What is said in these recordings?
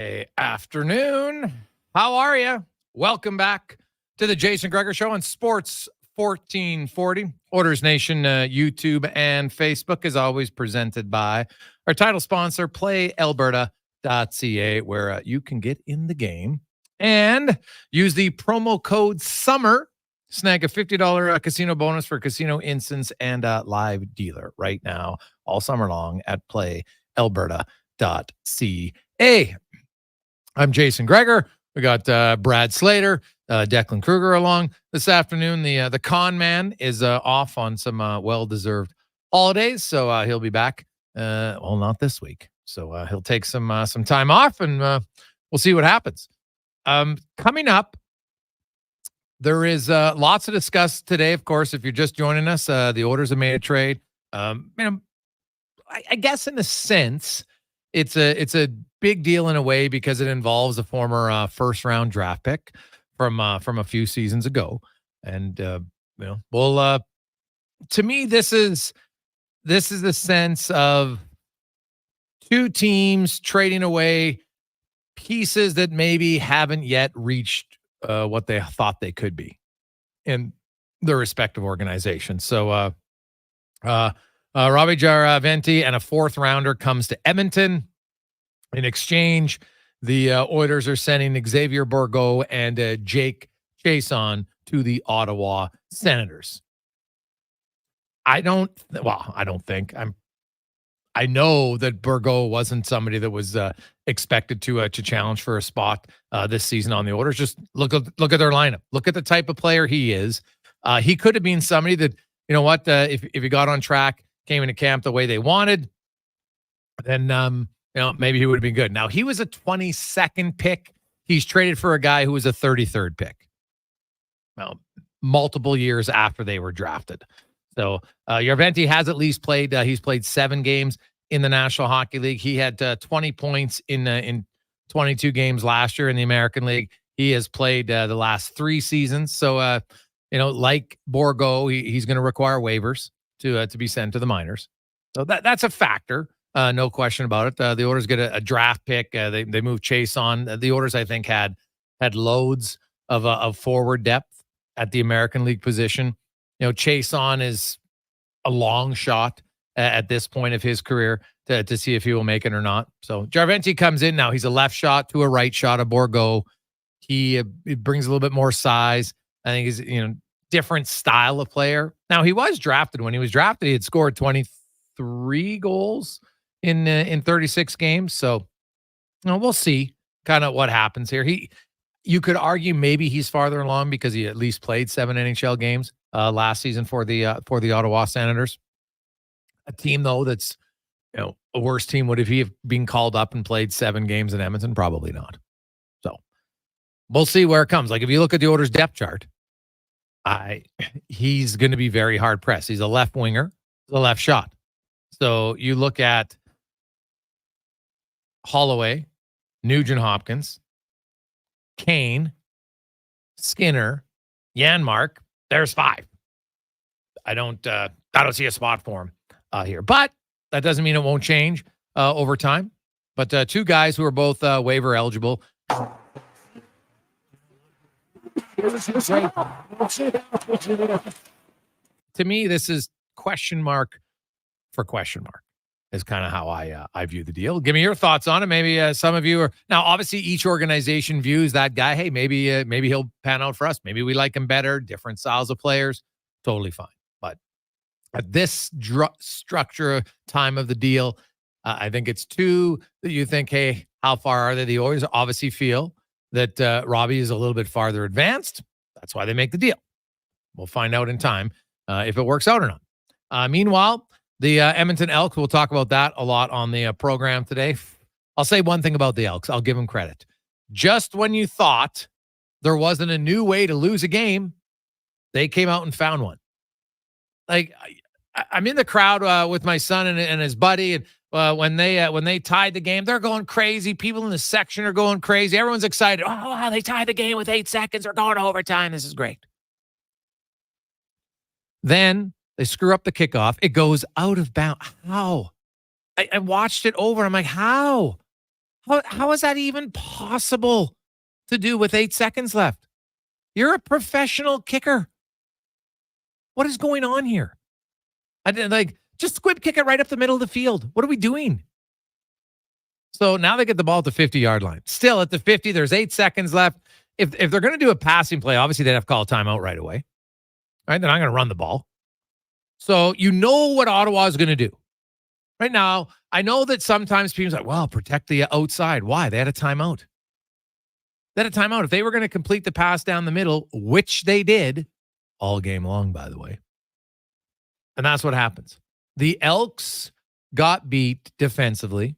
Hey, afternoon. How are you? Welcome back to the Jason Gregor Show on Sports 1440. Orders Nation, YouTube and Facebook is always presented by our title sponsor, PlayAlberta.ca, where you can get in the game and use the promo code SUMMER. Snag a $50 casino bonus for casino instance and live dealer right now, all summer long at PlayAlberta.ca. I'm Jason Gregor. We got Brad Slater, Declan Kruger along this afternoon. The con man is off on some well-deserved holidays, so he'll be back. Well, not this week. So he'll take some time off, and we'll see what happens. Coming up, there is lots to discuss today. Of course, if you're just joining us, the Oilers have made a trade. I guess in a sense, it's a big deal in a way because it involves a former first round draft pick from a few seasons ago. And to me, this is the sense of two teams trading away pieces that maybe haven't yet reached what they thought they could be in their respective organizations. So Robbie Jaraventi and a fourth rounder comes to Edmonton. In exchange, the Oilers are sending Xavier Bourgault and Jake Chiasson to the Ottawa Senators. I know that Bourgault wasn't somebody that was expected to challenge for a spot this season on the Oilers. Just look at their lineup. Look at the type of player he is. He could have been somebody that, if he got on track, came into camp the way they wanted, then maybe he would have been good. Now, he was a 22nd pick. He's traded for a guy who was a 33rd pick. Well, multiple years after they were drafted. So Jaraventi has at least played. He's played 7 games in the National Hockey League. He had 20 points in 22 games last year in the American League. He has played the last 3 seasons. So, like Bourgault, he's going to require waivers to be sent to the minors. So that's a factor. No question about it. The Oilers get a draft pick. They move Chiasson. The Oilers, I think, had loads of forward depth at the American League position. Chiasson is a long shot at this point of his career to see if he will make it or not. So Jaraventi comes in now. He's a left shot to a right shot of Bourgault. He brings a little bit more size. I think he's different style of player. Now he was drafted. When he was drafted, he had scored 23 goals in 36 games. So we'll see kind of what happens here. You could argue maybe he's farther along because he at least played 7 NHL games last season for the Ottawa Senators. A team though that's a worse team. Would he have been called up and played 7 games in Edmonton? Probably not. So we'll see where it comes. Like if you look at the Oilers depth chart, he's going to be very hard pressed. He's a left winger, a left shot. So you look at Holloway, Nugent-Hopkins, Kane, Skinner, Janmark. There's 5. I don't see a spot for him here, but that doesn't mean it won't change over time. But 2 guys who are both waiver eligible. To me, this is question mark for question mark is kind of how I view the deal. Give me your thoughts on it. Maybe some of you are now. Obviously, each organization views that guy. Hey, maybe he'll pan out for us. Maybe we like him better. Different styles of players. Totally fine. But at this structure time of the deal, I think it's 2 that you think, hey, how far are they? The Oilers obviously feel that Robbie is a little bit farther advanced. That's why they make the deal. We'll find out in time if it works out or not. Meanwhile, the Edmonton Elks, we'll talk about that a lot on the program today. I'll say one thing about the Elks. I'll give them credit. Just when you thought there wasn't a new way to lose a game, they came out and found one. Like, I'm in the crowd with my son and his buddy, and when they tied the game, they're going crazy. People in the section are going crazy. Everyone's excited. Oh, wow, they tied the game with 8 seconds. They're going to overtime. This is great. Then they screw up the kickoff. It goes out of bounds. How? I watched it over. I'm like, how? How is that even possible to do with 8 seconds left? You're a professional kicker. What is going on here? I didn't just squib kick it right up the middle of the field. What are we doing? So now they get the ball at the 50-yard line. Still at the 50, there's 8 seconds left. If they're going to do a passing play, obviously they'd have to call a timeout right away. Right? They're not going to run the ball. So you know what Ottawa is going to do. Right now, I know that sometimes people are like, well, protect the outside. Why? They had a timeout. If they were going to complete the pass down the middle, which they did all game long, by the way. And that's what happens. The Elks got beat defensively.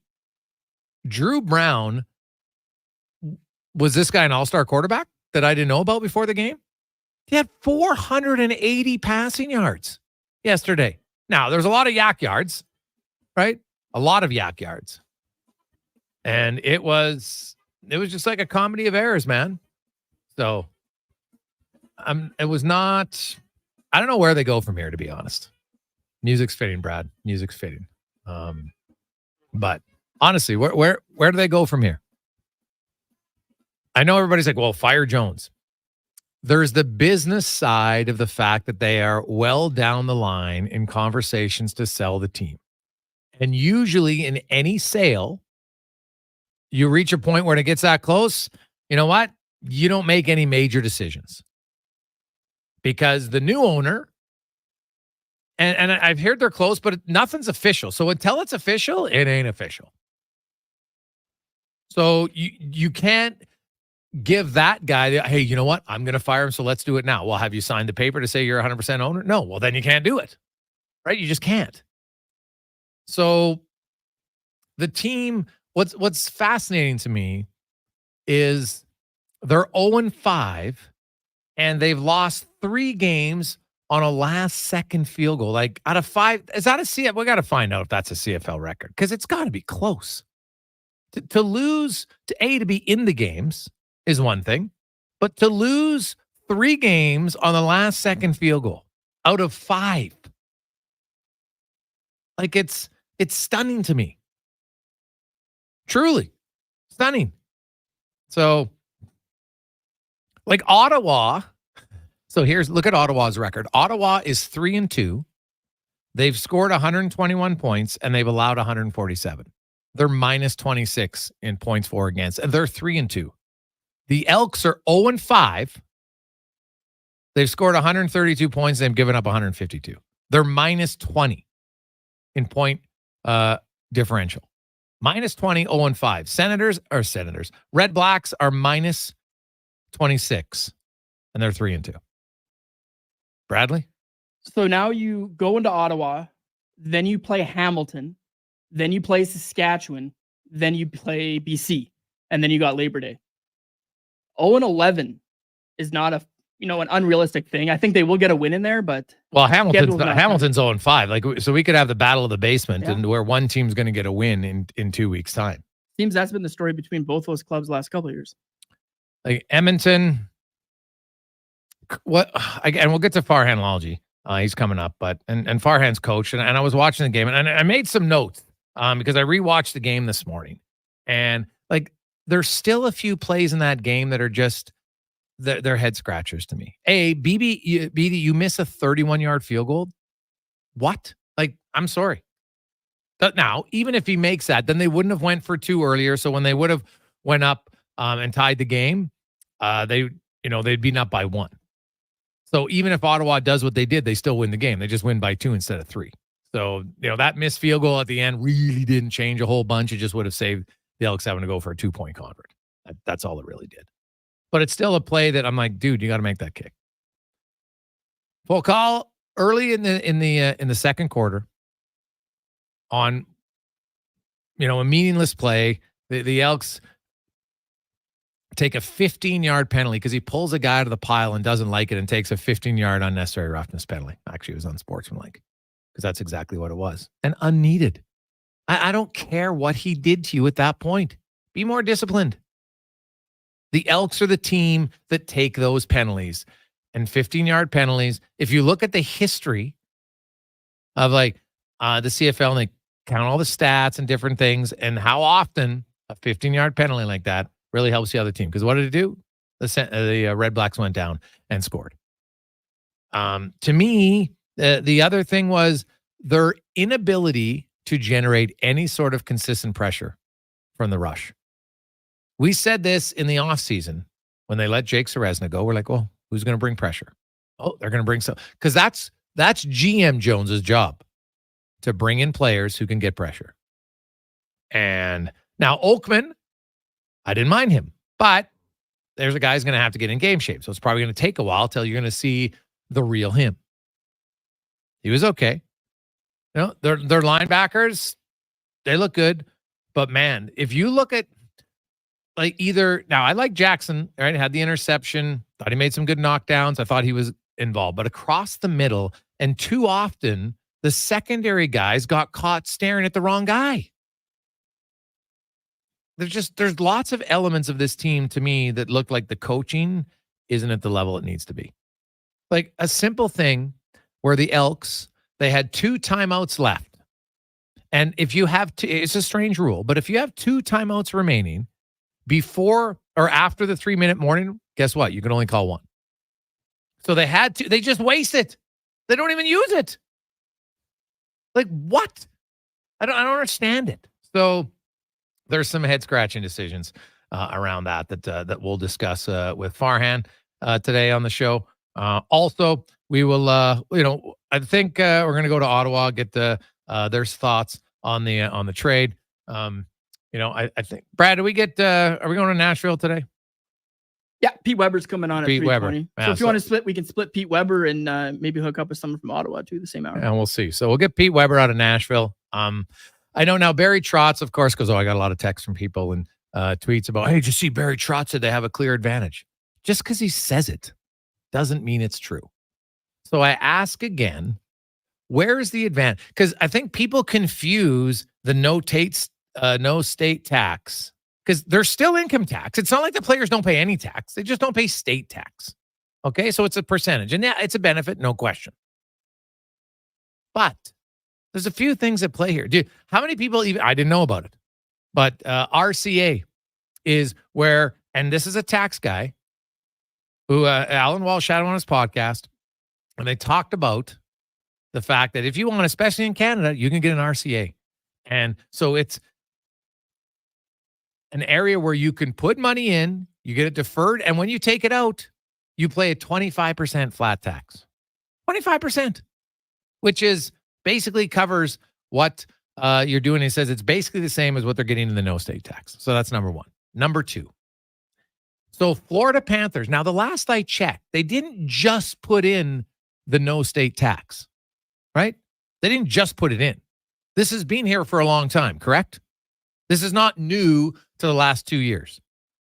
Drew Brown, was this guy an all-star quarterback that I didn't know about before the game? He had 480 passing yards yesterday. Now, there's a lot of yak yards, right? A lot of yak yards. And it was just like a comedy of errors, man. So it was not, I don't know where they go from here, to be honest. Music's fitting, Brad. Music's fitting. But honestly, where do they go from here? I know everybody's like, well, fire Jones. There's the business side of the fact that they are well down the line in conversations to sell the team. And usually in any sale, you reach a point where it gets that close. You know what? You don't make any major decisions. Because the new owner, and I've heard they're close, but nothing's official. So until it's official, it ain't official. So you can't give that guy, hey, you know what? I'm going to fire him, so let's do it now. Well, have you signed the paper to say you're 100% owner? No. Well, then you can't do it. Right? You just can't. So the team, what's fascinating to me is they're 0-5, and they've lost 3 games on a last-second field goal. Like, out of 5, is that a CFL? We got to find out if that's a CFL record, because it's got to be close. To lose, to be in the games is one thing, but to lose 3 games on the last-second field goal out of 5, like it's stunning to me. Truly stunning. So, like Ottawa. So look at Ottawa's record. Ottawa is 3-2. They've scored 121 points and they've allowed 147. They're minus 26 in points for against, and they're 3-2. The Elks are 0-5. They've scored 132 points. They've given up 152. They're minus 20 in point differential. Minus 20, 0-5. Senators. Red Blacks are minus 26, and they're 3-2. Bradley? So now you go into Ottawa, then you play Hamilton, then you play Saskatchewan, then you play BC, and then you got Labor Day. 0-11 is not an unrealistic thing. I think they will get a win in there, but Hamilton's 0-5. Like, so we could have the battle of the basement, and where one team's going to get a win in 2 weeks' time. Seems that's been the story between both those clubs the last couple of years. Like Edmonton, and we'll get to Farhan Lalji. He's coming up, and Farhan's coach, and I was watching the game, and I made some notes because I rewatched the game this morning, and like there's still a few plays in that game that are just they're head scratchers to me. BD, you miss a 31-yard field goal. What? Like, I'm sorry. But now, even if he makes that, then they wouldn't have went for 2 earlier. So when they would have went up and tied the game, they'd been up by 1. So even if Ottawa does what they did, they still win the game. They just win by 2 instead of 3. So, that missed field goal at the end really didn't change a whole bunch. It just would have saved the Elks having to go for a 2-point convert. That's all it really did. But it's still a play that I'm like, dude, you got to make that kick. Full call early in the second quarter on, a meaningless play. The Elks take a 15-yard penalty because he pulls a guy out of the pile and doesn't like it and takes a 15-yard unnecessary roughness penalty. Actually, it was unsportsmanlike because that's exactly what it was. And unneeded. I don't care what he did to you at that point. Be more disciplined. The Elks are the team that take those penalties and 15-yard penalties. If you look at the history of the CFL and they count all the stats and different things and how often A 15-yard penalty like that really helps the other team. Because what did it do? The Red Blacks went down and scored. To me, the other thing was their inability to generate any sort of consistent pressure from the rush. We said this in the offseason when they let Jake Seresna go. We're like, well, who's going to bring pressure? Oh, they're going to bring some. Because that's GM Jones's job, to bring in players who can get pressure. And now Oakman, I didn't mind him, but there's a guy who's going to have to get in game shape. So it's probably going to take a while till you're going to see the real him. He was okay. You know, their linebackers, they look good. But man, if you look at like now I like Jackson, right? Had the interception, thought he made some good knockdowns. I thought he was involved, but across the middle, and too often the secondary guys got caught staring at the wrong guy. There's lots of elements of this team to me that look like the coaching isn't at the level it needs to be. Like a simple thing where the Elks, they had 2 timeouts left. And if you have it's a strange rule, but if you have 2 timeouts remaining before or after the 3-minute warning, guess what? You can only call 1. So they just waste it. They don't even use it. Like what? I don't understand it. So there's some head scratching decisions around that we'll discuss with Farhan today on the show. Also, we will, I think we're going to go to Ottawa, get their thoughts on the trade. I think, Brad, are we going to Nashville today? Yeah, Pete Weber's coming on Pete at 3:20. Yeah, so if you want to split, we can split Pete Weber and maybe hook up with someone from Ottawa too, the same hour. And we'll see. So we'll get Pete Weber out of Nashville. I know now Barry Trotz, of course, goes, I got a lot of texts from people and tweets about, hey, did you see Barry Trotz said they have a clear advantage? Just because he says it doesn't mean it's true. So I ask again, where is the advantage? Because I think people confuse the no state tax, because there's still income tax. It's not like the players don't pay any tax. They just don't pay state tax. Okay, so it's a percentage. And yeah, it's a benefit, no question. But there's a few things at play here. Dude, how many people I didn't know about it, but RCA is where, and this is a tax guy who Alan Walsh had on his podcast, and they talked about the fact that if you want, especially in Canada, you can get an RCA. And so it's an area where you can put money in, you get it deferred, and when you take it out, you pay a 25% flat tax. 25%, which is basically covers what you're doing. He says it's basically the same as what they're getting in the no state tax. So that's number 1. Number 2. So Florida Panthers, now the last I checked, they didn't just put in the no state tax, right? They didn't just put it in. This has been here for a long time, correct? This is not new to the last 2 years.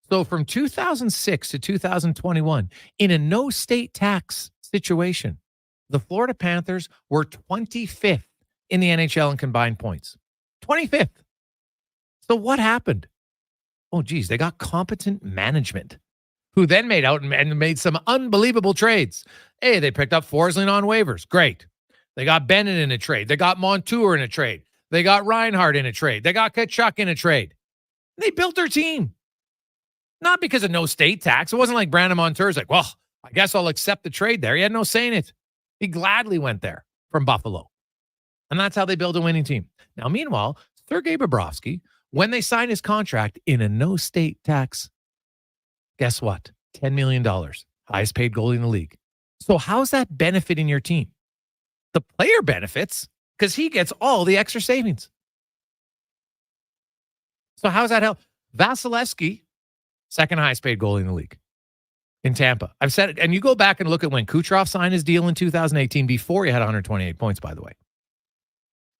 So from 2006 to 2021, in a no state tax situation, the Florida Panthers were 25th in the NHL in combined points. 25th. So what happened? Oh, geez, they got competent management who then made out and made some unbelievable trades. Hey, they picked up Forsling on waivers. Great. They got Bennett in a trade. They got Montour in a trade. They got Reinhardt in a trade. They got Kachuk in a trade. They built their team. Not because of no state tax. It wasn't like Brandon Montour's like, well, I guess I'll accept the trade there. He had no say in it. He gladly went there from Buffalo. And that's how they build a winning team. Now, meanwhile, Sergei Bobrovsky, when they signed his contract in a no state tax, guess what? $10 million. Highest paid goalie in the league. So how's that benefiting your team? The player benefits because he gets all the extra savings. So how's that help? Vasilevsky, second highest paid goalie in the league in Tampa. I've said it. And you go back and look at when Kucherov signed his deal in 2018 before he had 128 points, by the way.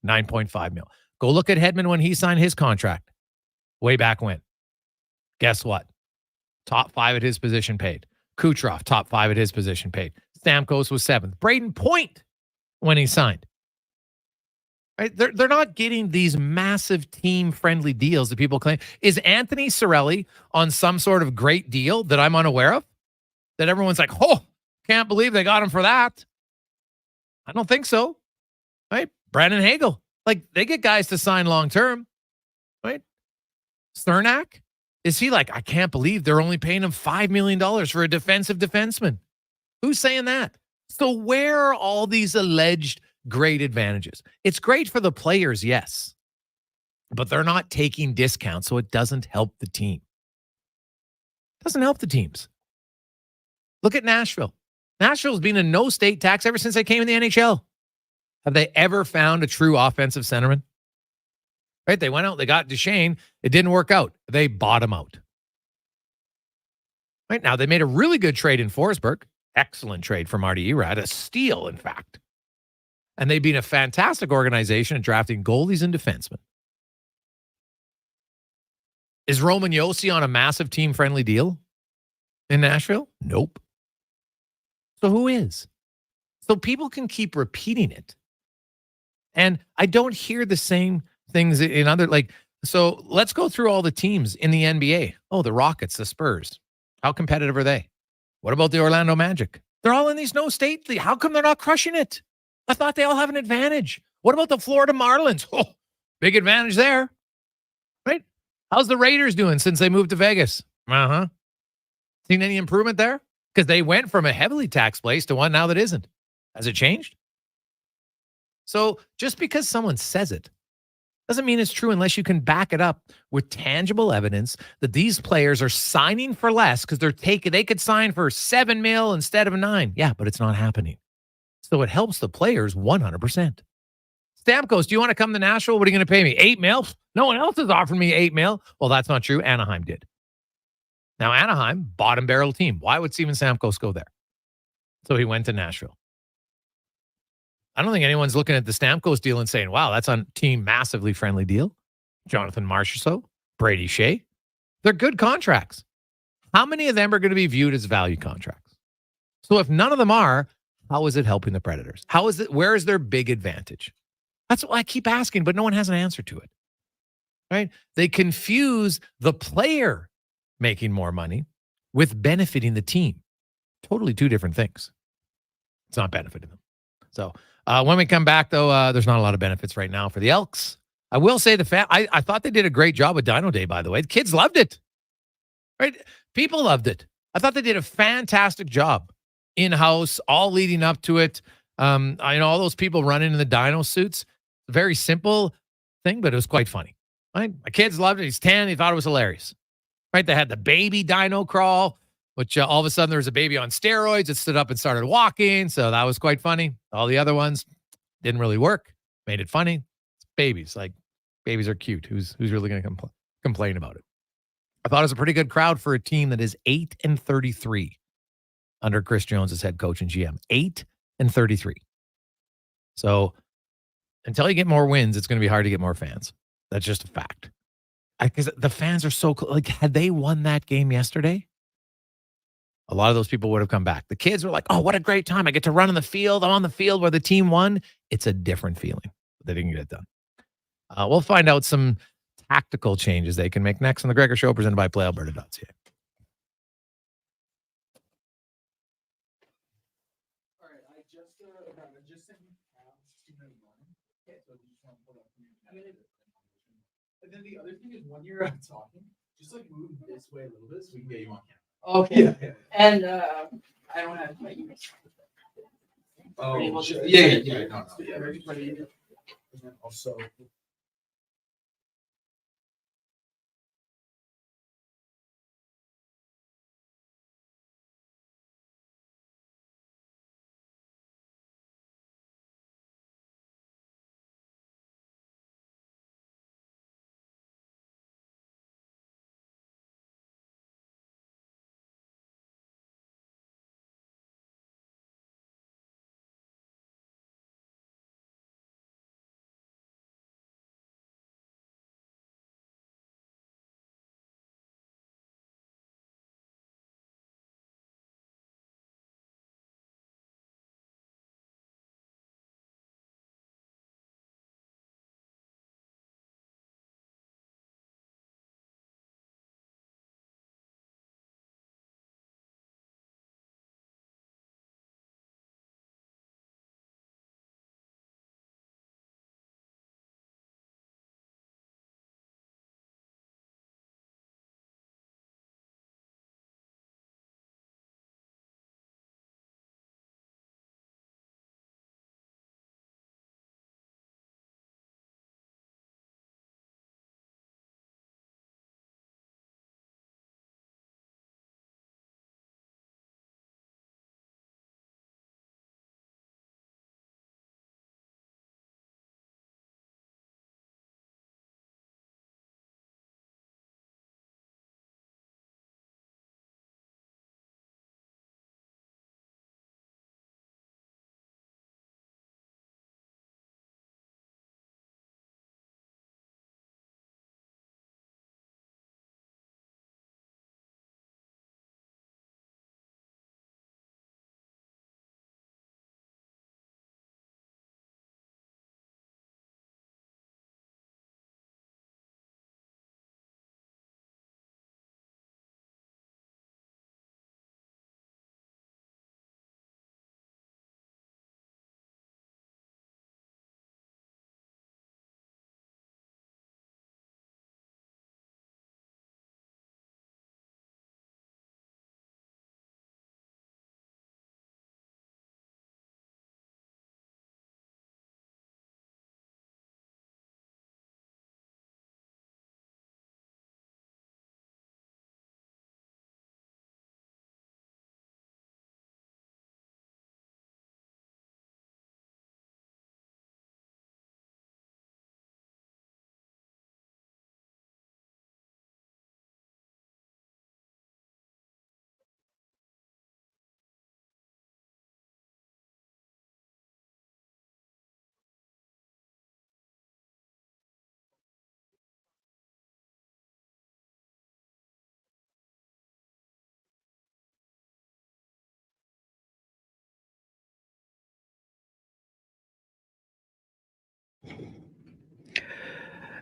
9.5 mil. Go look at Hedman when he signed his contract way back when. Guess what? Top 5 at his position paid. Kucherov, top 5 at his position paid. Stamkos was 7th. Braden Point when he signed. Right? They're not getting these massive team-friendly deals that people claim. Is Anthony Cirelli on some sort of great deal that I'm unaware of? That everyone's like, oh, can't believe they got him for that. I don't think so. Right? Brandon Hagel. Like, they get guys to sign long-term. Right? Cernak? Is he like, I can't believe they're only paying him $5 million for a defensive defenseman? Who's saying that? So where are all these alleged great advantages? It's great for the players, yes, but they're not taking discounts, so it doesn't help the team. Doesn't help the teams. Look at Nashville. Nashville's been a no state tax ever since they came in the NHL. Have they ever found a true offensive centerman? Right? They went out, they got Duchesne. It didn't work out. They bought him out. Right now, they made a really good trade in Forsberg. Excellent trade for Marty Erad, a steal, in fact. And they've been a fantastic organization at drafting goalies and defensemen. Is Roman Josi on a massive team-friendly deal in Nashville? Nope. So who is? So people can keep repeating it. And I don't hear the same things in other, like, so let's go through all the teams in the NBA. Oh, the Rockets, the Spurs. How competitive are they? What about the Orlando Magic? They're all in these no state leagues. How come they're not crushing it? I thought they all have an advantage. What about the Florida Marlins? Oh, big advantage there. Right? How's the Raiders doing since they moved to Vegas? Uh-huh. Seen any improvement there? Because they went from a heavily taxed place to one now that isn't. Has it changed? So just because someone says it doesn't mean it's true unless you can back it up with tangible evidence that these players are signing for less because they could sign for $7 million instead of $9 million. Yeah, but it's not happening. So it helps the players 100%. Stamkos, do you want to come to Nashville? What are you going to pay me? $8 million? No one else has offered me $8 million. Well, that's not true. Anaheim did. Now, Anaheim, bottom barrel team. Why would Steven Stamkos go there? So he went to Nashville. I don't think anyone's looking at the Stamkos deal and saying, wow, that's a team massively friendly deal. Jonathan Marchessault, Brady Shea. They're good contracts. How many of them are going to be viewed as value contracts? So if none of them are, how is it helping the Predators? Where is their big advantage? That's what I keep asking, but no one has an answer to it. Right? They confuse the player making more money with benefiting the team. Totally two different things. It's not benefiting them. So when we come back, though, there's not a lot of benefits right now for the Elks. I will say I thought they did a great job with Dino Day, by the way. The kids loved it. Right? People loved it. I thought they did a fantastic job in-house, all leading up to it. I know all those people running in the Dino suits. Very simple thing, but it was quite funny. Right? My kids loved it. He's 10. He thought it was hilarious. Right? They had the baby dino crawl, which all of a sudden there was a baby on steroids. It stood up and started walking. So that was quite funny. All the other ones didn't really work. Made it funny. It's babies. Like, babies are cute. Who's really going to complain about it? I thought it was a pretty good crowd for a team that is 8-33 under Chris Jones as head coach and GM. 8-33. So until you get more wins, it's going to be hard to get more fans. That's just a fact. Because the fans are so cool. Like, had they won that game yesterday, a lot of those people would have come back. The kids were like, oh, what a great time. I get to run on the field. I'm on the field where the team won. It's a different feeling. But they didn't get it done. We'll find out some tactical changes they can make next on the Gregor Show, presented by PlayAlberta.ca. All right, I just sent you okay, so you just want to pull up. And then the other thing is when you're talking, just like move this way a little bit so we can get you on camera. Okay. Yeah. And I don't have my email. Oh, sure. Yeah. No. Yeah. Everybody. And then also.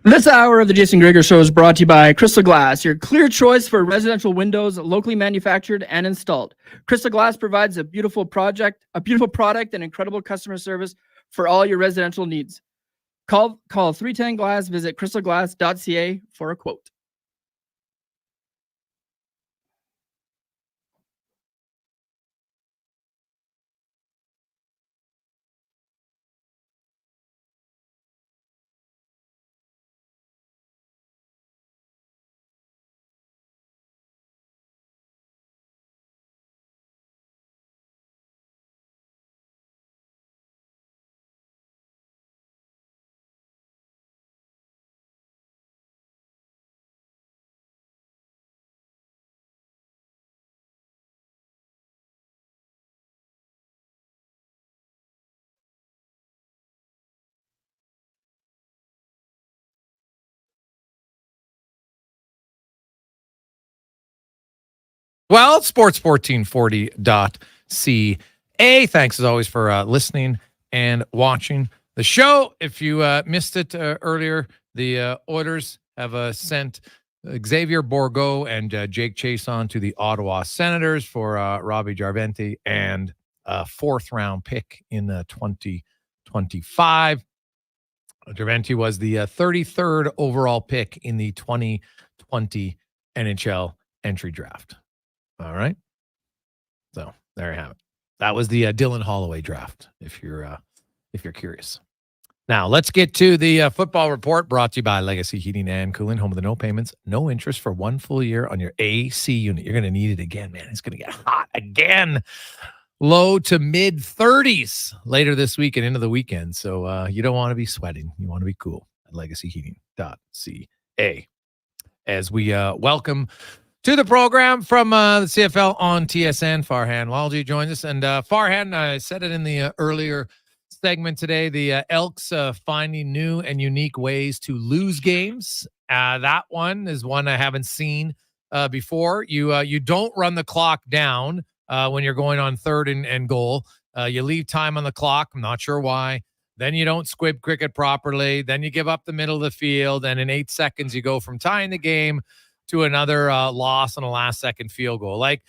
This hour of the Jason Gregor Show is brought to you by Crystal Glass, your clear choice for residential windows, locally manufactured and installed. Crystal Glass provides a beautiful product, and incredible customer service for all your residential needs. Call 310 Glass, visit crystalglass.ca for a quote. Well, sports1440.ca. Thanks as always for listening and watching the show. If you missed it earlier, the Oilers have sent Xavier Bourgault and Jake Chason to the Ottawa Senators for Robbie Jarventi and a fourth-round pick in 2025. Jarventi was the 33rd overall pick in the 2020 NHL entry draft. All right. So there you have it. That was the Dylan Holloway draft, if you're curious. Now let's get to the football report brought to you by Legacy Heating and Cooling, home of the no payments, no interest for 1 full year on your AC unit. You're going to need it again, man. It's going to get hot again. Low to mid 30s later this week and into the weekend. So you don't want to be sweating. You want to be cool at legacyheating.ca. As we welcome to the program from the CFL on TSN, Farhan Lalji joins us. And Farhan, I said it in the earlier segment today, the Elks finding new and unique ways to lose games. That one is one I haven't seen before. You don't run the clock down when you're going on third and goal. You leave time on the clock. I'm not sure why. Then you don't squib cricket properly. Then you give up the middle of the field. And in 8 seconds, you go from tying the game to another loss on a last-second field goal. Like,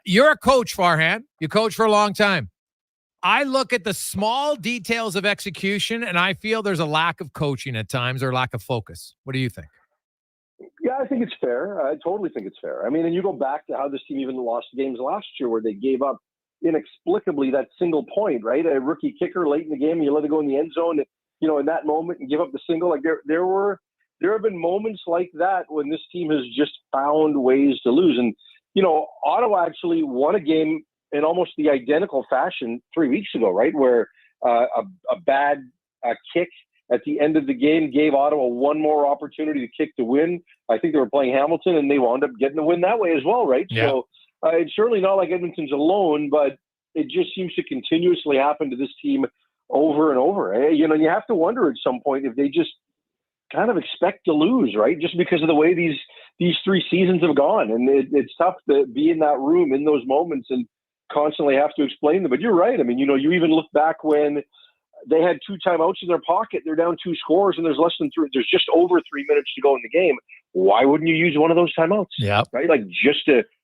you're a coach, Farhan. You coach for a long time. I look at the small details of execution, and I feel there's a lack of coaching at times or lack of focus. What do you think? Yeah, I think it's fair. I totally think it's fair. I mean, and you go back to how this team even lost games last year where they gave up inexplicably that single point, right? A rookie kicker late in the game, you let it go in the end zone, you know, in that moment and give up the single. Like there have been moments like that when this team has just found ways to lose. And, you know, Ottawa actually won a game in almost the identical fashion 3 weeks ago, right? Where a bad kick at the end of the game gave Ottawa one more opportunity to kick to win. I think they were playing Hamilton and they wound up getting the win that way as well, right? Yeah. So it's certainly not like Edmonton's alone, but it just seems to continuously happen to this team over and over. You know, you have to wonder at some point if they just kind of expect to lose, right? Just because of the way these 3 seasons have gone. And it's tough to be in that room in those moments and constantly have to explain them. But you're right. I mean, you know, you even look back when they had 2 timeouts in their pocket, they're down 2 scores and there's just over 3 minutes to go in the game. Why wouldn't you use one of those timeouts? Yeah. Right? Like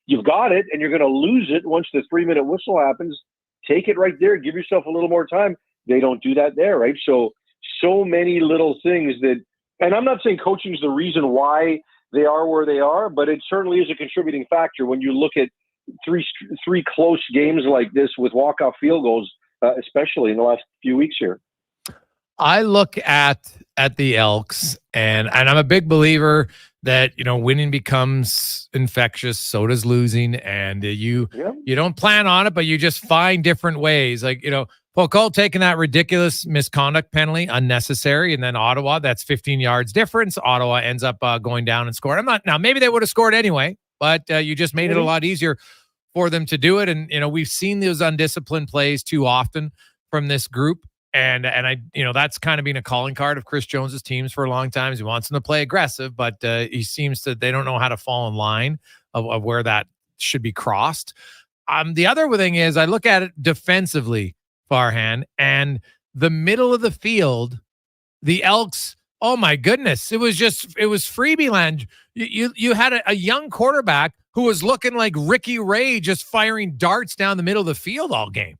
you've got it and you're going to lose it once the 3-minute whistle happens. Take it right there. Give yourself a little more time. They don't do that there, right? So many little things that, and I'm not saying coaching is the reason why they are where they are, but it certainly is a contributing factor when you look at three close games like this with walk-off field goals, especially in the last few weeks here. I look at the Elks, and I'm a big believer that, you know, winning becomes infectious. So does losing, and you don't plan on it, but you just find different ways. Like, you know, Foucault taking that ridiculous misconduct penalty, unnecessary, and then Ottawa, that's 15 yards difference. Ottawa ends up going down and scoring. Now maybe they would have scored anyway, but you just made it a lot easier for them to do it. And, you know, we've seen those undisciplined plays too often from this group. And I, you know, that's kind of been a calling card of Chris Jones's teams for a long time. He wants them to play aggressive, but he seems to, they don't know how to fall in line of where that should be crossed. The other thing is I look at it defensively, Farhan, and the middle of the field, the Elks Oh my goodness. It was freebie land. You had a young quarterback who was looking like Ricky Ray, just firing darts down the middle of the field all game.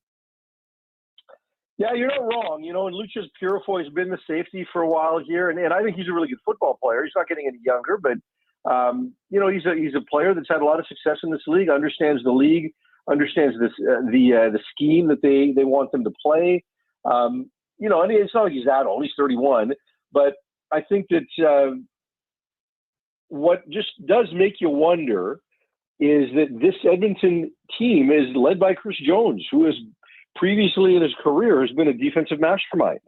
Yeah, you're not wrong. And Lucius Purifoy has been the safety for a while here, and I think he's a really good football player. He's not getting any younger, but he's a player that's had a lot of success in this league, understands the league, understands this the scheme that they want them to play. And it's not like he's that old. He's 31, but I think that what just does make you wonder is that this Edmonton team is led by Chris Jones, who has previously in his career has been a defensive mastermind.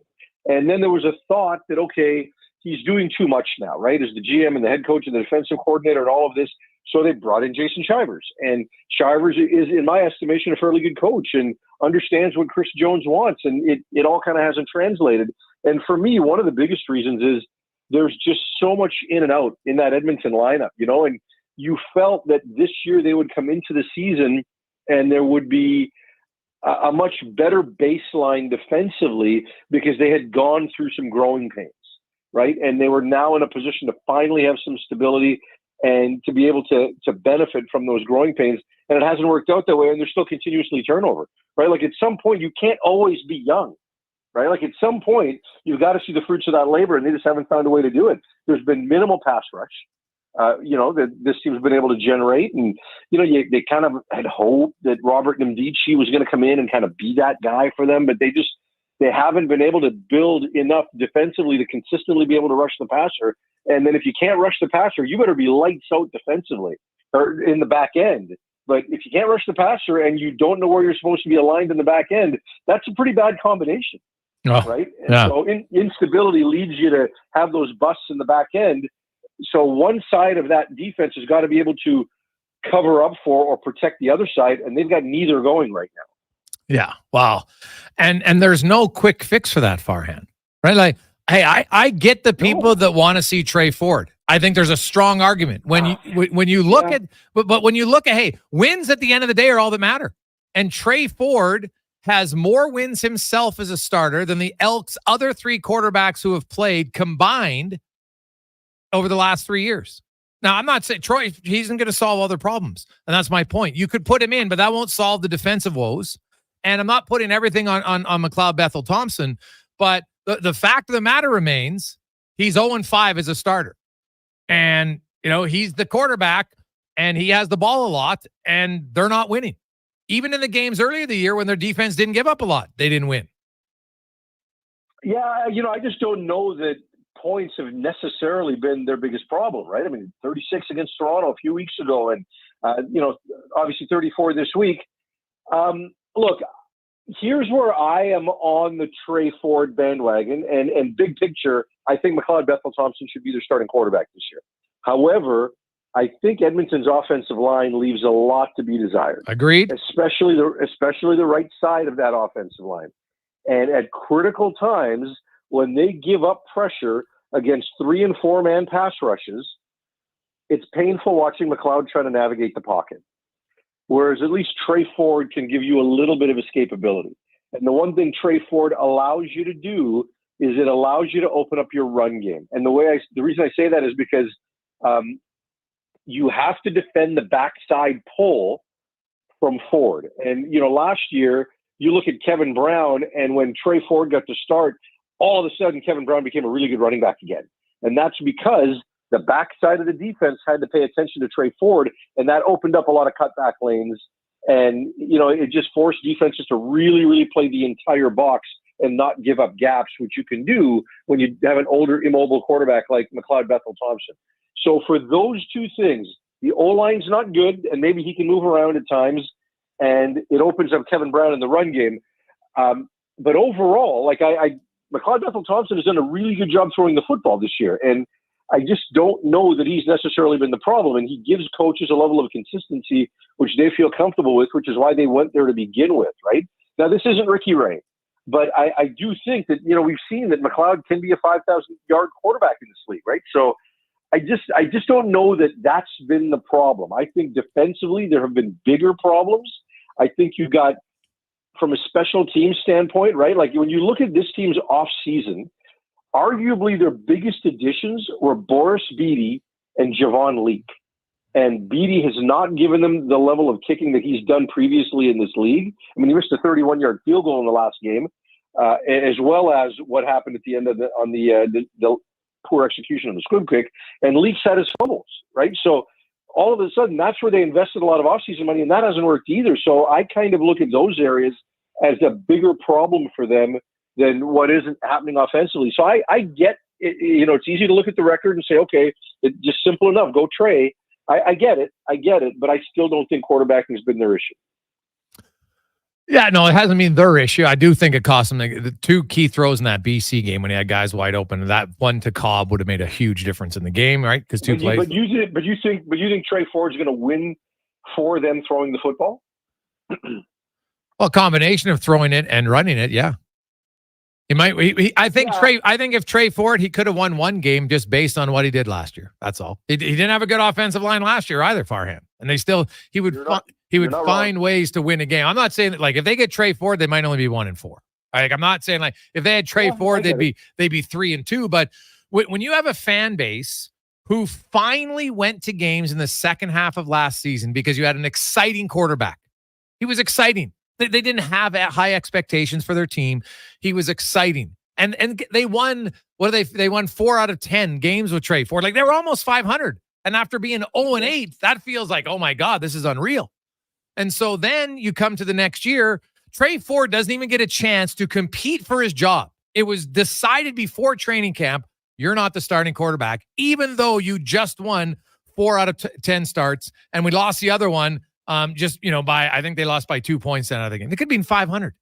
And then there was a thought that, okay, he's doing too much now, right? As the GM and the head coach and the defensive coordinator and all of this. So they brought in Jason Shivers. And Shivers is, in my estimation, a fairly good coach and understands what Chris Jones wants. And it all kind of hasn't translated. And for me, one of the biggest reasons is there's just so much in and out in that Edmonton lineup, and you felt that this year they would come into the season and there would be a much better baseline defensively because they had gone through some growing pains, right? And they were now in a position to finally have some stability and to be able to benefit from those growing pains. And it hasn't worked out that way, and there's still continuously turnover, right? Like at some point, you can't always be young, right? Like at some point, you've got to see the fruits of that labor, and they just haven't found a way to do it. There's been minimal pass rush. That this team's been able to generate. And, they kind of had hoped that Robert Nemdici was going to come in and kind of be that guy for them, but they haven't been able to build enough defensively to consistently be able to rush the passer. And then if you can't rush the passer, you better be lights out defensively or in the back end. But if you can't rush the passer and you don't know where you're supposed to be aligned in the back end, that's a pretty bad combination, right? And so instability leads you to have those busts in the back end. So one side of that defense has got to be able to cover up for or protect the other side, and they've got neither going right now. Yeah, wow. And there's no quick fix for that, Farhan, right? Like, hey, I get the people that want to see Trey Ford. I think there's a strong argument when you look at, but when you look at, hey, wins at the end of the day are all that matter. And Trey Ford has more wins himself as a starter than the Elks' other three quarterbacks who have played combined over the last 3 years. Now, I'm not saying Troy, he isn't going to solve all their problems. And that's my point. You could put him in, but that won't solve the defensive woes. And I'm not putting everything on McLeod Bethel Thompson, but the fact of the matter remains he's 0-5 as a starter. And, he's the quarterback and he has the ball a lot and they're not winning. Even in the games earlier in the year when their defense didn't give up a lot, they didn't win. Yeah, I just don't know that points have necessarily been their biggest problem, right? I mean, 36 against Toronto a few weeks ago and, obviously 34 this week. Look, here's where I am on the Trey Ford bandwagon and big picture, I think McLeod Bethel Thompson should be their starting quarterback this year. However, I think Edmonton's offensive line leaves a lot to be desired. Agreed. Especially the right side of that offensive line. And at critical times, when they give up pressure against 3- and 4-man pass rushes, it's painful watching McLeod try to navigate the pocket. Whereas at least Trey Ford can give you a little bit of escapability. And the one thing Trey Ford allows you to do is it allows you to open up your run game. And the reason I say that is because you have to defend the backside pull from Ford. And, last year, you look at Kevin Brown, and when Trey Ford got to start, all of a sudden Kevin Brown became a really good running back again. And that's because the backside of the defense had to pay attention to Trey Ford, and that opened up a lot of cutback lanes. And, it just forced defenses to really, really play the entire box and not give up gaps, which you can do when you have an older, immobile quarterback like McLeod Bethel Thompson. So for those two things, the O-line's not good, and maybe he can move around at times, and it opens up Kevin Brown in the run game. But overall, McLeod Bethel Thompson has done a really good job throwing the football this year, and I just don't know that he's necessarily been the problem. And he gives coaches a level of consistency which they feel comfortable with, which is why they went there to begin with, right? Now, this isn't Ricky Ray, but I do think that, we've seen that McLeod can be a 5,000-yard quarterback in this league, right? So I just don't know that that's been the problem. I think defensively there have been bigger problems. I think you got, from a special team standpoint, right? Like when you look at this team's off season, arguably their biggest additions were Boris Beattie and Javon Leake. And Beattie has not given them the level of kicking that he's done previously in this league. I mean, he missed a 31-yard field goal in the last game, as well as what happened at the end of the poor execution of the squib kick. And Leake's had his fumbles, right? So all of a sudden, that's where they invested a lot of offseason money, and that hasn't worked either. So I kind of look at those areas as a bigger problem for them than what isn't happening offensively. So I get it. You know, it's easy to look at the record and say, okay, it's just simple enough. Go Trey. I get it, but I still don't think quarterbacking has been their issue. Yeah, no, it hasn't been their issue. I do think it cost them the two key throws in that BC game when he had guys wide open. That one to Cobb would have made a huge difference in the game, right? Because two plays. But you think Trey Ford's going to win for them throwing the football? Well, combination of throwing it and running it, yeah. He might. I think if Trey Ford, he could have won one game just based on what he did last year. That's all. He didn't have a good offensive line last year either, Farhan. And he would find ways to win a game. I'm not saying that, like, if they get Trey Ford, they might only be 1-4. Like, I'm not saying, like, if they had Trey Ford, they'd be 3-2. But when you have a fan base who finally went to games in the second half of last season because you had an exciting quarterback, he was exciting. They didn't have high expectations for their team. He was exciting. And they won, they won 4 out of 10 games with Trey Ford. Like, they were almost 500. And after being 0-8, that feels like, oh my God, this is unreal. And so then you come to the next year, Trey Ford doesn't even get a chance to compete for his job. It was decided before training camp, you're not the starting quarterback, even though you just won 4 out of 10 starts. And we lost the other one. I think they lost by 2 points out of the game. They could have been 500.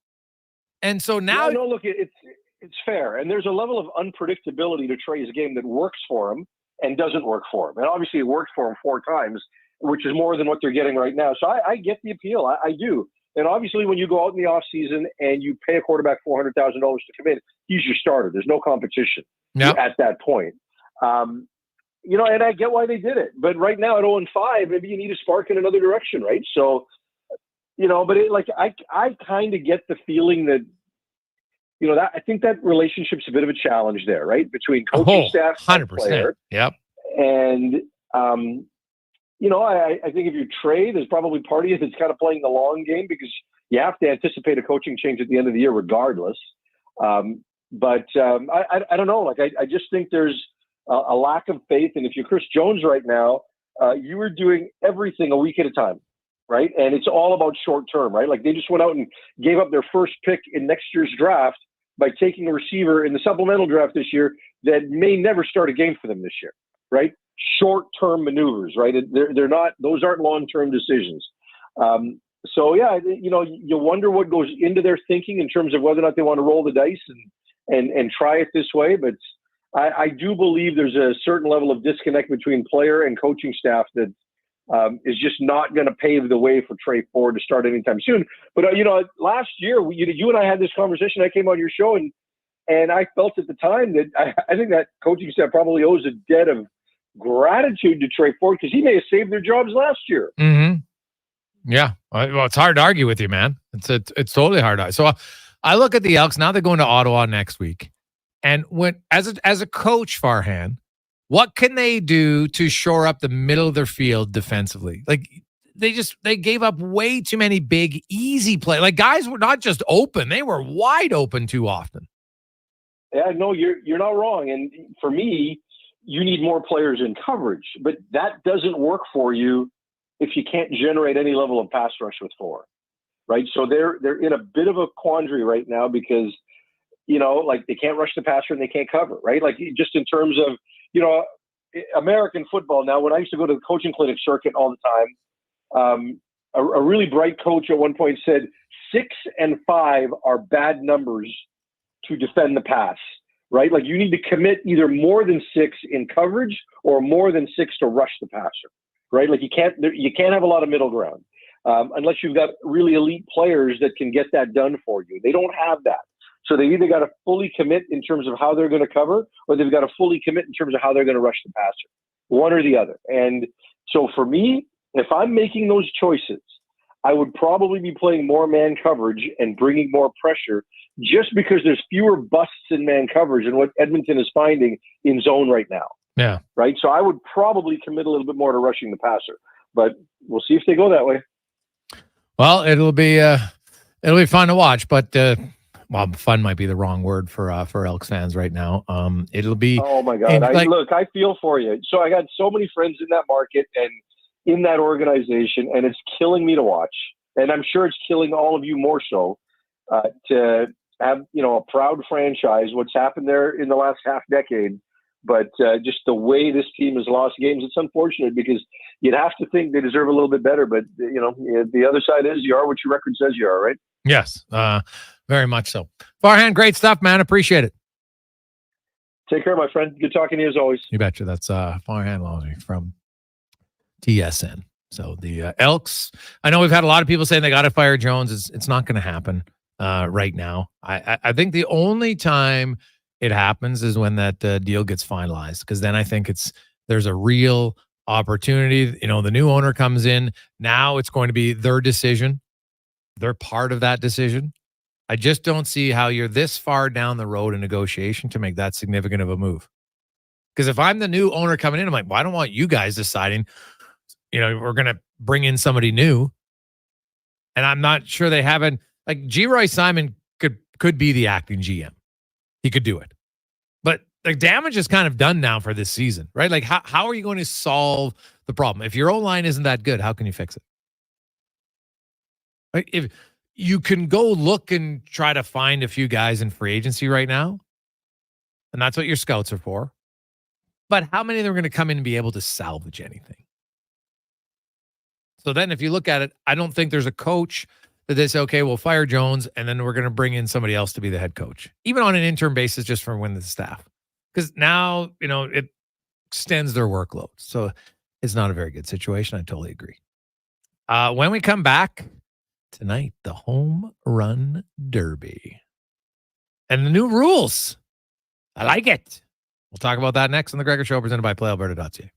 And so now, look, it's fair. And there's a level of unpredictability to Trey's game that works for him and doesn't work for him. And obviously it worked for him 4 times, which is more than what they're getting right now. So I get the appeal. I do. And obviously when you go out in the offseason and you pay a quarterback $400,000 to commit, he's your starter. There's no competition at that point. And I get why they did it. But right now at 0-5, maybe you need a spark in another direction, right? So, but I kind of get the feeling that, that I think that relationship's a bit of a challenge there, right? Between coaching staff 100%. and player. Yep. And, I think if you trade, there's probably part of you that's kind of playing the long game because you have to anticipate a coaching change at the end of the year regardless. I don't know. Like, I just think there's a lack of faith. And if you're Chris Jones right now, you are doing everything a week at a time, right? And it's all about short term, right? Like, they just went out and gave up their first pick in next year's draft by taking a receiver in the supplemental draft this year that may never start a game for them this year, right? Short-term maneuvers, right? They're not; those aren't long-term decisions. You wonder what goes into their thinking in terms of whether or not they want to roll the dice and try it this way. But I do believe there's a certain level of disconnect between player and coaching staff that is just not going to pave the way for Trey Ford to start anytime soon. But last year you and I had this conversation. I came on your show and I felt at the time that I think that coaching staff probably owes a debt of gratitude to Trey Ford because he may have saved their jobs last year. Mm-hmm. Yeah. Well, it's hard to argue with you, man. It's totally hard. So I look at the Elks now. They're going to Ottawa next week, and as a coach, Farhan, what can they do to shore up the middle of their field defensively? Like, they gave up way too many big, easy plays. Like, guys were not just open; they were wide open too often. Yeah, no, you're not wrong. And for me, you need more players in coverage, but that doesn't work for you if you can't generate any level of pass rush with 4, right? So they're in a bit of a quandary right now because, they can't rush the passer and they can't cover, right? Like, just in terms of, American football now, when I used to go to the coaching clinic circuit all the time, a really bright coach at one point said 6 and 5 are bad numbers to defend the pass. Right? Like, you need to commit either more than 6 in coverage or more than 6 to rush the passer, right? Like, you can't have a lot of middle ground unless you've got really elite players that can get that done for you. They don't have that. So they either got to fully commit in terms of how they're going to cover, or they've got to fully commit in terms of how they're going to rush the passer, one or the other. And so for me, if I'm making those choices, I would probably be playing more man coverage and bringing more pressure just because there's fewer busts in man coverage than what Edmonton is finding in zone right now. Yeah. Right. So I would probably commit a little bit more to rushing the passer, but we'll see if they go that way. Well, it'll be fun to watch, but well, fun might be the wrong word for Elks fans right now. It'll be. Oh my God! I feel for you. So I got so many friends in that market and in that organization, and it's killing me to watch. And I'm sure it's killing all of you more so to have a proud franchise. What's happened there in the last half decade, but just the way this team has lost games, it's unfortunate because you'd have to think they deserve a little bit better. But the other side is you are what your record says you are, right? Yes. Very much so. Farhan, great stuff, man. Appreciate it. Take care, my friend. Good talking to you as always. You betcha. That's Farhan Lawley from TSN. So the Elks, I know we've had a lot of people saying they got to fire Jones. It's not going to happen right now. I think the only time it happens is when that deal gets finalized, because then I think there's a real opportunity. The new owner comes in. Now it's going to be their decision. They're part of that decision. I just don't see how you're this far down the road in negotiation to make that significant of a move. Because if I'm the new owner coming in, I'm like, well, I don't want you guys deciding, we're going to bring in somebody new. And I'm not sure they haven't, like G. Roy Simon could be the acting GM. He could do it. But the damage is kind of done now for this season, right? Like how are you going to solve the problem? If your O-line isn't that good, how can you fix it? Like if you can go look and try to find a few guys in free agency right now, and that's what your scouts are for. But how many of them are going to come in and be able to salvage anything? So then if you look at it, I don't think there's a coach that they say, okay, we'll fire Jones, and then we're going to bring in somebody else to be the head coach, even on an interim basis, just for when the staff. Because now, it extends their workload. So it's not a very good situation. I totally agree. When we come back tonight, the home run derby and the new rules. I like it. We'll talk about that next on the Gregor Show, presented by PlayAlberta.ca.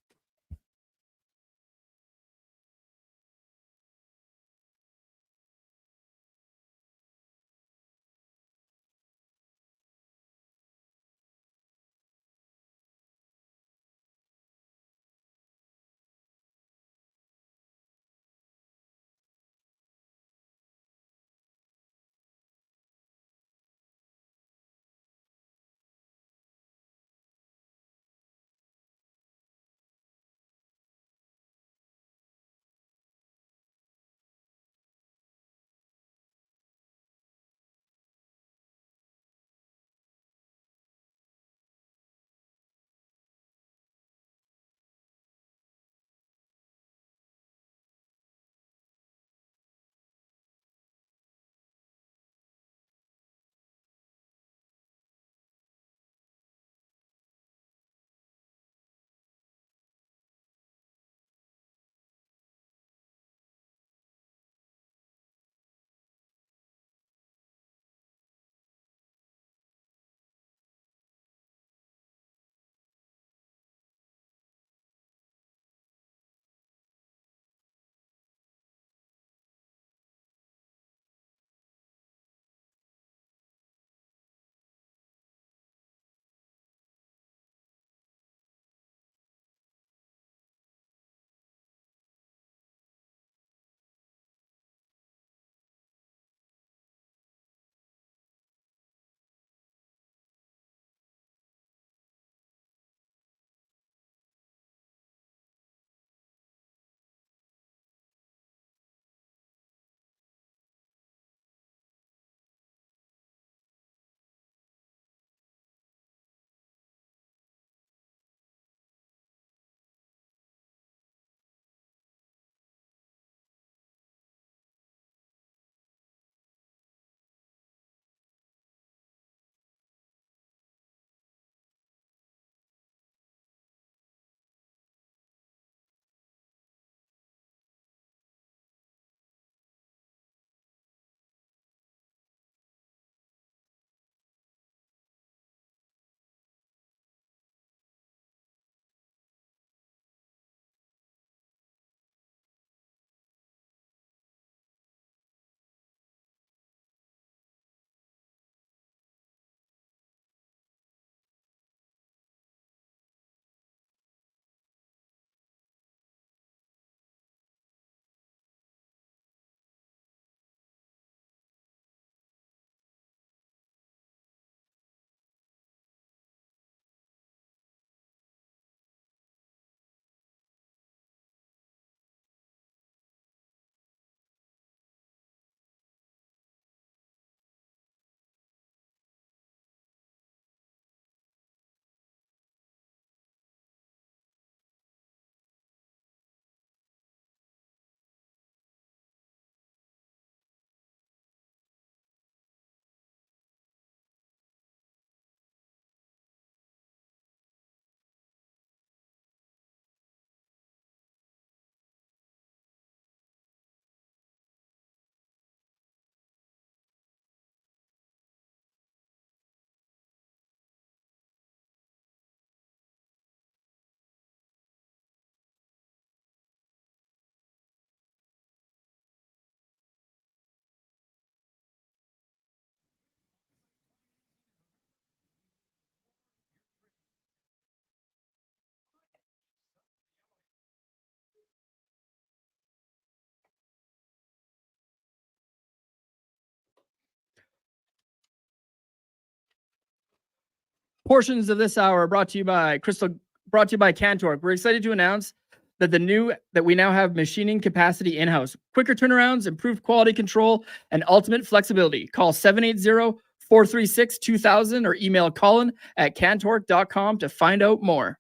portions of this hour are brought to you by Cantork. We're excited to announce that we now have machining capacity in-house, quicker turnarounds, improved quality control, and ultimate flexibility. Call 780-436-2000 or email Colin@cantork.com to find out more.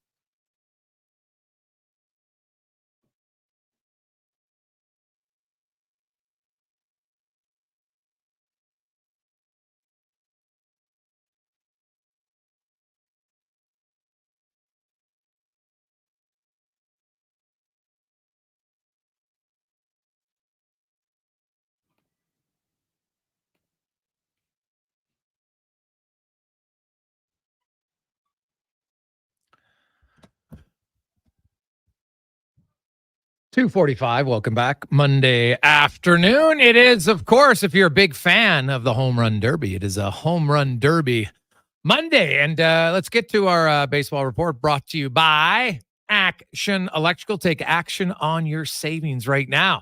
.245. Welcome back. Monday afternoon. It is, of course, if you're a big fan of the Home Run Derby, it is a Home Run Derby Monday. And let's get to our baseball report brought to you by Action Electrical. Take action on your savings right now.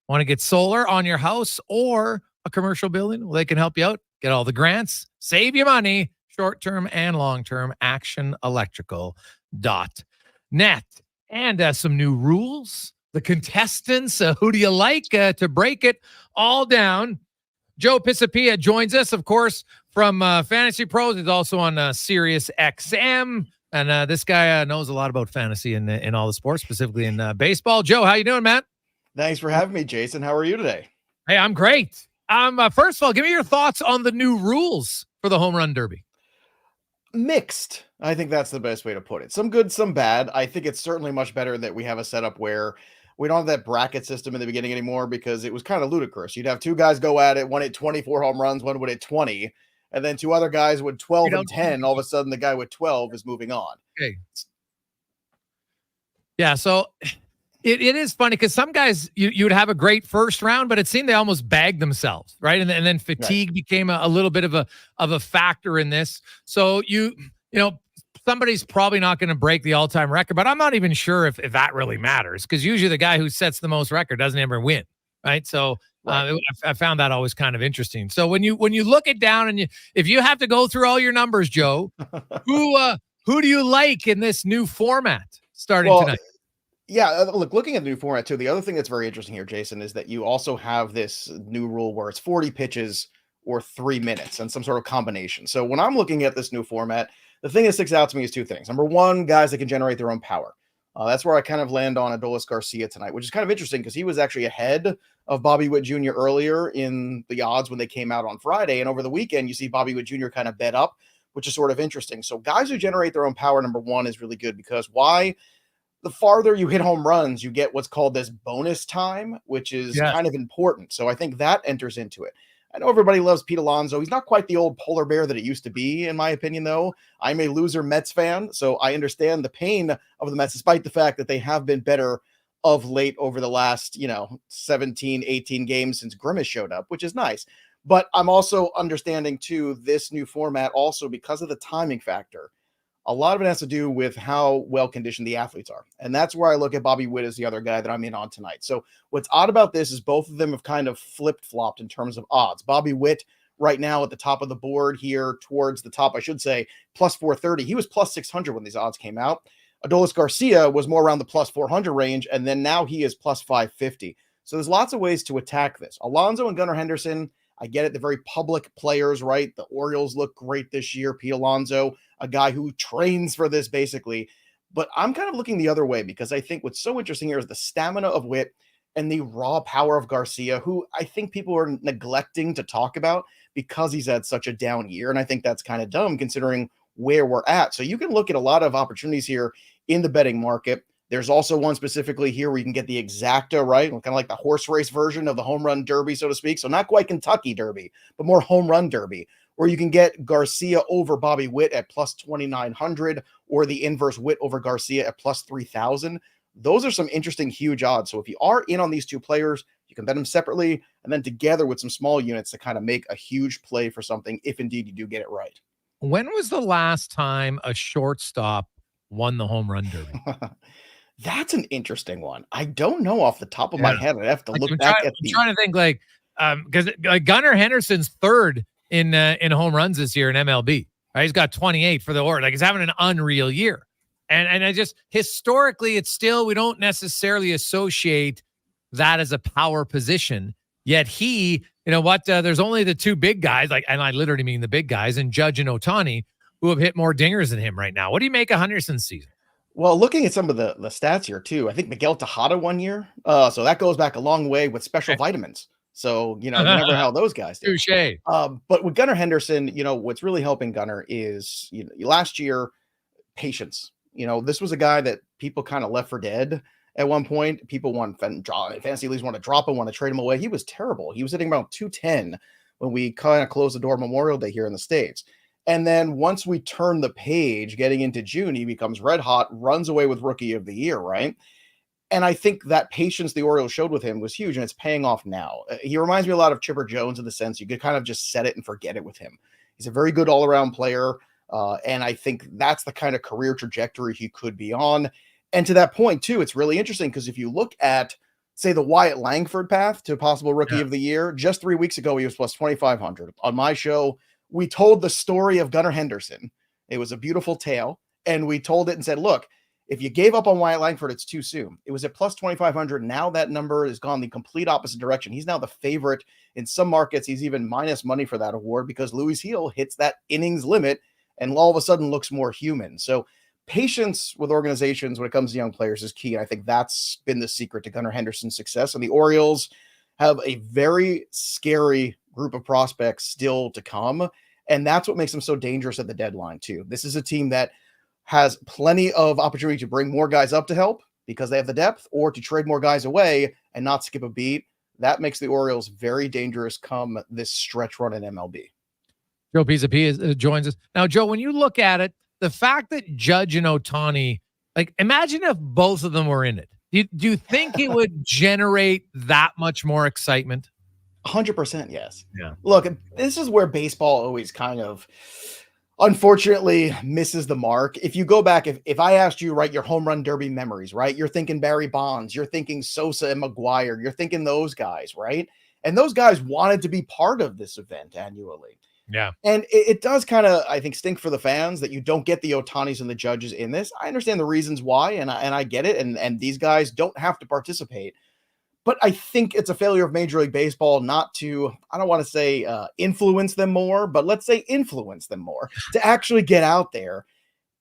Want to get solar on your house or a commercial building? Well, they can help you out. Get all the grants. Save you money. Short-term and long-term. ActionElectrical.net. And some new rules. The contestants, who do you like to break it all down? Joe Pisapia joins us, of course, from Fantasy Pros. He's also on Sirius XM. And this guy knows a lot about fantasy in all the sports, specifically in baseball. Joe, how you doing, man? Thanks for having me, Jason. How are you today? Hey, I'm great. First of all, give me your thoughts on the new rules for the Home Run Derby. Mixed. I think that's the best way to put it. Some good, some bad. I think it's certainly much better that we have a setup where we don't have that bracket system in the beginning anymore, because it was kind of ludicrous. You'd have two guys go at it, one hit 24 home runs, one would hit 20, and then two other guys with 12 and 10. All of a sudden, the guy with 12 is moving on. Okay. Yeah, so it is funny because some guys, you would have a great first round, but it seemed they almost bagged themselves, right? And then fatigue became a little bit of a factor in this. So you know, somebody's probably not going to break the all-time record, but I'm not even sure if that really matters, because usually the guy who sets the most record doesn't ever win, right? So I found that always kind of interesting. So when you look it down and if you have to go through all your numbers, Joe, who do you like in this new format starting tonight? Yeah, looking at the new format too, the other thing that's very interesting here, Jason, is that you also have this new rule where it's 40 pitches or 3 minutes and some sort of combination. So when I'm looking at this new format, the thing that sticks out to me is two things. Number one, guys that can generate their own power. That's where I kind of land on Adolis Garcia tonight, which is kind of interesting because he was actually ahead of Bobby Witt Jr. earlier in the odds when they came out on Friday. And over the weekend, you see Bobby Witt Jr. kind of bet up, which is sort of interesting. So guys who generate their own power, number one, is really good, because why? The farther you hit home runs, you get what's called this bonus time, which is kind of important. So I think that enters into it. I know everybody loves Pete Alonso. He's not quite the old polar bear that it used to be, in my opinion, though. I'm a loser Mets fan, so I understand the pain of the Mets, despite the fact that they have been better of late over the last, 17, 18 games since Grimace showed up, which is nice. But I'm also understanding, too, this new format also because of the timing factor. A lot of it has to do with how well-conditioned the athletes are. And that's where I look at Bobby Witt as the other guy that I'm in on tonight. So what's odd about this is both of them have kind of flip-flopped in terms of odds. Bobby Witt right now at the top of the board here, towards the top, I should say, plus 430. He was plus 600 when these odds came out. Adolis Garcia was more around the plus 400 range, and then now he is plus 550. So there's lots of ways to attack this. Alonso and Gunnar Henderson, I get it. They're very public players, right? The Orioles look great this year. Pete Alonso, a guy who trains for this basically. But I'm kind of looking the other way, because I think what's so interesting here is the stamina of Witt and the raw power of Garcia, who I think people are neglecting to talk about because he's had such a down year. And I think that's kind of dumb considering where we're at. So you can look at a lot of opportunities here in the betting market. There's also one specifically here where you can get the exacta, right? Kind of like the horse race version of the home run derby, so to speak. So not quite Kentucky Derby, but more home run derby, where you can get Garcia over Bobby Witt at plus 2,900 or the inverse Witt over Garcia at plus 3,000. Those are some interesting, huge odds. So if you are in on these two players, you can bet them separately and then together with some small units to kind of make a huge play for something if indeed you do get it right. When was the last time a shortstop won the home run derby? That's an interesting one. I don't know off the top of my head. I'd have to look back at I'm trying to think because Gunnar Henderson's third in home runs this year in MLB. Right? He's got 28 for the Oilers. Like, he's having an unreal year. And I just, historically, it's still, we don't necessarily associate that as a power position. Yet he, you know what, there's only the two big guys, like, and I literally mean the big guys, and Judge and Ohtani, who have hit more dingers than him right now. What do you make of Henderson's season? Well, looking at some of the stats here too, I think Miguel Tejada 1 year. So that goes back a long way with special vitamins. So, you never know how those guys do. Touche. But with Gunnar Henderson, what's really helping Gunnar is, last year, patience. This was a guy that people kind of left for dead at one point. People fantasy leagues want to drop him, want to trade him away. He was terrible. He was hitting about 210 when we kind of closed the door Memorial Day here in the States. And then once we turn the page, getting into June, he becomes red hot, runs away with Rookie of the Year, right? And I think that patience the Orioles showed with him was huge, and it's paying off now. He reminds me a lot of Chipper Jones in the sense you could kind of just set it and forget it with him. He's a very good all-around player, and I think that's the kind of career trajectory he could be on. And to that point, too, it's really interesting because if you look at, say, the Wyatt Langford path to possible Rookie of the Year, just 3 weeks ago, he was plus 2,500. On my show, we told the story of Gunnar Henderson. It was a beautiful tale, and we told it and said, look, if you gave up on Wyatt Langford, it's too soon. It was at plus 2,500. Now that number has gone the complete opposite direction. He's now the favorite in some markets. He's even minus money for that award because Louis Heel hits that innings limit and all of a sudden looks more human. So patience with organizations when it comes to young players is key. And I think that's been the secret to Gunnar Henderson's success. And the Orioles have a very scary group of prospects still to come. And that's what makes them so dangerous at the deadline, too. This is a team that has plenty of opportunity to bring more guys up to help because they have the depth, or to trade more guys away and not skip a beat. That makes the Orioles very dangerous come this stretch run in MLB. Joe Pisapia joins us. Now, Joe, when you look at it, the fact that Judge and Ohtani, like, imagine if both of them were in it. Do you think it would generate that much more excitement? 100% yes. Yeah. Look, this is where baseball always kind of, unfortunately, misses the mark. If you go back, if I asked you, right, your home run derby memories, right, you're thinking Barry Bonds, you're thinking Sosa and McGuire, you're thinking those guys, right? And those guys wanted to be part of this event annually. Yeah. And it does kind of, I think, stink for the fans that you don't get the Ohtanis and the Judges in this. I understand the reasons why, and I get it. And these guys don't have to participate. But I think it's a failure of Major League Baseball not to, I don't want to say influence them more, but let's say influence them more to actually get out there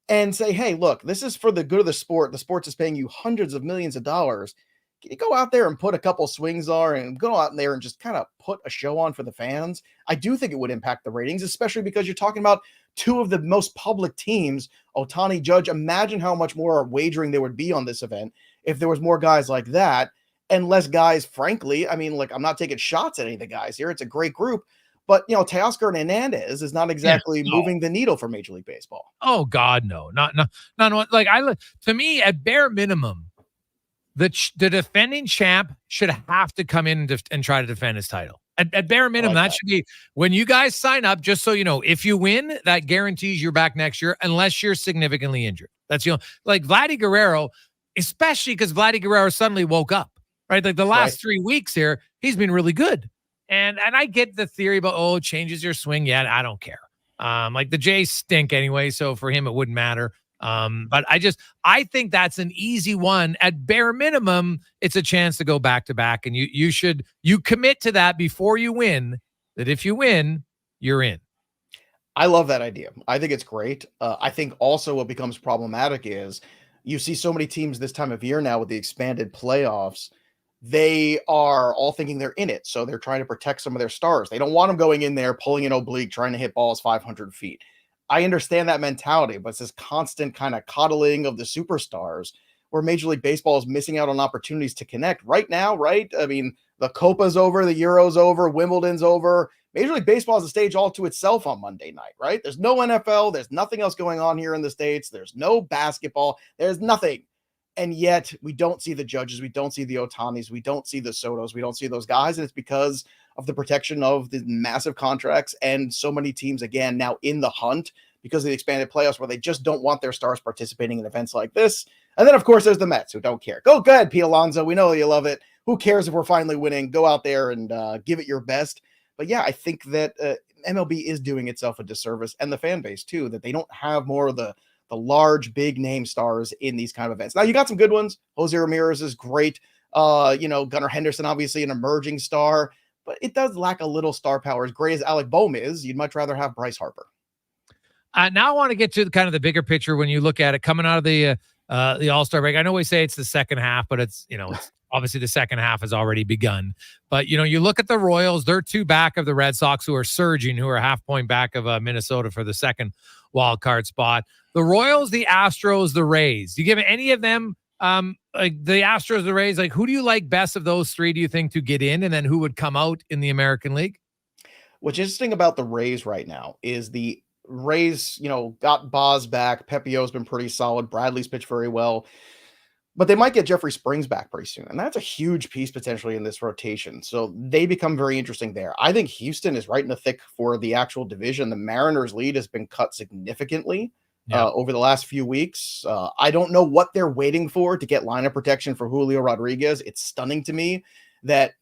and say, hey, look, this is for the good of the sport. The sports is paying you hundreds of millions of dollars. Can you go out there and put a couple swings on and go out there and just kind of put a show on for the fans? I do think it would impact the ratings, especially because you're talking about two of the most public teams, Ohtani, Judge. Imagine how much more wagering there would be on this event if there was more guys like that. And less guys, frankly. I mean, like, I'm not taking shots at any of the guys here. It's a great group. But, Teoscar and Hernandez is not exactly moving the needle for Major League Baseball. Oh, God, no. Not. Like, to me, at bare minimum, the defending champ should have to come in and try to defend his title. At bare minimum, that should be when you guys sign up, just so you know, if you win, that guarantees you're back next year, unless you're significantly injured. That's, like Vladdy Guerrero, especially because Vladdy Guerrero suddenly woke up. Right, like the last 3 weeks here, he's been really good, and I get the theory about changes your swing. Yeah, I don't care. Like the Jays stink anyway, so for him it wouldn't matter. But I think that's an easy one. At bare minimum, it's a chance to go back to back, and you commit to that before you win. That if you win, you're in. I love that idea. I think it's great. I think also what becomes problematic is you see so many teams this time of year now with the expanded playoffs. They are all thinking they're in it. So they're trying to protect some of their stars. They don't want them going in there, pulling an oblique, trying to hit balls 500 feet. I understand that mentality, but it's this constant kind of coddling of the superstars where Major League Baseball is missing out on opportunities to connect right now, right? I mean, the COPA's over, the Euro's over, Wimbledon's over. Major League Baseball has a stage all to itself on Monday night, right? There's no NFL. There's nothing else going on here in the States. There's no basketball. There's nothing. And yet we don't see the Judges. We don't see the Ohtanis. We don't see the Sotos. We don't see those guys. And it's because of the protection of the massive contracts and so many teams, again, now in the hunt because of the expanded playoffs where they just don't want their stars participating in events like this. And then, of course, there's the Mets who don't care. Go ahead, Pete Alonso. We know you love it. Who cares if we're finally winning? Go out there and give it your best. But yeah, I think that MLB is doing itself a disservice, and the fan base too, that they don't have more of the large, big name stars in these kind of events. Now you got some good ones. Jose Ramirez is great. Gunnar Henderson, obviously an emerging star, but it does lack a little star power. As great as Alec Boehm is, you'd much rather have Bryce Harper. Now I want to get to kind of the bigger picture when you look at it coming out of the All-Star break. I know we say it's the second half, but it's obviously the second half has already begun. But, you look at the Royals, they're 2 back of the Red Sox, who are surging, who are a half point back of Minnesota for the second wild card spot. The Royals, the Astros, the Rays. Do you give any of them, like the Astros, the Rays, like who do you like best of those 3, do you think, to get in? And then who would come out in the American League? What's interesting about the Rays right now is the Rays, got Boz back. Pepio's been pretty solid. Bradley's pitched very well. But they might get Jeffrey Springs back pretty soon. And that's a huge piece potentially in this rotation. So they become very interesting there. I think Houston is right in the thick for the actual division. The Mariners' lead has been cut significantly over the last few weeks. I don't know what they're waiting for to get lineup protection for Julio Rodriguez. It's stunning to me that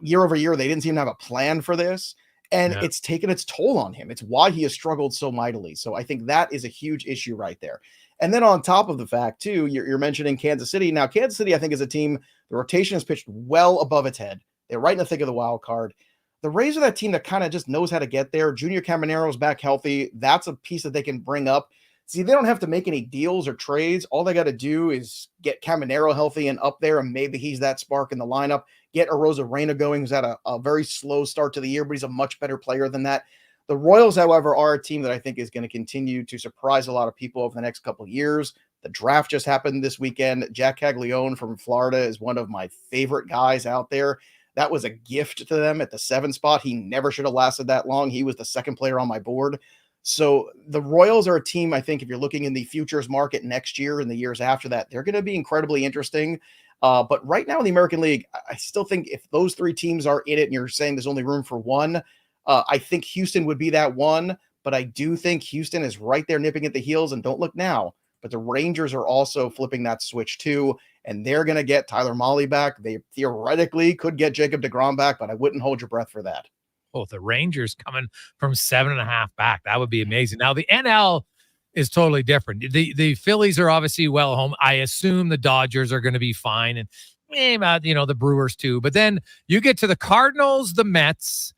year over year, they didn't seem to have a plan for this. And it's taken its toll on him. It's why he has struggled so mightily. So I think that is a huge issue right there. And then on top of the fact, too, you're mentioning Kansas City. Now, Kansas City, I think, is a team, the rotation has pitched well above its head. They're right in the thick of the wild card. The Rays are that team that kind of just knows how to get there. Junior Camanero's back healthy. That's a piece that they can bring up. See, they don't have to make any deals or trades. All they got to do is get Caminero healthy and up there, and maybe he's that spark in the lineup. Get Arozarena going, who's had a very slow start to the year, but he's a much better player than that. The Royals, however, are a team that I think is going to continue to surprise a lot of people over the next couple of years. The draft just happened this weekend. Jack Caglione from Florida is one of my favorite guys out there. That was a gift to them at the 7 spot. He never should have lasted that long. He was the second player on my board. So the Royals are a team, I think, if you're looking in the futures market next year and the years after that, they're going to be incredibly interesting. But right now in the American League, I still think if those 3 teams are in it and you're saying there's only room for one, I think Houston would be that one. But I do think Houston is right there nipping at the heels, and don't look now. But the Rangers are also flipping that switch too, and they're going to get Tyler Mahle back. They theoretically could get Jacob deGrom back, but I wouldn't hold your breath for that. Oh, the Rangers coming from 7.5 back. That would be amazing. Now, the NL is totally different. The Phillies are obviously well home. I assume the Dodgers are going to be fine, and the Brewers too. But then you get to the Cardinals, the Mets,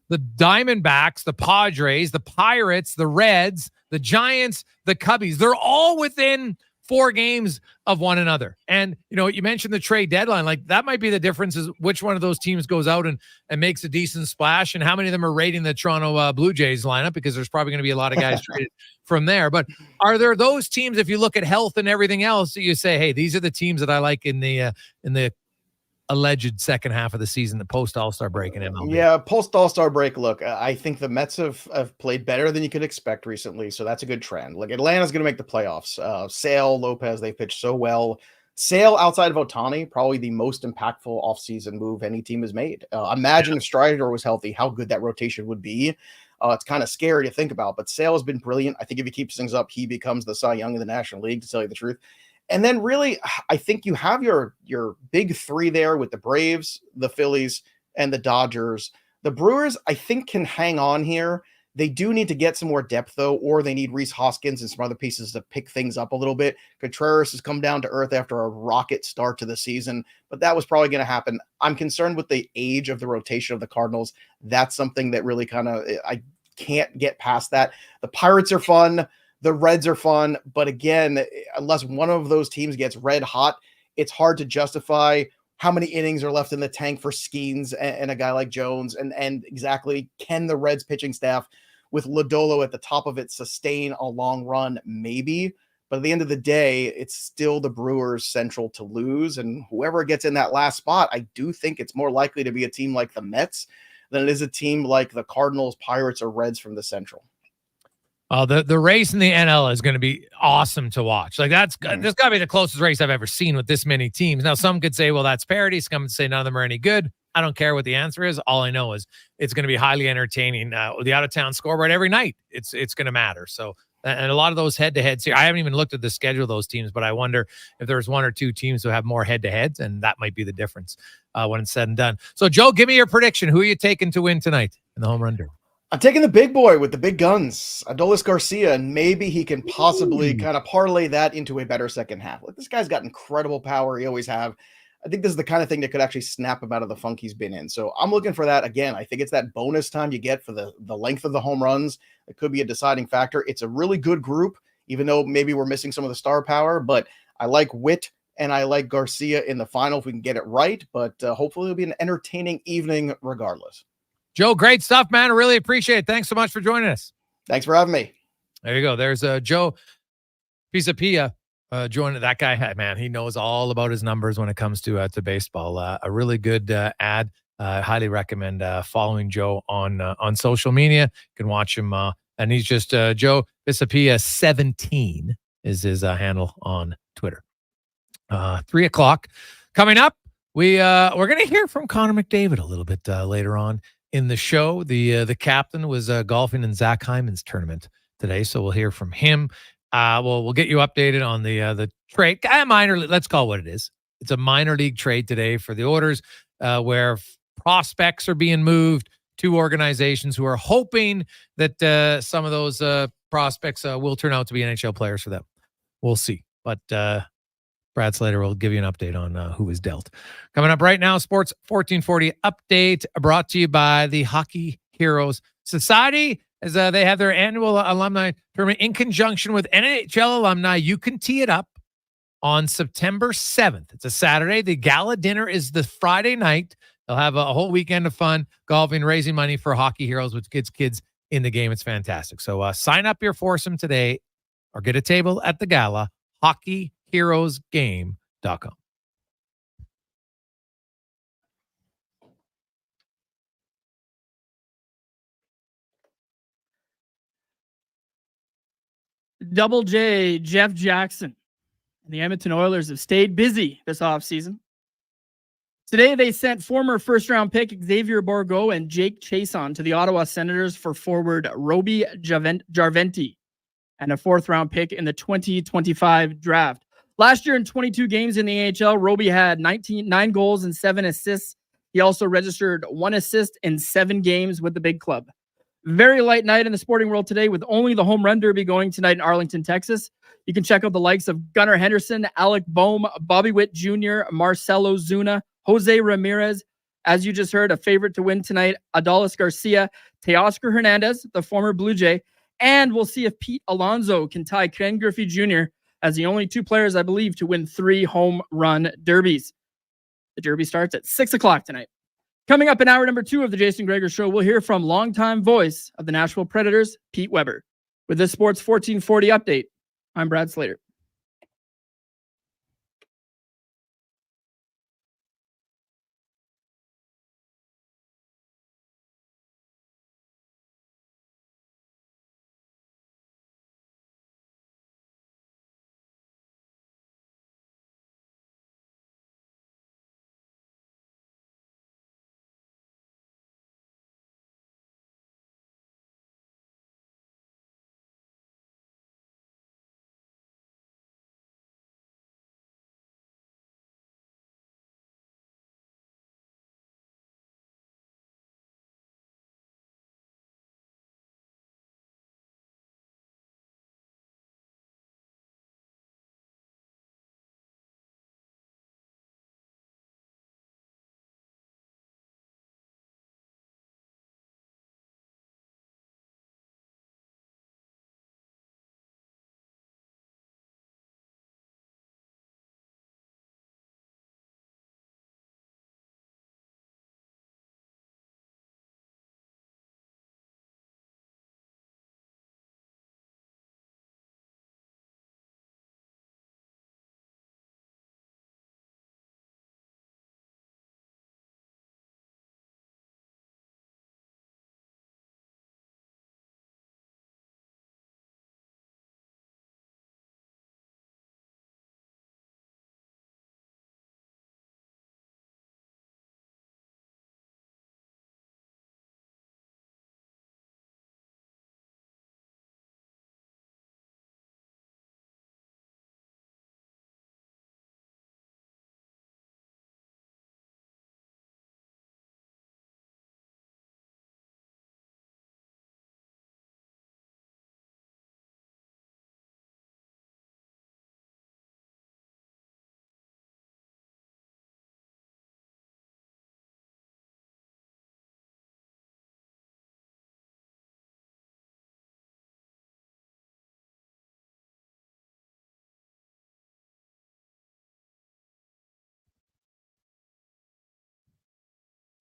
the Diamondbacks, the Padres, the Pirates, the Reds, the Giants, the Cubbies. They're all within 4 games of one another. And, you mentioned the trade deadline. Like, that might be the difference is which one of those teams goes out and makes a decent splash, and how many of them are raiding the Toronto Blue Jays lineup, because there's probably going to be a lot of guys traded from there. But are there those teams, if you look at health and everything else, that you say, hey, these are the teams that I like in the alleged second half of the season, the post All-Star break in MLB? Yeah, post All-Star break. Look, I think the Mets have played better than you could expect recently, so that's a good trend. Like, Atlanta's going to make the playoffs. Sale, Lopez, they pitched so well. Sale, outside of Ohtani, probably the most impactful offseason move any team has made. Imagine if Strider was healthy, how good that rotation would be. It's kind of scary to think about, but Sale has been brilliant. I think if he keeps things up, he becomes the Cy Young of the National League, to tell you the truth. And then really, I think you have your big 3 there with the Braves, the Phillies, and the Dodgers. The Brewers, I think, can hang on here. They do need to get some more depth, though, or they need Rhys Hoskins and some other pieces to pick things up a little bit. Contreras has come down to earth after a rocket start to the season, but that was probably going to happen. I'm concerned with the age of the rotation of the Cardinals. That's something that really I can't get past that. The Pirates are fun. The Reds are fun, but again, unless one of those teams gets red hot, it's hard to justify how many innings are left in the tank for Skeens and a guy like Jones, and exactly, can the Reds pitching staff with Lodolo at the top of it sustain a long run? Maybe, but at the end of the day, it's still the Brewers' Central to lose, and whoever gets in that last spot, I do think it's more likely to be a team like the Mets than it is a team like the Cardinals, Pirates, or Reds from the Central. The race in the NL is going to be awesome to watch. Like, there's got to be the closest race I've ever seen with this many teams. Now, some could say, well, that's parity. Some could say none of them are any good. I don't care what the answer is. All I know is it's going to be highly entertaining. The out-of-town scoreboard every night, it's going to matter. So, and a lot of those head-to-heads here, I haven't even looked at the schedule of those teams, but I wonder if there's 1 or 2 teams who have more head-to-heads, and that might be the difference when it's said and done. So, Joe, give me your prediction. Who are you taking to win tonight in the home run derby? I'm taking the big boy with the big guns, Adolis Garcia, and maybe he can possibly kind of parlay that into a better second half. Like, this guy's got incredible power. He always have. I think this is the kind of thing that could actually snap him out of the funk he's been in. So I'm looking for that again. I think it's that bonus time you get for the length of the home runs. It could be a deciding factor. It's a really good group, even though maybe we're missing some of the star power. But I like Witt and I like Garcia in the final if we can get it right. But hopefully it'll be an entertaining evening regardless. Joe, great stuff, man. I really appreciate it. Thanks so much for joining us. Thanks for having me. There you go. There's Joe Pisapia joining. That guy, man, he knows all about his numbers when it comes to baseball. A really good ad. Highly recommend following Joe on social media. You can watch him, and he's just Joe Pisapia 17 is his handle on Twitter. 3:00 coming up. We're going to hear from Conor McDavid a little bit later on in the show. The captain was golfing in Zach Hyman's tournament today, so we'll hear from him. We'll get you updated on the trade. Let's call it what it is. It's a minor league trade today for the Oilers, where prospects are being moved to organizations who are hoping that some of those prospects will turn out to be NHL players for them. We'll see, but Brad Slater will give you an update on who is dealt. Coming up right now, Sports 1440 update brought to you by the Hockey Heroes Society, as they have their annual alumni tournament in conjunction with NHL alumni. You can tee it up on September 7th. It's a Saturday. The gala dinner is the Friday night. They'll have a whole weekend of fun, golfing, raising money for Hockey Heroes, which gets kids in the game. It's fantastic. So sign up your foursome today or get a table at the gala, hockeyheroesgame.com. Double J, Jeff Jackson, and the Edmonton Oilers have stayed busy this offseason. Today, they sent former first-round pick Xavier Bourgault and Jake Chason to the Ottawa Senators for forward Roby Jarventi and a fourth-round pick in the 2025 draft. Last year in 22 games in the AHL, Roby had 9 goals and 7 assists. He also registered 1 assist in 7 games with the big club. Very light night in the sporting world today, with only the home run derby going tonight in Arlington, Texas. You can check out the likes of Gunnar Henderson, Alec Boehm, Bobby Witt Jr., Marcelo Zuna, Jose Ramirez. As you just heard, a favorite to win tonight, Adolis Garcia, Teoscar Hernandez, the former Blue Jay, and we'll see if Pete Alonso can tie Ken Griffey Jr. as the only 2 players, I believe, to win 3 home run derbies. The derby starts at 6 o'clock tonight. Coming up in hour number 2 of the Jason Gregor Show, we'll hear from longtime voice of the Nashville Predators, Pete Weber. With this Sports 1440 update, I'm Brad Slater.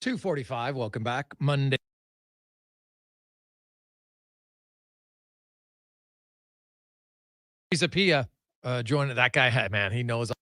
2:45. Welcome back. Monday. Pia joining that guy. Man, he knows.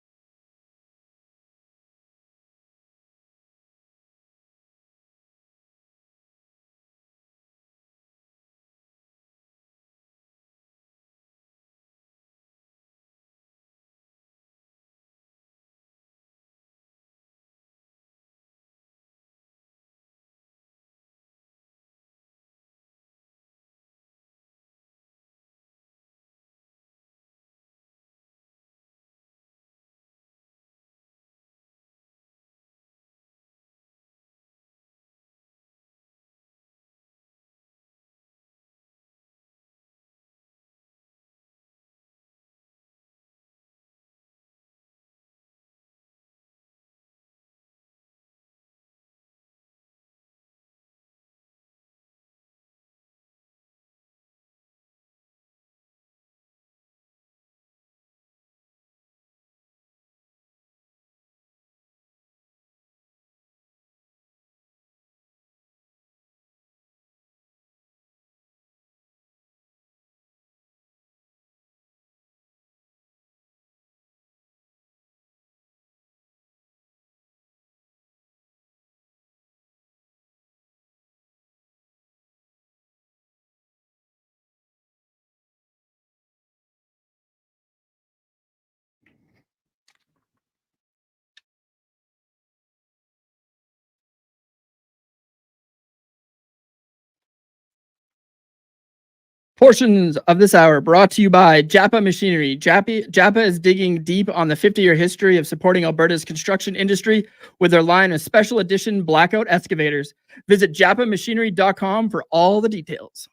Portions of this hour brought to you by Japa Machinery. Japa is digging deep on the 50-year history of supporting Alberta's construction industry with their line of special edition blackout excavators. Visit japamachinery.com for all the details.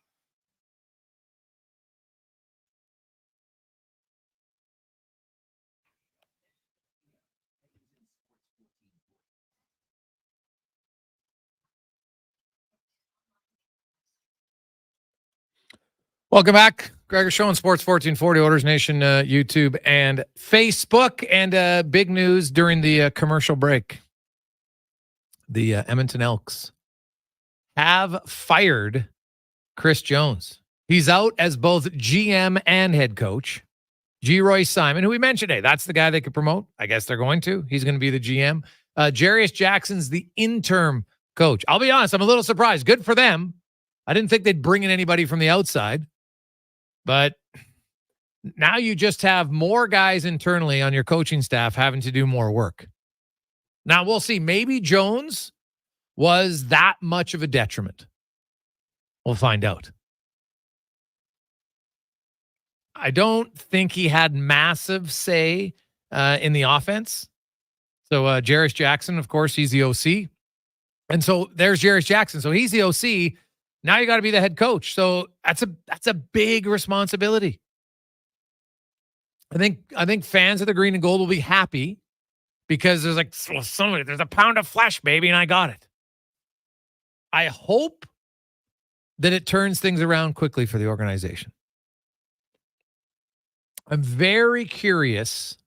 Welcome back. Gregor Show on Sports 1440, Oilers Nation, YouTube and Facebook. And big news during the commercial break. The Edmonton Elks have fired Chris Jones. He's out as both GM and head coach. G. Roy Simon, who we mentioned, hey, that's the guy they could promote. I guess they're going to. He's going to be the GM. Jarius Jackson's the interim coach. I'll be honest, I'm a little surprised. Good for them. I didn't think they'd bring in anybody from the outside. But now you just have more guys internally on your coaching staff having to do more work. Now we'll see. Maybe Jones was that much of a detriment. We'll find out. I don't think he had massive say in the offense. So Jarius Jackson, of course, he's the OC. And so there's Jarius Jackson. So he's the OC. Now you got to be the head coach. So that's a big responsibility. I think fans of the green and gold will be happy because there's like there's a pound of flesh, baby, and I got it. I hope that it turns things around quickly for the organization. I'm very curious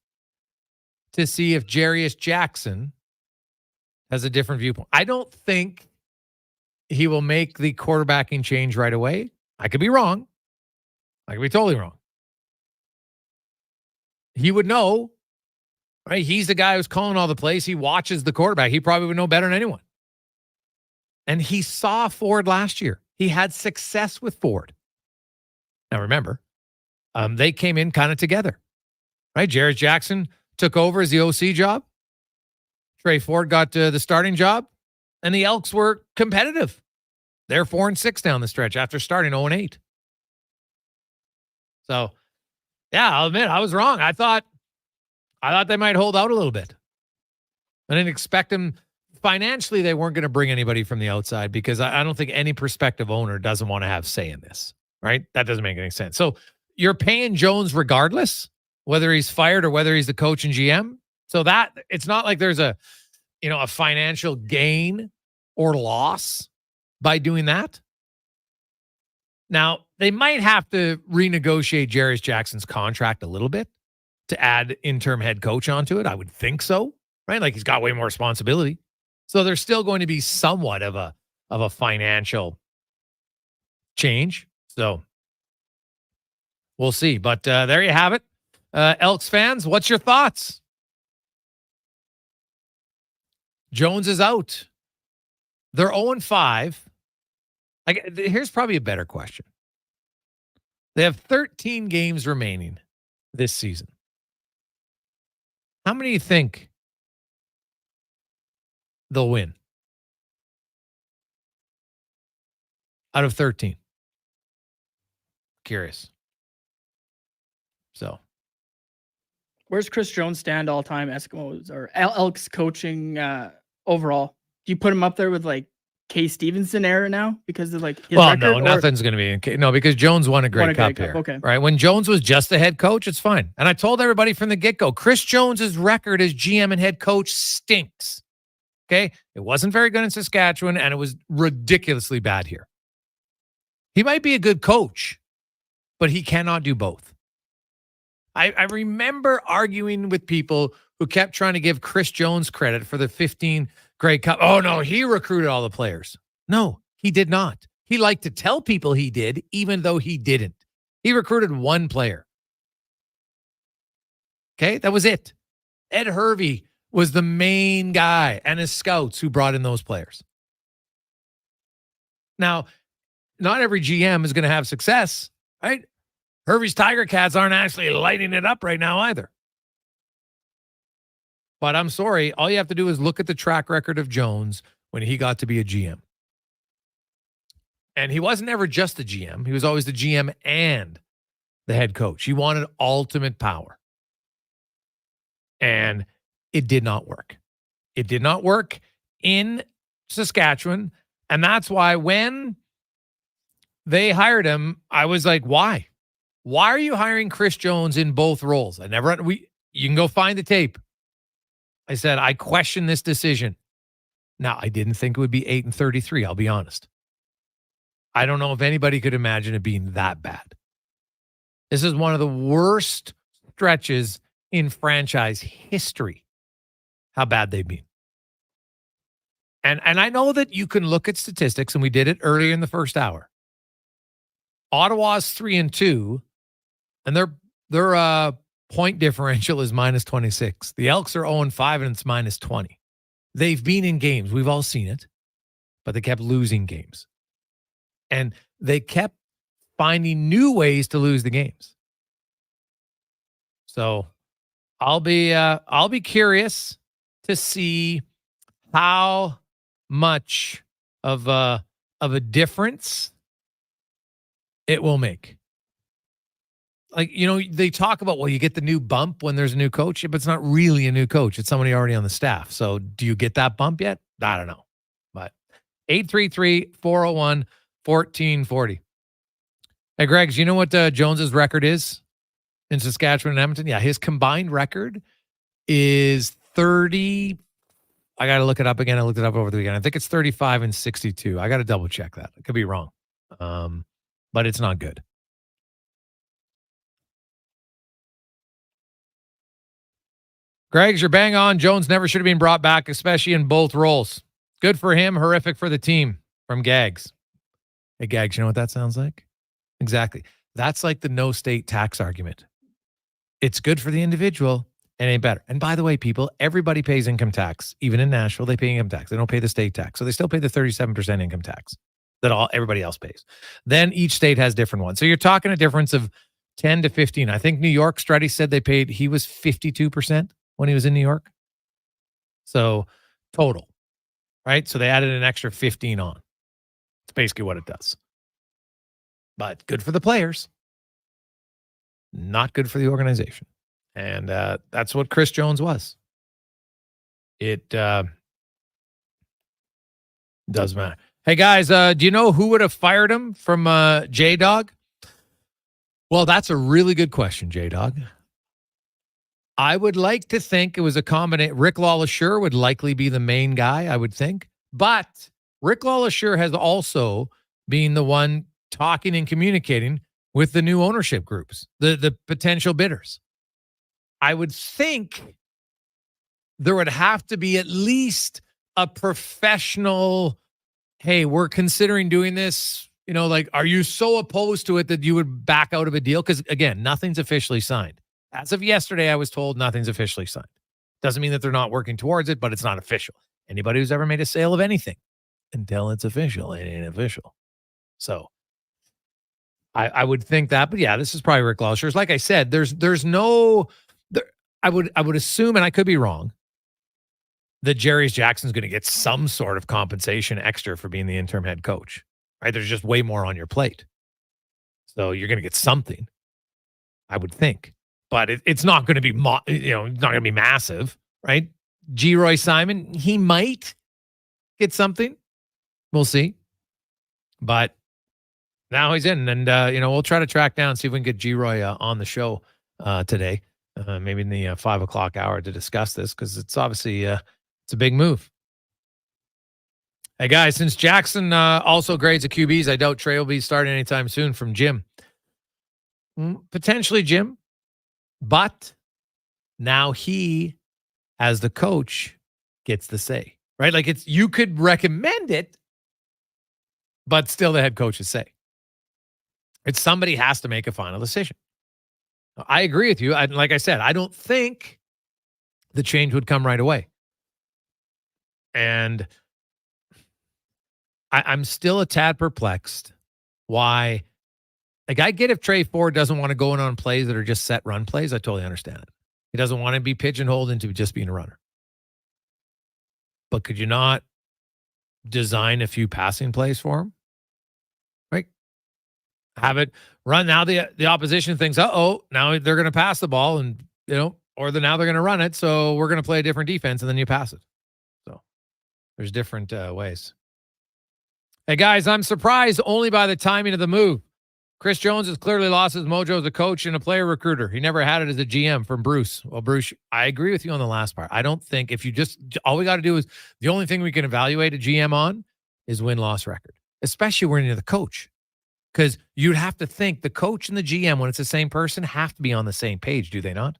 to see if Jarius Jackson has a different viewpoint. I don't think he will make the quarterbacking change right away. I could be wrong. I could be totally wrong. He would know, right? He's the guy who's calling all the plays. He watches the quarterback. He probably would know better than anyone. And he saw Ford last year. He had success with Ford. Now remember, they came in kind of together, right? Jarius Jackson took over as the OC job. Trey Ford got the starting job. And the Elks were competitive. They're 4-6 down the stretch after starting 0-8. So, yeah, I'll admit I was wrong. I thought they might hold out a little bit. I didn't expect them financially. They weren't going to bring anybody from the outside because I don't think any prospective owner doesn't want to have say in this, right? That doesn't make any sense. So you're paying Jones regardless, whether he's fired or whether he's the coach and GM. So that it's not like there's a financial gain or loss by doing that. Now, they might have to renegotiate Jarius Jackson's contract a little bit to add interim head coach onto it. I would think so, right? Like he's got way more responsibility. So there's still going to be somewhat of a financial change. So we'll see. But there you have it. Elks fans, what's your thoughts? Jones is out. They're 0-5. Here's probably a better question. They have 13 games remaining this season. How many do you think they'll win? Out of 13. Curious. So. Where's Chris Jones stand all time Eskimos or Elks coaching overall? Do you put him up there with like Kay Stevenson era now because of like his record? No, nothing's going to be no, because Jones won a Grey Cup here. Okay. Right. When Jones was just the head coach, it's fine. And I told everybody from the get-go, Chris Jones's record as GM and head coach stinks. Okay. It wasn't very good in Saskatchewan, and it was ridiculously bad here. He might be a good coach, but he cannot do both. I remember arguing with people who kept trying to give Chris Jones credit for the 15 Grey Cup. Oh, no, he recruited all the players. No, he did not. He liked to tell people he did, even though he didn't. He recruited one player. Okay, that was it. Ed Hervey was the main guy and his scouts who brought in those players. Now, not every GM is going to have success, right? Hervey's Tiger Cats aren't actually lighting it up right now either. But I'm sorry, all you have to do is look at the track record of Jones when he got to be a GM. And he wasn't ever just a GM. He was always the GM and the head coach. He wanted ultimate power. And it did not work. It did not work in Saskatchewan. And that's why when they hired him, I was like, why? Why are you hiring Chris Jones in both roles? You can go find the tape. I said, I question this decision. Now, I didn't think it would be 8-33, I'll be honest. I don't know if anybody could imagine it being that bad. This is one of the worst stretches in franchise history, how bad they've been. And I know that you can look at statistics, and we did it earlier in the first hour. Ottawa's 3-2, and their point differential is -26. The Elks are 0-5, and it's -20. They've been in games. We've all seen it, but they kept losing games. And they kept finding new ways to lose the games. So I'll be curious to see how much of a difference it will make. Like, they talk about, well, you get the new bump when there's a new coach, but it's not really a new coach. It's somebody already on the staff. So do you get that bump yet? I don't know. But 833-401-1440. Hey, Greg, do you know what Jones's record is in Saskatchewan and Edmonton? Yeah, his combined record is 30. I got to look it up again. I looked it up over the weekend. I think it's 35-62. I got to double check that. I could be wrong. But it's not good. Greg's, you're bang on. Jones never should have been brought back, especially in both roles. Good for him. Horrific for the team. From Gags. Hey, Gags, you know what that sounds like? Exactly. That's like the no state tax argument. It's good for the individual and ain't better. And by the way, people, everybody pays income tax. Even in Nashville, they pay income tax. They don't pay the state tax. So they still pay the 37% income tax that everybody else pays. Then each state has different ones. So you're talking a difference of 10 to 15. I think New York, Strutty said he was 52% when he was in New York. So total, right? So they added an extra 15 on. It's basically what it does. But good for the players. Not good for the organization. And that's what Chris Jones was. It does matter. Hey, guys, do you know who would have fired him from J-Dog? Well, that's a really good question, J-Dog. I would like to think it was a combination. Rick LaLacheur would likely be the main guy, I would think. But Rick LaLacheur has also been the one talking and communicating with the new ownership groups, the potential bidders. I would think there would have to be at least a professional, hey, we're considering doing this, like, are you so opposed to it that you would back out of a deal? Because again, nothing's officially signed. As of yesterday, I was told nothing's officially signed. Doesn't mean that they're not working towards it, but it's not official. Anybody who's ever made a sale of anything, until it's official, it ain't official. So I would think that, but yeah, this is probably Rick Lauscher's. Like I said, there's no, I would assume, and I could be wrong, that Jarius Jackson's going to get some sort of compensation extra for being the interim head coach, right? There's just way more on your plate. So you're going to get something, I would think, but it's not going to be, not going to be massive, right? G. Roy Simon, he might get something. We'll see. But now he's in, and, we'll try to track down, see if we can get G. Roy on the show today, maybe in the 5 o'clock hour to discuss this, because it's obviously, it's a big move. Hey, guys, since Jackson also grades the QBs, I doubt Trey will be starting anytime soon from Jim. Potentially Jim, but now he, as the coach, gets the say, right? Like, you could recommend it, but still the head coach's say. Somebody has to make a final decision. I agree with you. Like I said, I don't think the change would come right away. And I'm still a tad perplexed why. Like, I get if Trey Ford doesn't want to go in on plays that are just set run plays. I totally understand it. He doesn't want to be pigeonholed into just being a runner. But could you not design a few passing plays for him? Right? Have it run. Now the opposition thinks, now they're going to pass the ball, and or now they're going to run it. So we're going to play a different defense, and then you pass it. So there's different ways. Hey, guys, I'm surprised only by the timing of the move. Chris Jones has clearly lost his mojo as a coach and a player recruiter. He never had it as a GM from Bruce. Well, Bruce, I agree with you on the last part. I don't think if you all we got to do is, the only thing we can evaluate a GM on is win-loss record, especially when you're the coach. Because you'd have to think the coach and the GM, when it's the same person, have to be on the same page, do they not?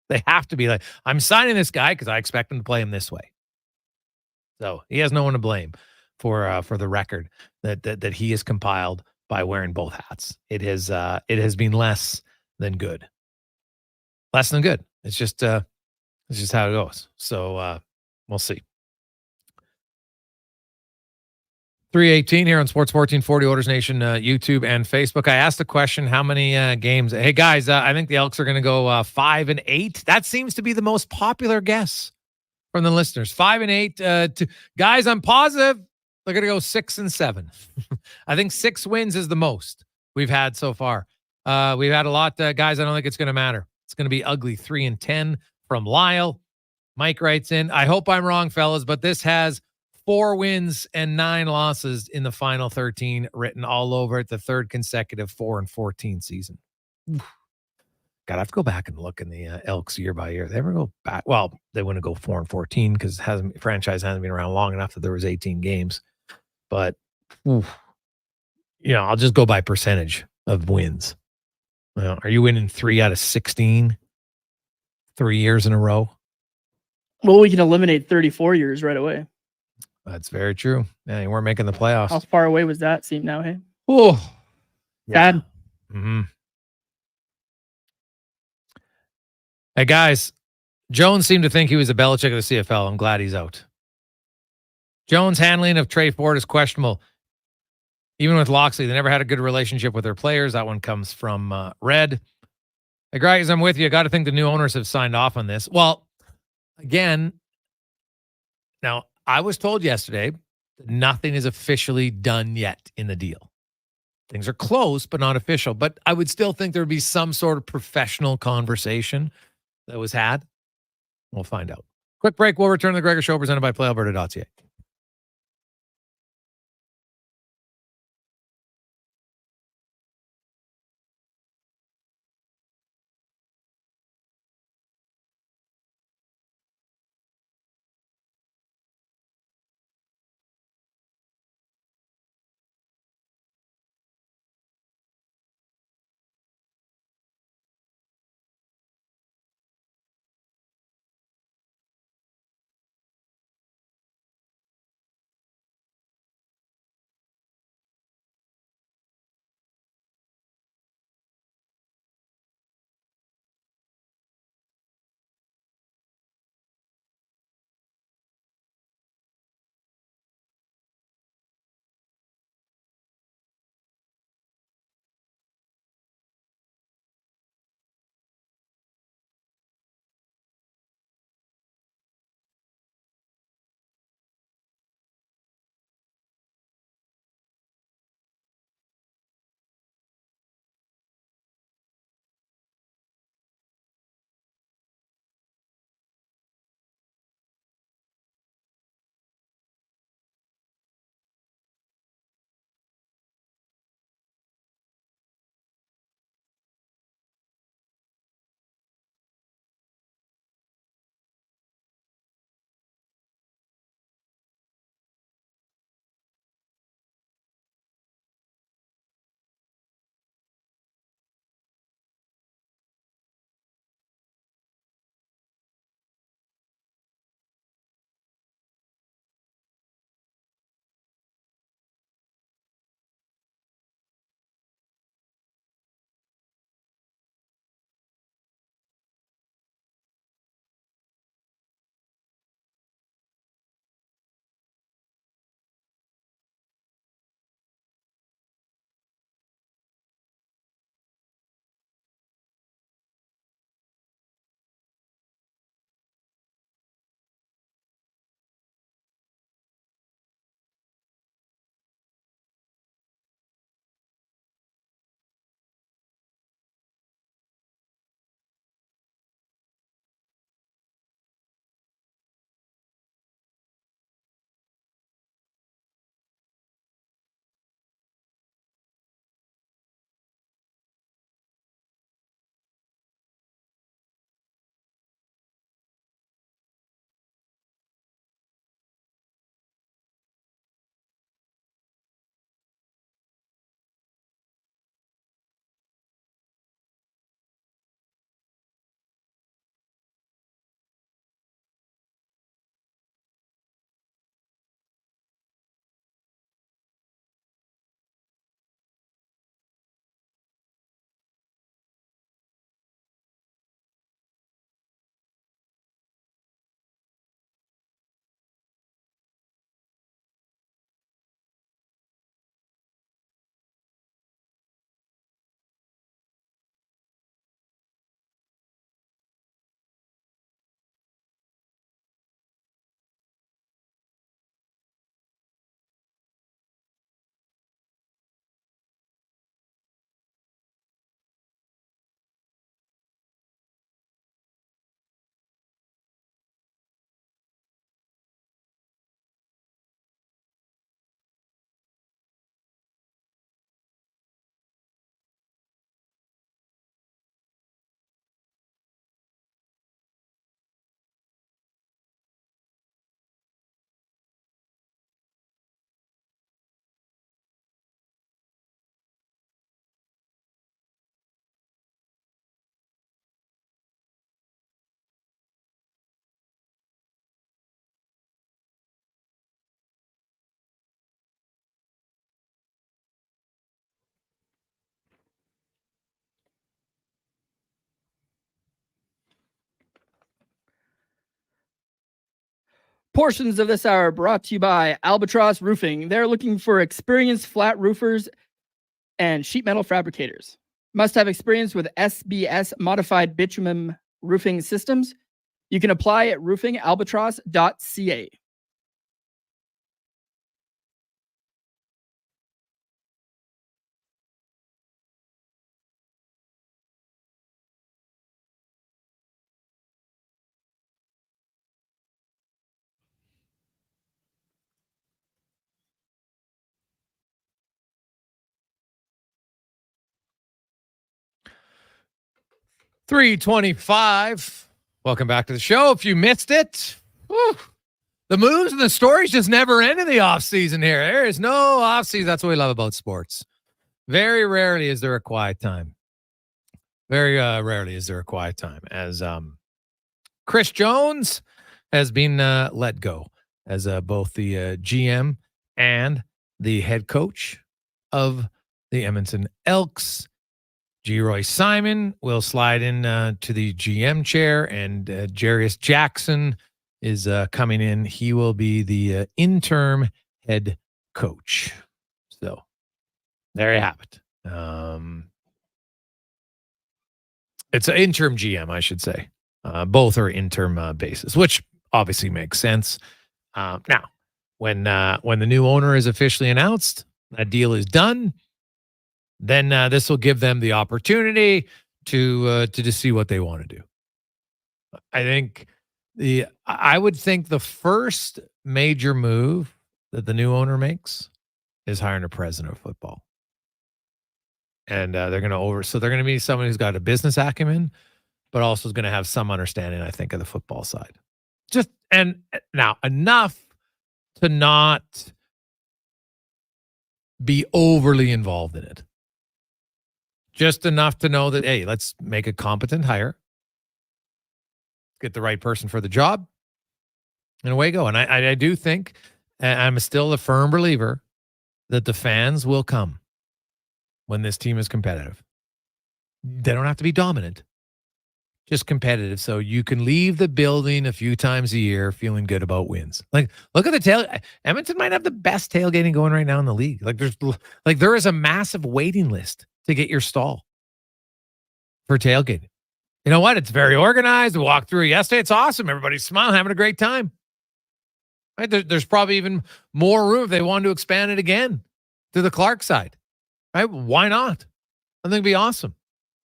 They have to be like, I'm signing this guy because I expect him to play him this way. So he has no one to blame for the record that he has compiled by wearing both hats. It has been less than good. Less than good. It's just how it goes. So we'll see. 3:18 here on Sports 1440 Oilers Nation, YouTube and Facebook. I asked the question, how many games? Hey, guys, I think the Elks are going to go 5-8. That seems to be the most popular guess from the listeners. 5-8. Guys, I'm positive they're going to go 6-7. I think 6 wins is the most we've had so far. We've had a lot, guys. I don't think it's going to matter. It's going to be ugly. 3-10 from Lyle. Mike writes in, I hope I'm wrong, fellas, but this has 4 wins and 9 losses in the final 13 written all over it. The third consecutive 4-14 season. God, I have to go back and look in the Elks year by year. They ever go back? Well, they wouldn't go 4-14 because franchise hasn't been around long enough that there was 18 games. But I'll just go by percentage of wins. Are you winning 3 out of 16 3 years in a row? Well, we can eliminate 34 years right away. That's very true. Yeah, you weren't making the playoffs. How far away was that seem now, hey? Oh, Bad. Mm-hmm. Hey, guys, Jones seemed to think he was a Belichick of the CFL. I'm glad he's out. Jones' handling of Trey Ford is questionable. Even with Loxley, they never had a good relationship with their players. That one comes from Red. Hey, guys, I'm with you. I got to think the new owners have signed off on this. Well, again, now I was told yesterday that nothing is officially done yet in the deal. Things are close, but not official. But I would still think there would be some sort of professional conversation that was had. We'll find out. Quick break. We'll return to the Gregor Show presented by PlayAlberta.ca. Portions of this hour brought to you by Albatross Roofing. They're looking for experienced flat roofers and sheet metal fabricators. Must have experience with SBS modified bitumen roofing systems. You can apply at roofingalbatross.ca. $325. Welcome back to the show. If you missed it, whew, the moves and the stories just never end in the offseason here. There is no offseason. That's what we love about sports. Very rarely is there a quiet time. Very rarely is there a quiet time as Chris Jones has been let go as both the GM and the head coach of the Edmonton Elks. G. Roy Simon will slide in to the GM chair, and Jarius Jackson is coming in. He will be the interim head coach. So there you have it. It's an interim GM, I should say. Both are interim basis, which obviously makes sense. Now, when the new owner is officially announced, that deal is done. Then this will give them the opportunity to just see what they want to do. I would think the first major move that the new owner makes is hiring a president of football. And they're going to be someone who's got a business acumen, but also is going to have some understanding, I think, of the football side. And now enough to not be overly involved in it. Just enough to know that, hey, let's make a competent hire, get the right person for the job, and away go. And I do think, and I'm still a firm believer, that the fans will come when this team is competitive. They don't have to be dominant, just competitive. So you can leave the building a few times a year feeling good about wins. Like, look at the Edmonton might have the best tailgating going right now in the league. There is a massive waiting list to get your stall for tailgating. You know what? It's very organized. We walked through it yesterday. It's awesome. Everybody's smiling, having a great time. Right? There's probably even more room if they wanted to expand it again to the Clark side. Right? Why not? I think it'd be awesome.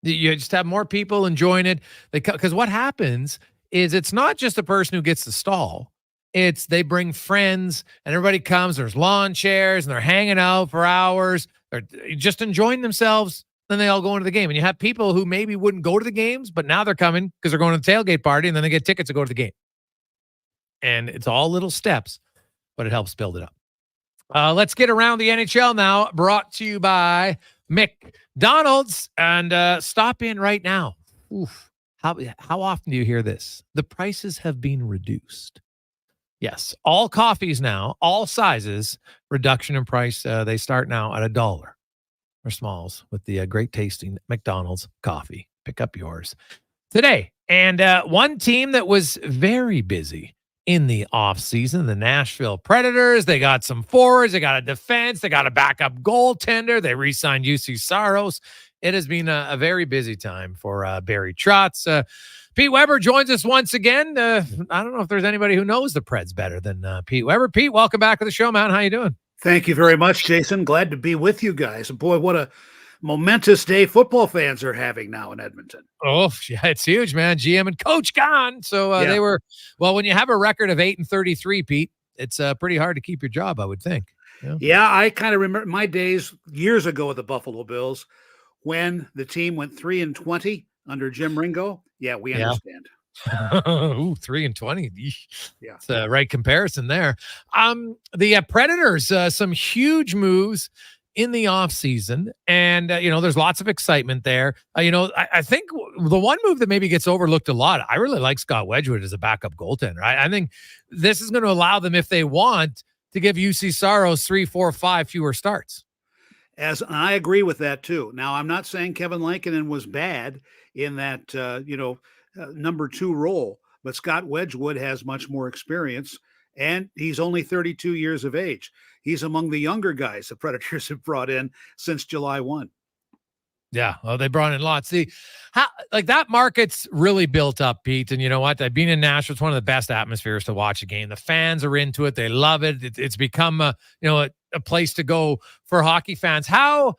You just have more people enjoying it. Because what happens is it's not just the person who gets the stall. It's they bring friends and everybody comes. There's lawn chairs and they're hanging out for hours. They're just enjoying themselves. Then they all go into the game. And you have people who maybe wouldn't go to the games, but now they're coming because they're going to the tailgate party and then they get tickets to go to the game. And it's all little steps, but it helps build it up. Let's get around the NHL now, brought to you by McDonald's. And stop in right now. Oof. How often do you hear this? The prices have been reduced. Yes, all coffees now, all sizes, reduction in price. They start now at $1 or smalls with the great tasting McDonald's coffee. Pick up yours today. And one team that was very busy in the offseason, the Nashville Predators. They got some forwards. They got a defense. They got a backup goaltender. They re-signed UC Saros. It has been a very busy time for Barry Trotz. Pete Weber joins us once again. I don't know if there's anybody who knows the Preds better than Pete Weber. Pete, welcome back to the show, man. How you doing? Thank you very much, Jason. Glad to be with you guys. Boy, what a momentous day football fans are having now in Edmonton. Oh, yeah, it's huge, man. GM and coach gone. So They were, well, when you have a record of 8-33, Pete, it's pretty hard to keep your job, I would think. Yeah, I kind of remember my days years ago with the Buffalo Bills when the team went 3-20 under Jim Ringo. Yeah, we understand. Ooh, 3-20. Yeah, it's the right comparison there. The Predators, some huge moves in the offseason, and there's lots of excitement there. I think the one move that maybe gets overlooked a lot, I really like Scott Wedgwood as a backup goaltender. I think this is going to allow them, if they want, to give UC Saros 3, 4, 5 fewer starts. I agree with that too. Now, I'm not saying Kevin Lankinen was bad in that number 2 role, but Scott Wedgwood has much more experience, and he's only 32 years of age. He's among the younger guys the Predators have brought in since July 1. Yeah, well, they brought in lots. See, how like that market's really built up, Pete. And you know what? Being in Nashville, it's one of the best atmospheres to watch a game. The fans are into it; they love it. It's become a place to go for hockey fans. How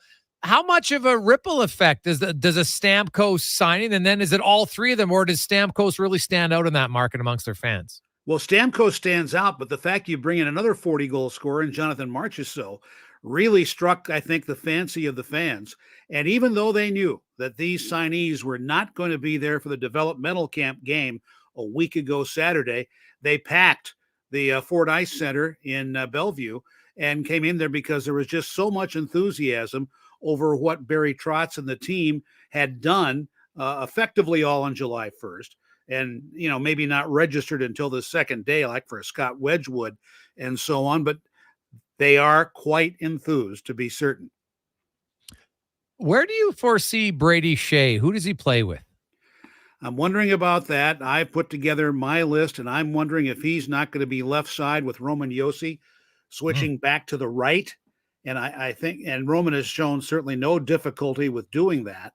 much of a ripple effect does a Stamkos signing, and then is it all three of them, or does Stamkos really stand out in that market amongst their fans? Well, Stamkos stands out, but the fact you bring in another 40-goal scorer in Jonathan Marchessault really struck, I think, the fancy of the fans. And even though they knew that these signees were not going to be there for the developmental camp game a week ago Saturday, they packed the Ford Ice Center in Bellevue and came in there because there was just so much enthusiasm over what Barry Trotz and the team had done effectively all on July 1st. And, maybe not registered until the second day, like for Scott Wedgwood and so on. But they are quite enthused, to be certain. Where do you foresee Brady Shea? Who does he play with? I'm wondering about that. I've put together my list, and I'm wondering if he's not going to be left side with Roman Josi, switching back to the right. And I think, and Roman has shown certainly no difficulty with doing that.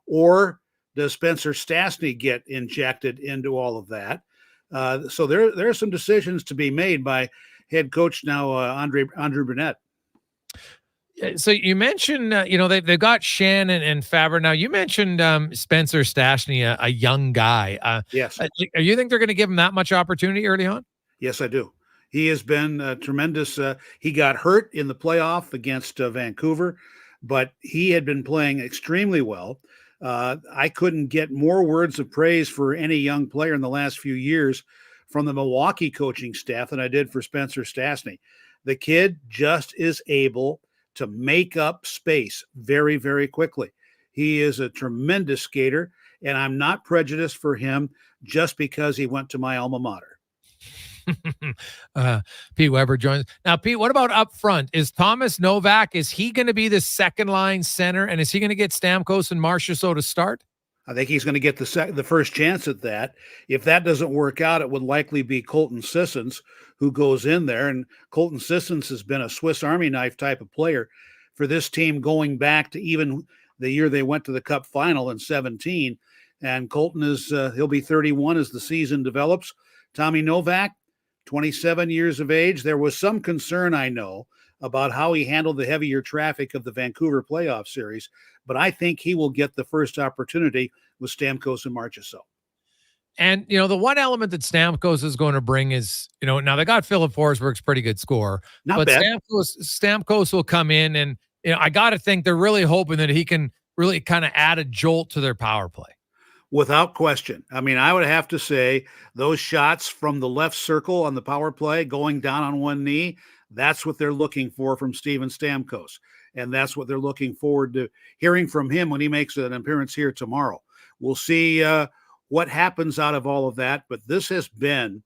Or does Spencer Stastny get injected into all of that? So there are some decisions to be made by head coach now, Andrew Burnett. So you mentioned, they've got Shannon and Faber. Now you mentioned Spencer Stastny, a young guy. Yes. You think they're going to give him that much opportunity early on? Yes, I do. He has been tremendous. He got hurt in the playoff against Vancouver, but he had been playing extremely well. I couldn't get more words of praise for any young player in the last few years from the Milwaukee coaching staff than I did for Spencer Stastny. The kid just is able to make up space very, very quickly. He is a tremendous skater, and I'm not prejudiced for him just because he went to my alma mater. Pete Weber joins. Now, Pete, what about up front? Is Thomas Novak, is he going to be the second line center, and is he going to get Stamkos and Marchessault to start? I think he's going to get the first chance at that. If that doesn't work out, it would likely be Colton Sissons who goes in there. And Colton Sissons has been a Swiss Army knife type of player for this team going back to even the year they went to the Cup final in 2017. And Colton he'll be 31 as the season develops. Tommy Novak, 27 years of age. There was some concern, I know, about how he handled the heavier traffic of the Vancouver playoff series, but I think he will get the first opportunity with Stamkos and Marchessault. And, the one element that Stamkos is going to bring is, now they got Philip Forsberg's pretty good score, Not bad. Stamkos will come in and, I got to think they're really hoping that he can really kind of add a jolt to their power play. Without question. I mean, I would have to say those shots from the left circle on the power play going down on one knee, that's what they're looking for from Steven Stamkos. And that's what they're looking forward to hearing from him when he makes an appearance here tomorrow. We'll see what happens out of all of that. But this has been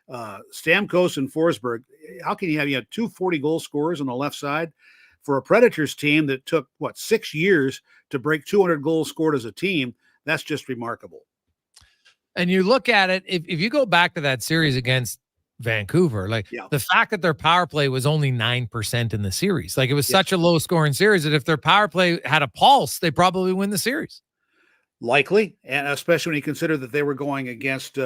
Stamkos and Forsberg. How can you have 2 40-goal scorers on the left side for a Predators team that took, 6 years to break 200 goals scored as a team? That's just remarkable. And you look at it, if you go back to that series against Vancouver, the fact that their power play was only 9% in the series, it was such a low scoring series that if their power play had a pulse, they probably win the series. Likely, and especially when you consider that they were going against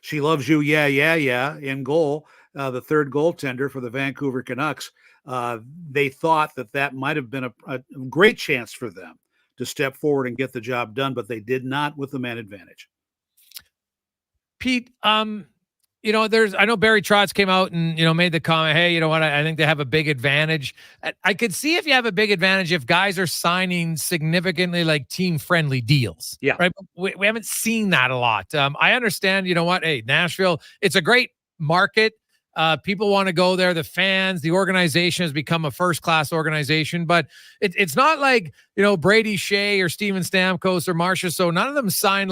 She Loves You, yeah, in goal, the third goaltender for the Vancouver Canucks. They thought that might have been a great chance for them to step forward and get the job done, but they did not with the man advantage. Pete, I know Barry Trotz came out and, made the comment, hey, you know what? I think they have a big advantage. I could see if you have a big advantage if guys are signing significantly team-friendly deals. Yeah. Right. But we haven't seen that a lot. I understand, hey, Nashville, it's a great market. People want to go there. The fans, the organization has become a first-class organization, but it's not like, Brady Shea or Steven Stamkos or Marchessault. None of them signed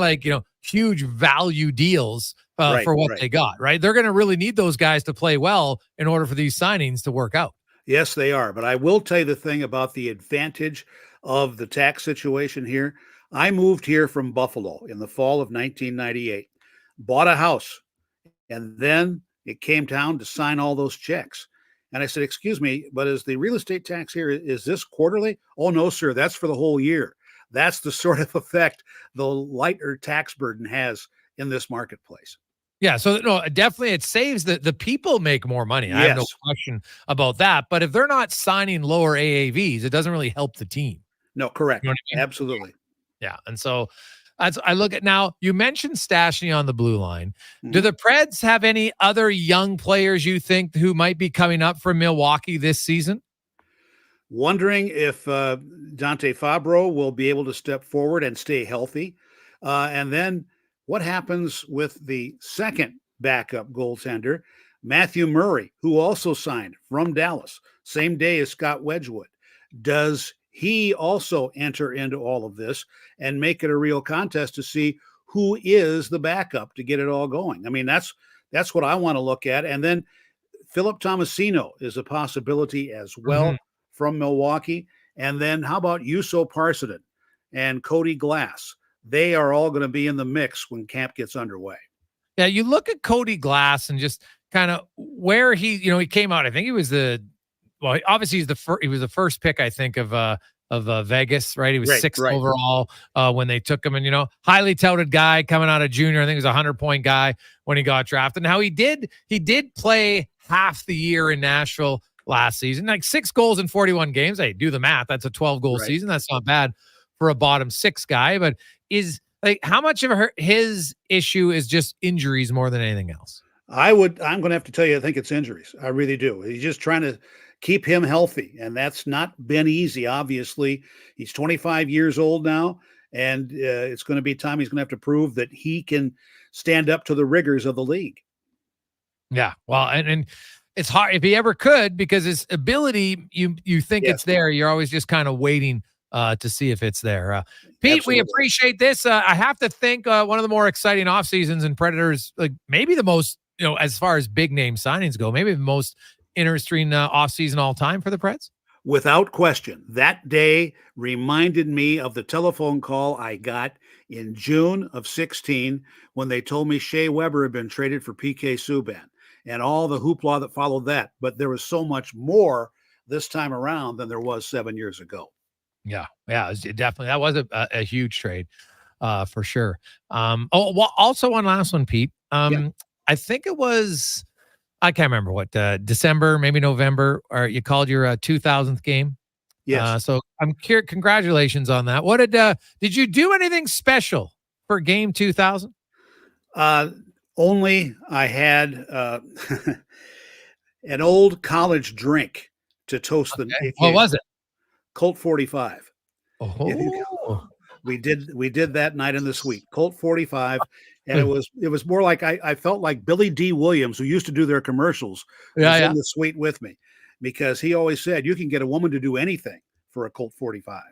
huge value deals for what they got, right? They're going to really need those guys to play well in order for these signings to work out. Yes, they are. But I will tell you the thing about the advantage of the tax situation here. I moved here from Buffalo in the fall of 1998, bought a house, and then it came down to sign all those checks. And I said, excuse me, but is the real estate tax here, is this quarterly? Oh, no, sir. That's for the whole year. That's the sort of effect the lighter tax burden has in this marketplace. Yeah, so no, definitely it saves the people make more money. I have no Yes. question about that. But if they're not signing lower AAVs, it doesn't really help the team. No, correct. You know what I mean? Absolutely. Yeah, and so as I look at now, you mentioned Stastny on the blue line. Do Mhm. the Preds have any other young players you think who might be coming up from Milwaukee this season? Wondering if Dante Fabro will be able to step forward and stay healthy. And then what happens with the second backup goaltender, Matthew Murray, who also signed from Dallas, same day as Scott Wedgwood? Does he also enter into all of this and make it a real contest to see who is the backup to get it all going? I mean, that's what I want to look at. And then Philip Tomasino is a possibility as well from Milwaukee. And then how about Juuso Parssinen and Cody Glass? They are all going to be in the mix when camp gets underway. Yeah, you look at Cody Glass and just kind of where he came out. I think he was obviously he was the first pick, I think, of Vegas, right? He was sixth overall when they took him, and highly touted guy coming out of junior. I think he was a 100-point guy when he got drafted. Now he did play half the year in Nashville last season, like 6 goals in 41 games. Hey, do the math. That's a 12-goal season. That's not bad for a bottom 6 guy, but how much of his issue is just injuries more than anything else? I'm going to have to tell you, I think it's injuries. I really do. He's just trying to keep him healthy, and that's not been easy. Obviously, he's 25 years old now, and it's going to be time he's going to have to prove that he can stand up to the rigors of the league. Yeah, well, and it's hard if he ever could, because his ability, you think it's there. You're always just kind of waiting to see if it's there. Pete, Absolutely. we appreciate this. I have to think one of the more exciting off seasons in Predators, like maybe the most, as far as big name signings go, maybe the most interesting off season all time for the Preds. Without question. That day reminded me of the telephone call I got in June of 16 when they told me Shea Weber had been traded for PK Subban and all the hoopla that followed that. But there was so much more this time around than there was 7 years ago. Yeah, definitely. That was a huge trade for sure. Also one last one, Pete. I think it was, I can't remember what, December, maybe November, or you called your 2000th game. Yes. So I'm curious. Congratulations on that. What did you do anything special for game 2000? Only I had an old college drink to toast the occasion. What was it? Colt 45. Oh, we did that night in the suite, Colt 45. And it was more like I felt like Billy D. Williams, who used to do their commercials, was in the suite with me, because he always said you can get a woman to do anything for a Colt 45.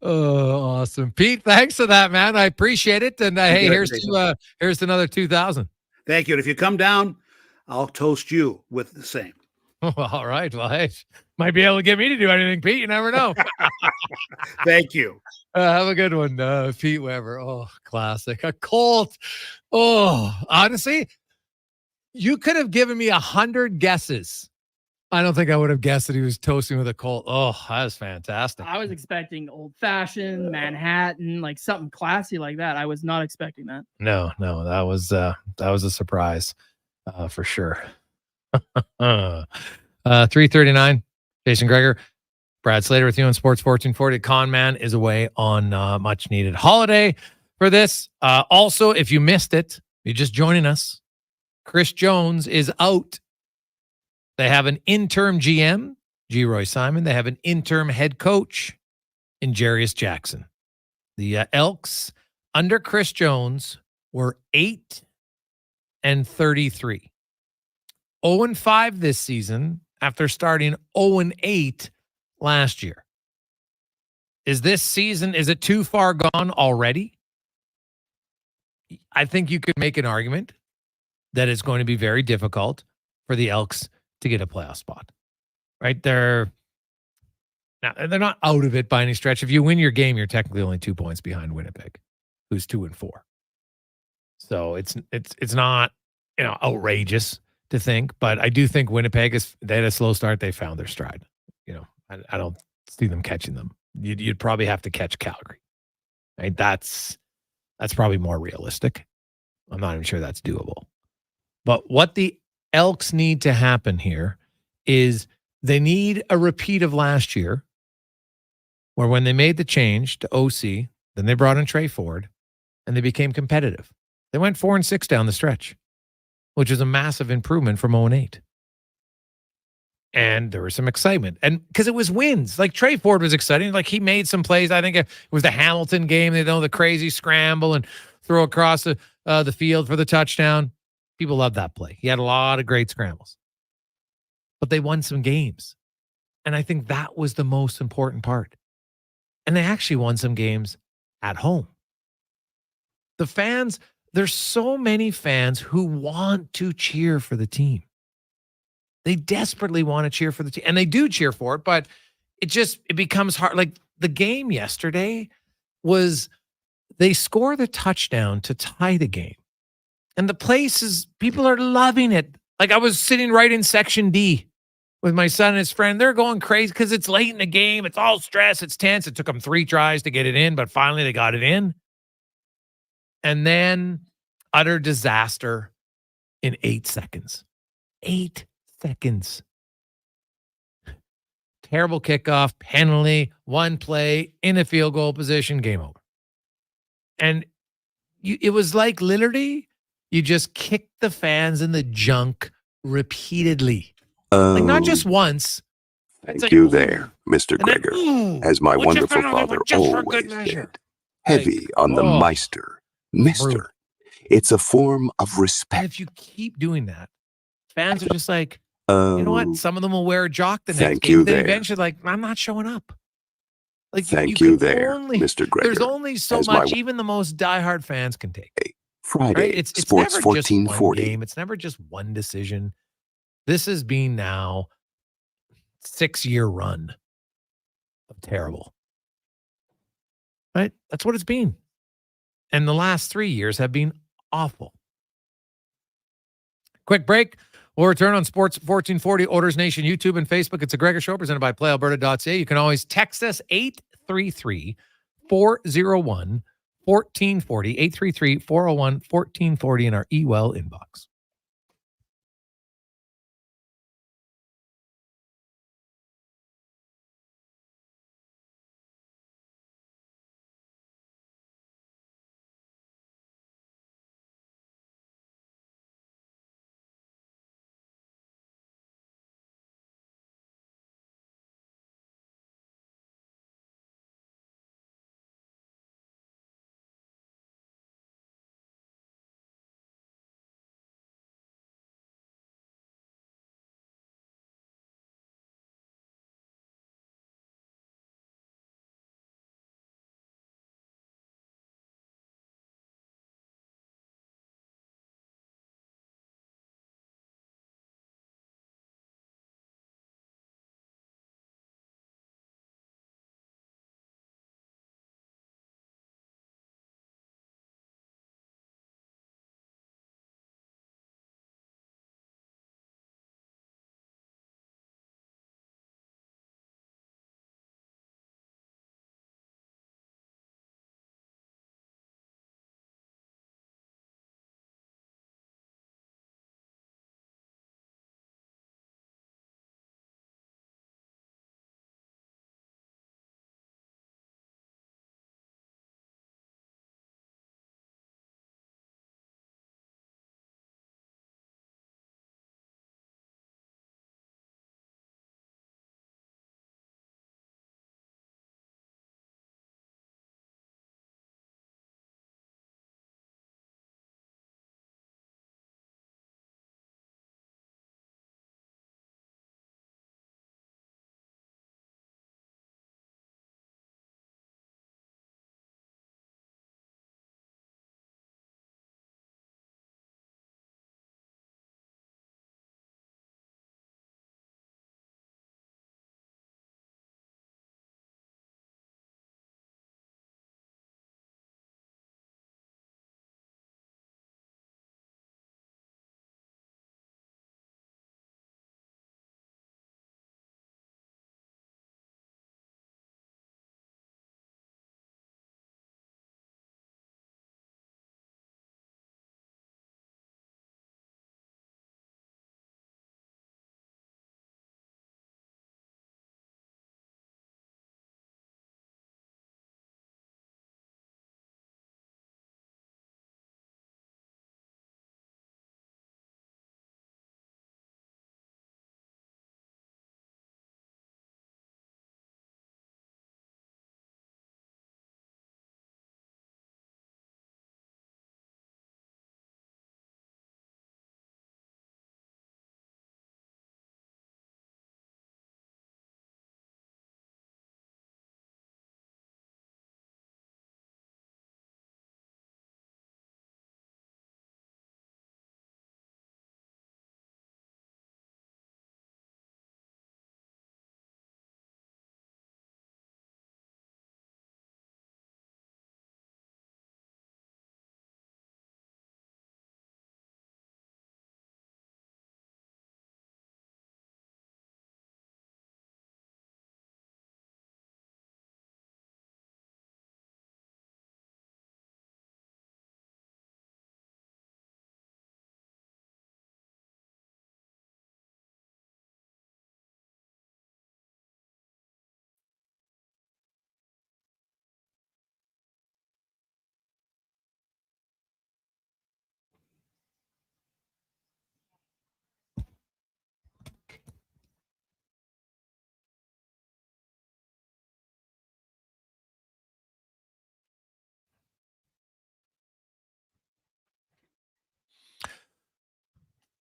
Oh, awesome, Pete! Thanks for that, man. I appreciate it. And hey, here's another 2000. Thank you. And if you come down, I'll toast you with the same. All right. Well, hey, might be able to get me to do anything, Pete. You never know. Thank you. Have a good one, Pete Weber. Oh, classic. A Colt. Oh, honestly, you could have given me 100 guesses. I don't think I would have guessed that he was toasting with a Colt. Oh, that was fantastic. I was expecting old fashioned Manhattan, like something classy like that. I was not expecting that. No, that was a surprise for sure. 3:39. Jason Gregor, Brad Slater with you on Sports 1440. Con Man is away on much needed holiday for this. Also, if you missed it, you're just joining us. Chris Jones is out. They have an interim GM, G. Roy Simon. They have an interim head coach in Jarius Jackson. The Elks under Chris Jones were 8-33. 0-5 this season after starting 0-8 last year. Is it too far gone already? I think you could make an argument that it's going to be very difficult for the Elks to get a playoff spot. Right? They're not out of it by any stretch. If you win your game, you're technically only 2 points behind Winnipeg, who's 2-4. So it's not outrageous to think, but I do think Winnipeg they had a slow start. They found their stride. I don't see them catching them. You'd probably have to catch Calgary. Right? That's probably more realistic. I'm not even sure that's doable. But what the Elks need to happen here is they need a repeat of last year, where when they made the change to OC, then they brought in Trey Ford, and they became competitive. They went 4-6 down the stretch, which is a massive improvement from 0-8. And there was some excitement. And because it was wins. Like Trey Ford was exciting. Like he made some plays. I think it was the Hamilton game. They know the crazy scramble and throw across the field for the touchdown. People loved that play. He had a lot of great scrambles. But they won some games. And I think that was the most important part. And they actually won some games at home. The fans, there's so many fans who want to cheer for the team. They desperately want to cheer for the team. And they do cheer for it, but it becomes hard. Like the game yesterday was they score the touchdown to tie the game. And the people are loving it. Like I was sitting right in section D with my son and his friend. They're going crazy because it's late in the game. It's all stress. It's tense. It took them 3 tries to get it in, but finally they got it in. And then utter disaster in 8 seconds. 8 seconds. Terrible kickoff, penalty, 1 play, in a field goal position, game over. And it was like literally you just kicked the fans in the junk repeatedly. Like not just once. Thank you there, Mr. Gregor, as my wonderful father always did. Heavy on the Meister. Mister. Brutal. It's a form of And respect. if you keep doing that, fans are just like, you know what? Some of them will wear a jock the next Thank game. you Then there. eventually, like, I'm not showing up. Like, Thank you you can there, only, Mr. Gregor. There's only so as much my even the most diehard fans can take. Friday, Right? It's Sports never just one 1440. game. It's never just one decision. This has been now 6-year run of terrible. Right? That's what it's been. And the last 3 years have been awful. Quick break. We'll return on Sports 1440, Oilers Nation, YouTube and Facebook. It's a Gregor Show presented by PlayAlberta.ca. You can always text us 833-401-1440, 833-401-1440 in our eWell inbox.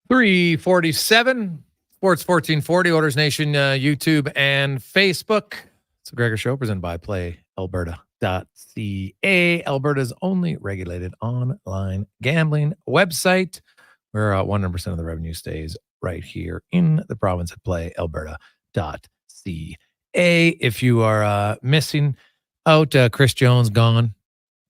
347 Sports 1440, Oilers Nation, YouTube and Facebook. It's a Gregor Show presented by PlayAlberta.ca, Alberta's only regulated online gambling website, where 100% of the revenue stays right here in the province at PlayAlberta.ca. If you are missing out, Chris Jones gone,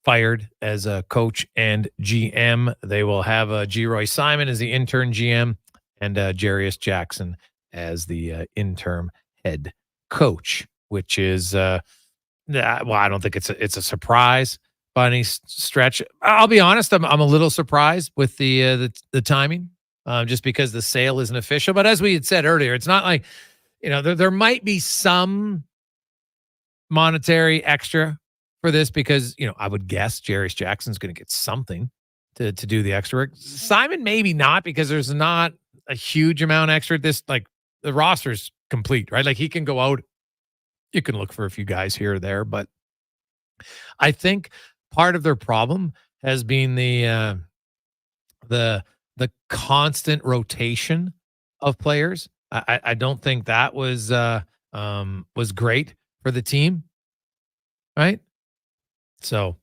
fired as a coach and GM. They will have G. Roy Simon as the intern GM and Jarius Jackson as the interim head coach, which is well, I don't think it's a surprise by any stretch. I'll be honest, I'm a little surprised with the timing, just because the sale isn't official. But as we had said earlier, it's not like, there might be some monetary extra for this because, I would guess Jarius Jackson's going to get something to do the extra work. Simon, maybe not, because there's not a huge amount extra. This, like, the roster's complete, right? Like, he can go out. You can look for a few guys here or there, but I think part of their problem has been the constant rotation of players. I don't think that was great for the team, right? So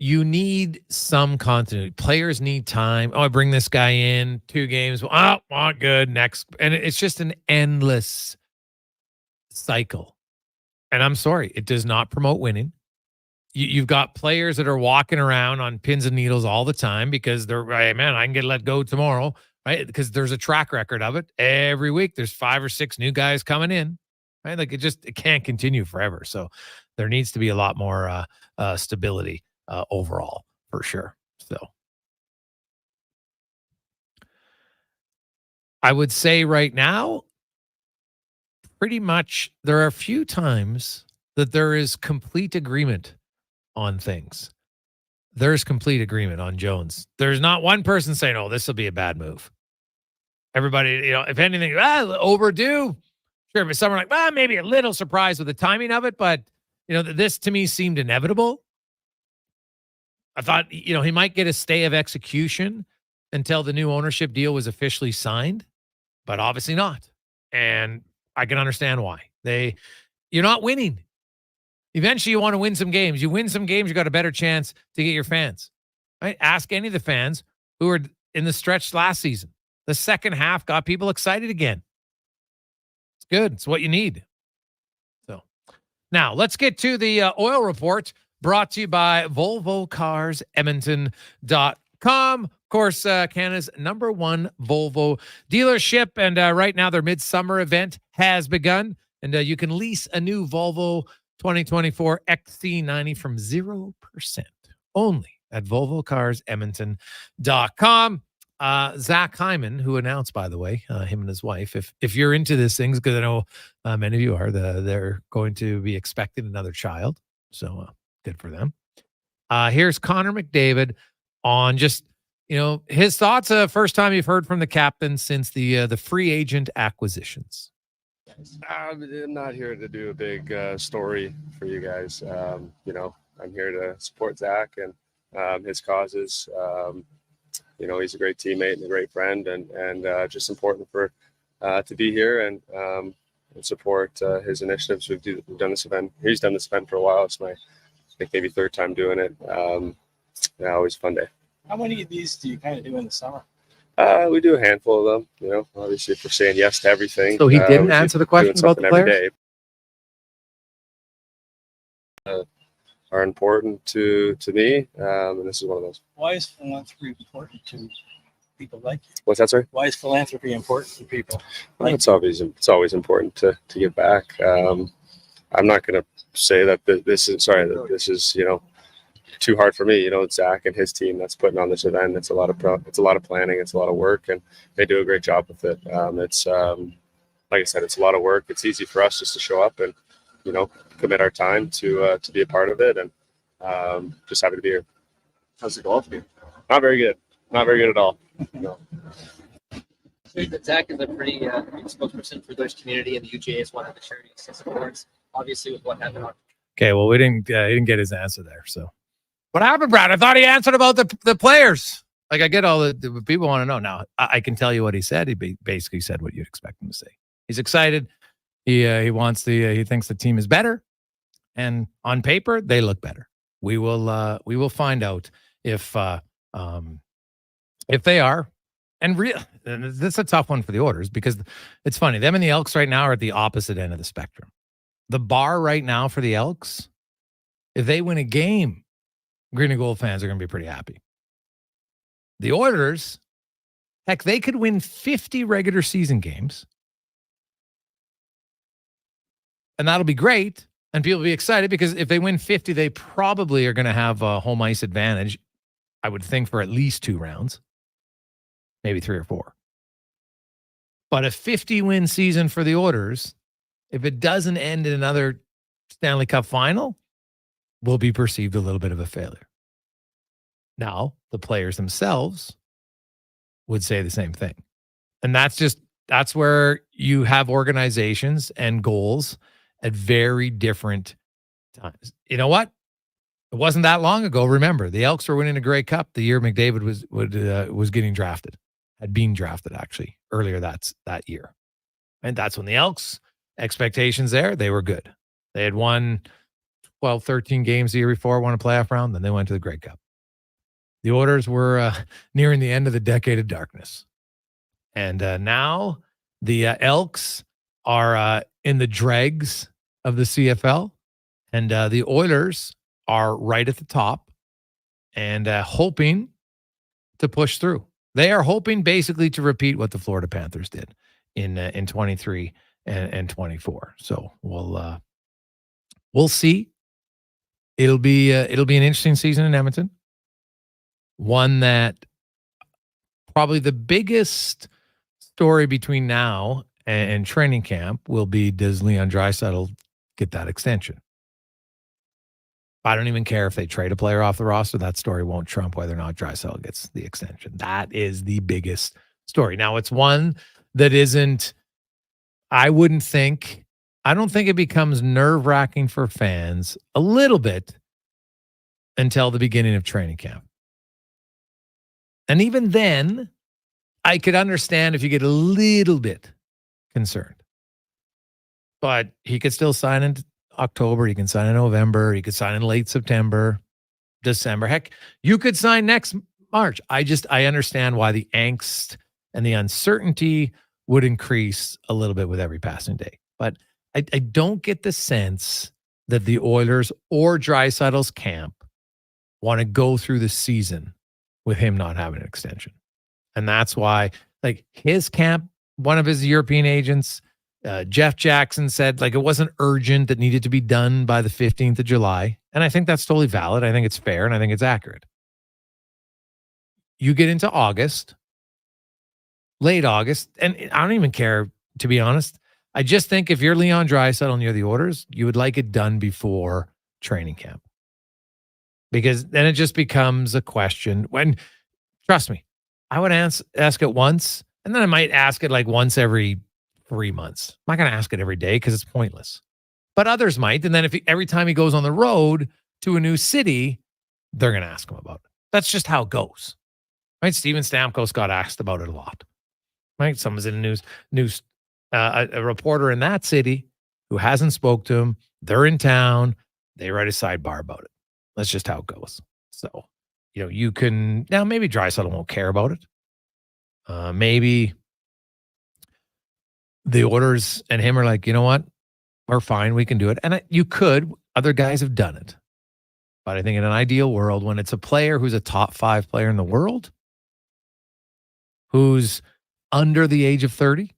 you need some continuity. Players need time. Oh, I bring this guy in 2 games. Oh, good. Next. And it's just an endless cycle. And I'm sorry, it does not promote winning. You've got players that are walking around on pins and needles all the time because they're, hey, man, I can get let go tomorrow, right? Because there's a track record of it. Every week there's 5 or 6 new guys coming in, right? Like, it can't continue forever. So there needs to be a lot more stability overall, for sure. So I would say right now, pretty much there are a few times that there is complete agreement on things. There's complete agreement on Jones. There's not one person saying, oh, this will be a bad move. Everybody, if anything, overdue. Sure, if someone like, maybe a little surprised with the timing of it, but, this to me seemed inevitable. I thought, he might get a stay of execution until the new ownership deal was officially signed, but obviously not. And I can understand why. You're not winning. Eventually, you want to win some games. You win some games, you got a better chance to get your fans. Right? Ask any of the fans who were in the stretch last season. The second half got people excited again. It's good. It's what you need. So now let's get to the oil report, brought to you by VolvoCarsEdmonton.com. Of course, Canada's #1 Volvo dealership. And right now, their midsummer event has begun. And you can lease a new Volvo 2024 XC90 from 0% only at VolvoCarsEdmonton.com. Zach Hyman, who announced, by the way, him and his wife, if you're into these things, because I know many of you are, they're going to be expecting another child. So good for them. Here's Conor McDavid on just, his thoughts. First time you've heard from the captain since the free agent acquisitions. I'm not here to do a big story for you guys. I'm here to support Zach and his causes. He's a great teammate and a great friend, and just important for to be here and support his initiatives. We've done this event. He's done this event for a while. It's my, I think, maybe 3rd time doing it. Always a fun day. How many of these do you kind of do in the summer? We do a handful of them. Obviously, if we're saying yes to everything. So he didn't answer the question about the players? Are important to me, and this is one of those. Why is philanthropy important to people like you? What's that, sorry? Why is philanthropy important to people? Well, it's always important to give back. I'm not going to say that this is too hard for me. It's Zach and his team that's putting on this event. It's a lot of planning. It's a lot of work, and they do a great job with it. It's like I said, it's a lot of work. It's easy for us just to show up and commit our time to be a part of it, and just happy to be here. How's the golf game? Not very good at all. No. Zach is a pretty spokesperson for the Deutsch community, and the UGA is one of the charities he supports. Obviously, with what happened on. Okay, well, he didn't get his answer there. So, what happened, Brad? I thought he answered about the players. Like, I get all the people want to know. Now, I can tell you what he said. He basically said what you'd expect him to say. He's excited. He wants he thinks the team is better, and on paper they look better. We will find out if they are. And this is a tough one for the Oilers because it's funny. Them and the Elks right now are at the opposite end of the spectrum. The bar right now for the Elks, if they win a game, green and gold fans are going to be pretty happy. The Oilers, heck, they could win 50 regular season games. And that'll be great. And people will be excited because if they win 50, they probably are going to have a home ice advantage, I would think, for at least 2 rounds. Maybe 3 or 4. But a 50-win season for the Oilers, if it doesn't end in another Stanley Cup final, will be perceived a little bit of a failure. Now, the players themselves would say the same thing. And that's where you have organizations and goals at very different times. You know what? It wasn't that long ago. Remember, the Elks were winning a Grey Cup the year McDavid was getting drafted. Had been drafted actually earlier that year. And that's when the Elks, expectations there, they were good. They had won 12, 13 games the year before, won a playoff round, then they went to the Grey Cup. The Oilers were nearing the end of the decade of darkness. And now the Elks are in the dregs of the CFL. And the Oilers are right at the top and hoping to push through. They are hoping basically to repeat what the Florida Panthers did in 23 and 24. So we'll see. It'll be an interesting season in Edmonton. One that probably the biggest story between now and training camp will be, does Leon Draisaitl get that extension? I don't even care if they trade a player off the roster. That story won't trump whether or not Draisaitl gets the extension. That is the biggest story. Now, it's one that isn't, I don't think it becomes nerve-wracking for fans a little bit until the beginning of training camp. And even then, I could understand if you get a little bit concerned. But he could still sign in October. He can sign in November. He could sign in late September, December. Heck, you could sign next March. I understand why the angst and the uncertainty would increase a little bit with every passing day. But I don't get the sense that the Oilers or Draisaitl's camp want to go through the season with him not having an extension. And that's why, like, his camp, one of his European agents, Jeff Jackson, said, like, it wasn't urgent, that needed to be done by the 15th of July. And I think that's totally valid. I think it's fair, and I think it's accurate. You get into August, late August, and I don't even care, to be honest. I just think if you're Leon Draisaitl and you're the Oilers, you would like it done before training camp. Because then it just becomes a question. When, trust me, I would ask it once, and then I might ask it like once every 3 months. I'm not going to ask it every day because it's pointless. But others might. And then every time he goes on the road to a new city, they're going to ask him about it. That's just how it goes. Right? Steven Stamkos got asked about it a lot. Right? Someone's in the news, a reporter in that city who hasn't spoke to him. They're in town. They write a sidebar about it. That's just how it goes. So, you can, now maybe Draisaitl won't care about it. Maybe the Oilers and him are like, you know what? We're fine. We can do it. And you could. Other guys have done it. But I think in an ideal world, when it's a player who's a top 5 player in the world, who's under the age of 30,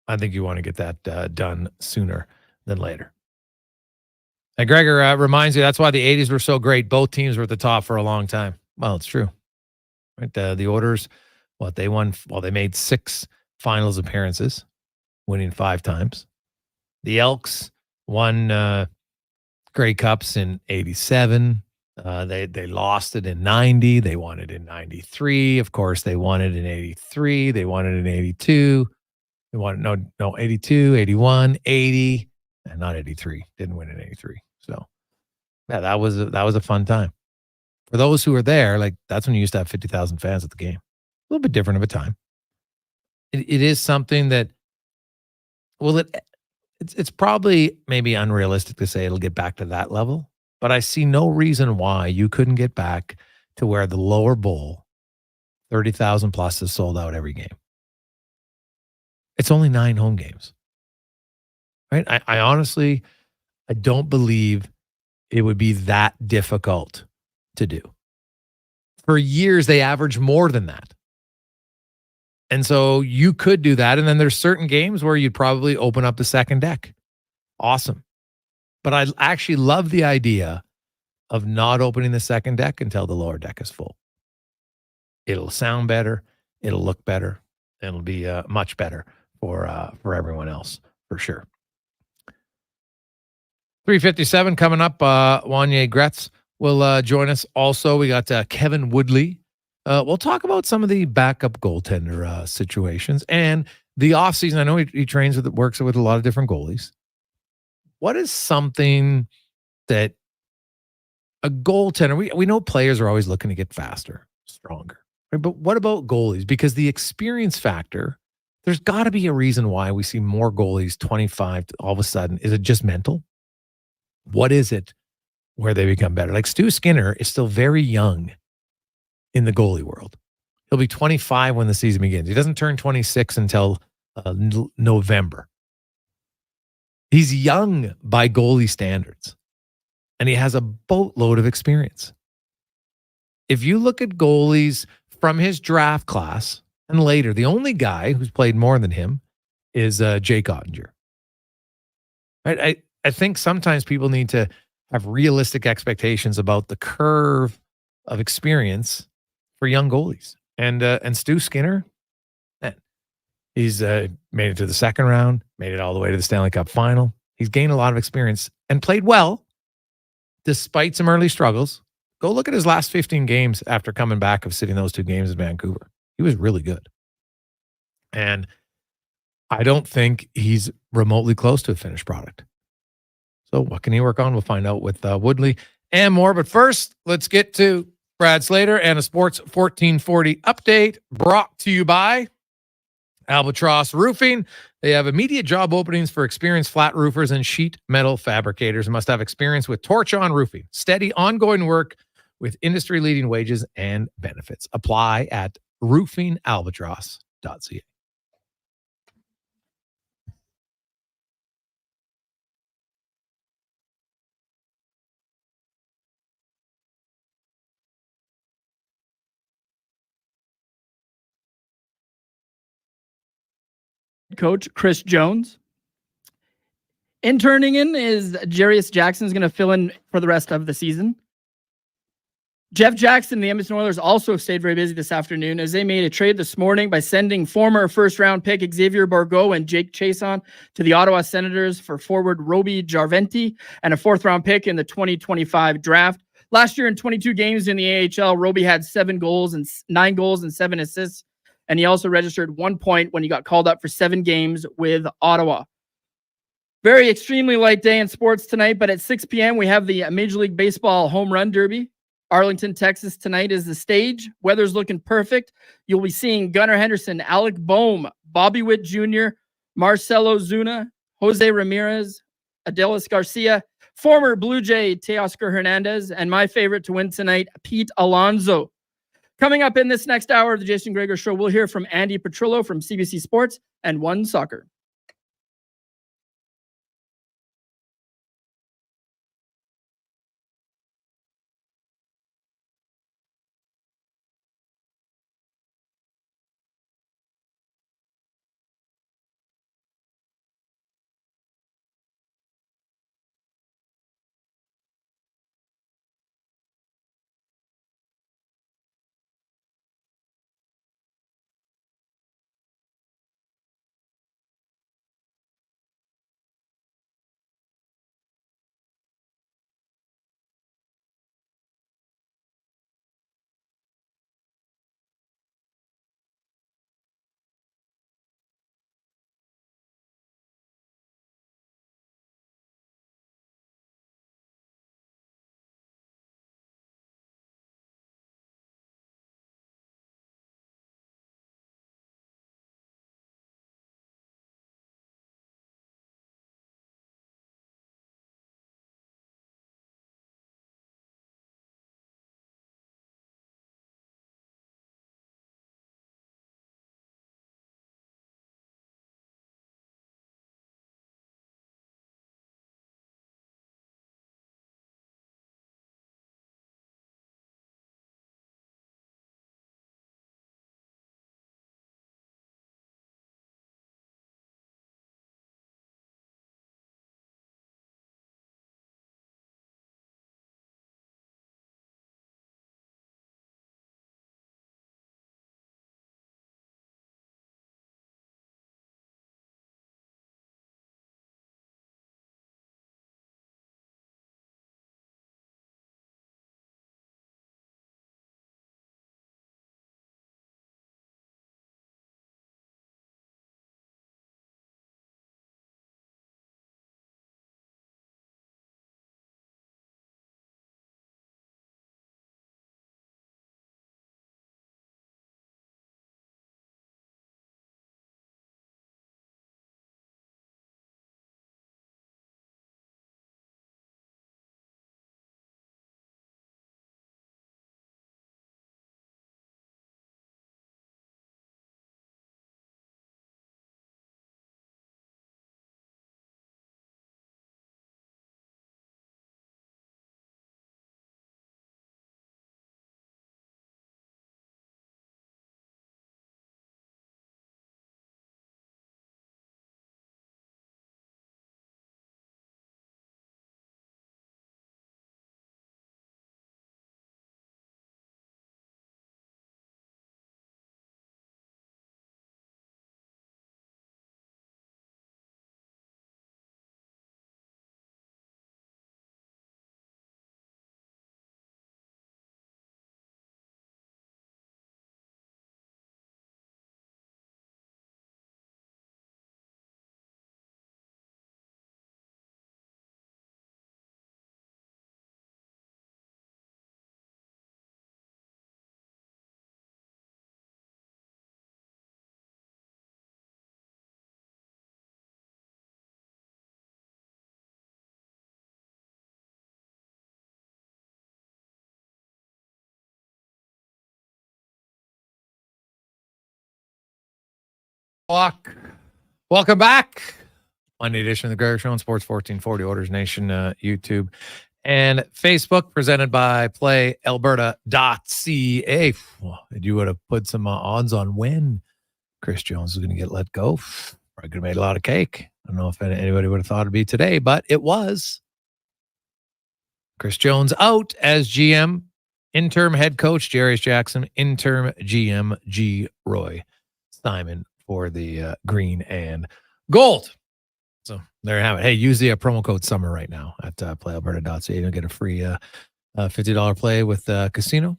I think you want to get that done sooner than later. And Gregor reminds you, that's why the 80s were so great. Both teams were at the top for a long time. Well, it's true. Right? The Oilers, they won, they made 6 finals appearances, winning 5 times. The Elks won Grey Cups in 87. They lost it in 90. They won it in 93. Of course, they won it in 83. They won it in 82. They won 82, 81, 80, and not 83. Didn't win in 83. So, yeah, that was a fun time. For those who are there, like that's when you used to have 50,000 fans at the game. A little bit different of a time. It is something that, well, it's probably maybe unrealistic to say it'll get back to that level, but I see no reason why you couldn't get back to where the lower bowl, 30,000 plus, is sold out every game. It's only 9 home games, right? I honestly, I don't believe it would be that difficult to do. For years, they averaged more than that. And so you could do that. And then there's certain games where you'd probably open up the second deck. Awesome. But I actually love the idea of not opening the second deck until the lower deck is full. It'll sound better. It'll look better. It'll be much better for everyone else, for sure. 3:57 coming up. Wanye Gretz will join us. Also, we got Kevin Woodley. We'll talk about some of the backup goaltender situations and the offseason. I know he trains with, works with a lot of different goalies. What is something that a goaltender, we know players are always looking to get faster, stronger, right? But what about goalies? Because the experience factor, there's got to be a reason why we see more goalies 25 all of a sudden. Is it just mental? What is it where they become better? Like Stu Skinner is still very young in the goalie world. He'll be 25 when the season begins. He doesn't turn 26 until November. He's young by goalie standards, and he has a boatload of experience. If you look at goalies from his draft class and later, the only guy who's played more than him is Jake Ottinger. Right? I think sometimes people need to have realistic expectations about the curve of experience for young goalies. And Stu Skinner, man, he's made it to the second round, made it all the way to the Stanley Cup final. He's gained a lot of experience and played well despite some early struggles. Go look at his last 15 games after coming back of sitting those 2 games in Vancouver. He was really good. And I don't think he's remotely close to a finished product. So what can he work on? We'll find out with Woodley and more. But first, let's get to Brad Slater and a Sports 1440 update brought to you by Albatross Roofing. They have immediate job openings for experienced flat roofers and sheet metal fabricators. Must have experience with torch-on roofing. Steady, ongoing work with industry-leading wages and benefits. Apply at roofingalbatross.ca. Coach Chris Jones. Interning in is Jarius Jackson's going to fill in for the rest of the season. Jeff Jackson and the Edmonton Oilers also stayed very busy this afternoon as they made a trade this morning by sending former first-round pick Xavier Bourgault and Jake Chason to the Ottawa Senators for forward Roby Jarventi and a 4th-round pick in the 2025 draft. Last year in 22 games in the AHL, Roby had 9 goals and 7 assists, and he also registered 1 point when he got called up for 7 games with Ottawa. Very extremely light day in sports tonight, but at 6 p.m. we have the Major League Baseball Home Run Derby. Arlington, Texas tonight is the stage. Weather's looking perfect. You'll be seeing Gunnar Henderson, Alec Boehm, Bobby Witt Jr., Marcelo Zuna, Jose Ramirez, Adelis Garcia, former Blue Jay Teoscar Hernandez, and my favorite to win tonight, Pete Alonso. Coming up in this next hour of the Jason Gregor Show, we'll hear from Andi Petrillo from CBC Sports and One Soccer. Welcome back. Monday edition of the Gregor Show on Sports 1440 Orders Nation, YouTube and Facebook, presented by PlayAlberta.ca. You would have put some odds on when Chris Jones was going to get let go. Probably could have made a lot of cake. I don't know if anybody would have thought it'd be today, but it was. Chris Jones out as GM, interim head coach Jarius Jackson, interim GM G. Roy Simon for the green and gold. So there you have it. Hey, use the promo code SUMMER right now at playalberta.ca. You'll get a free $50 play with casino.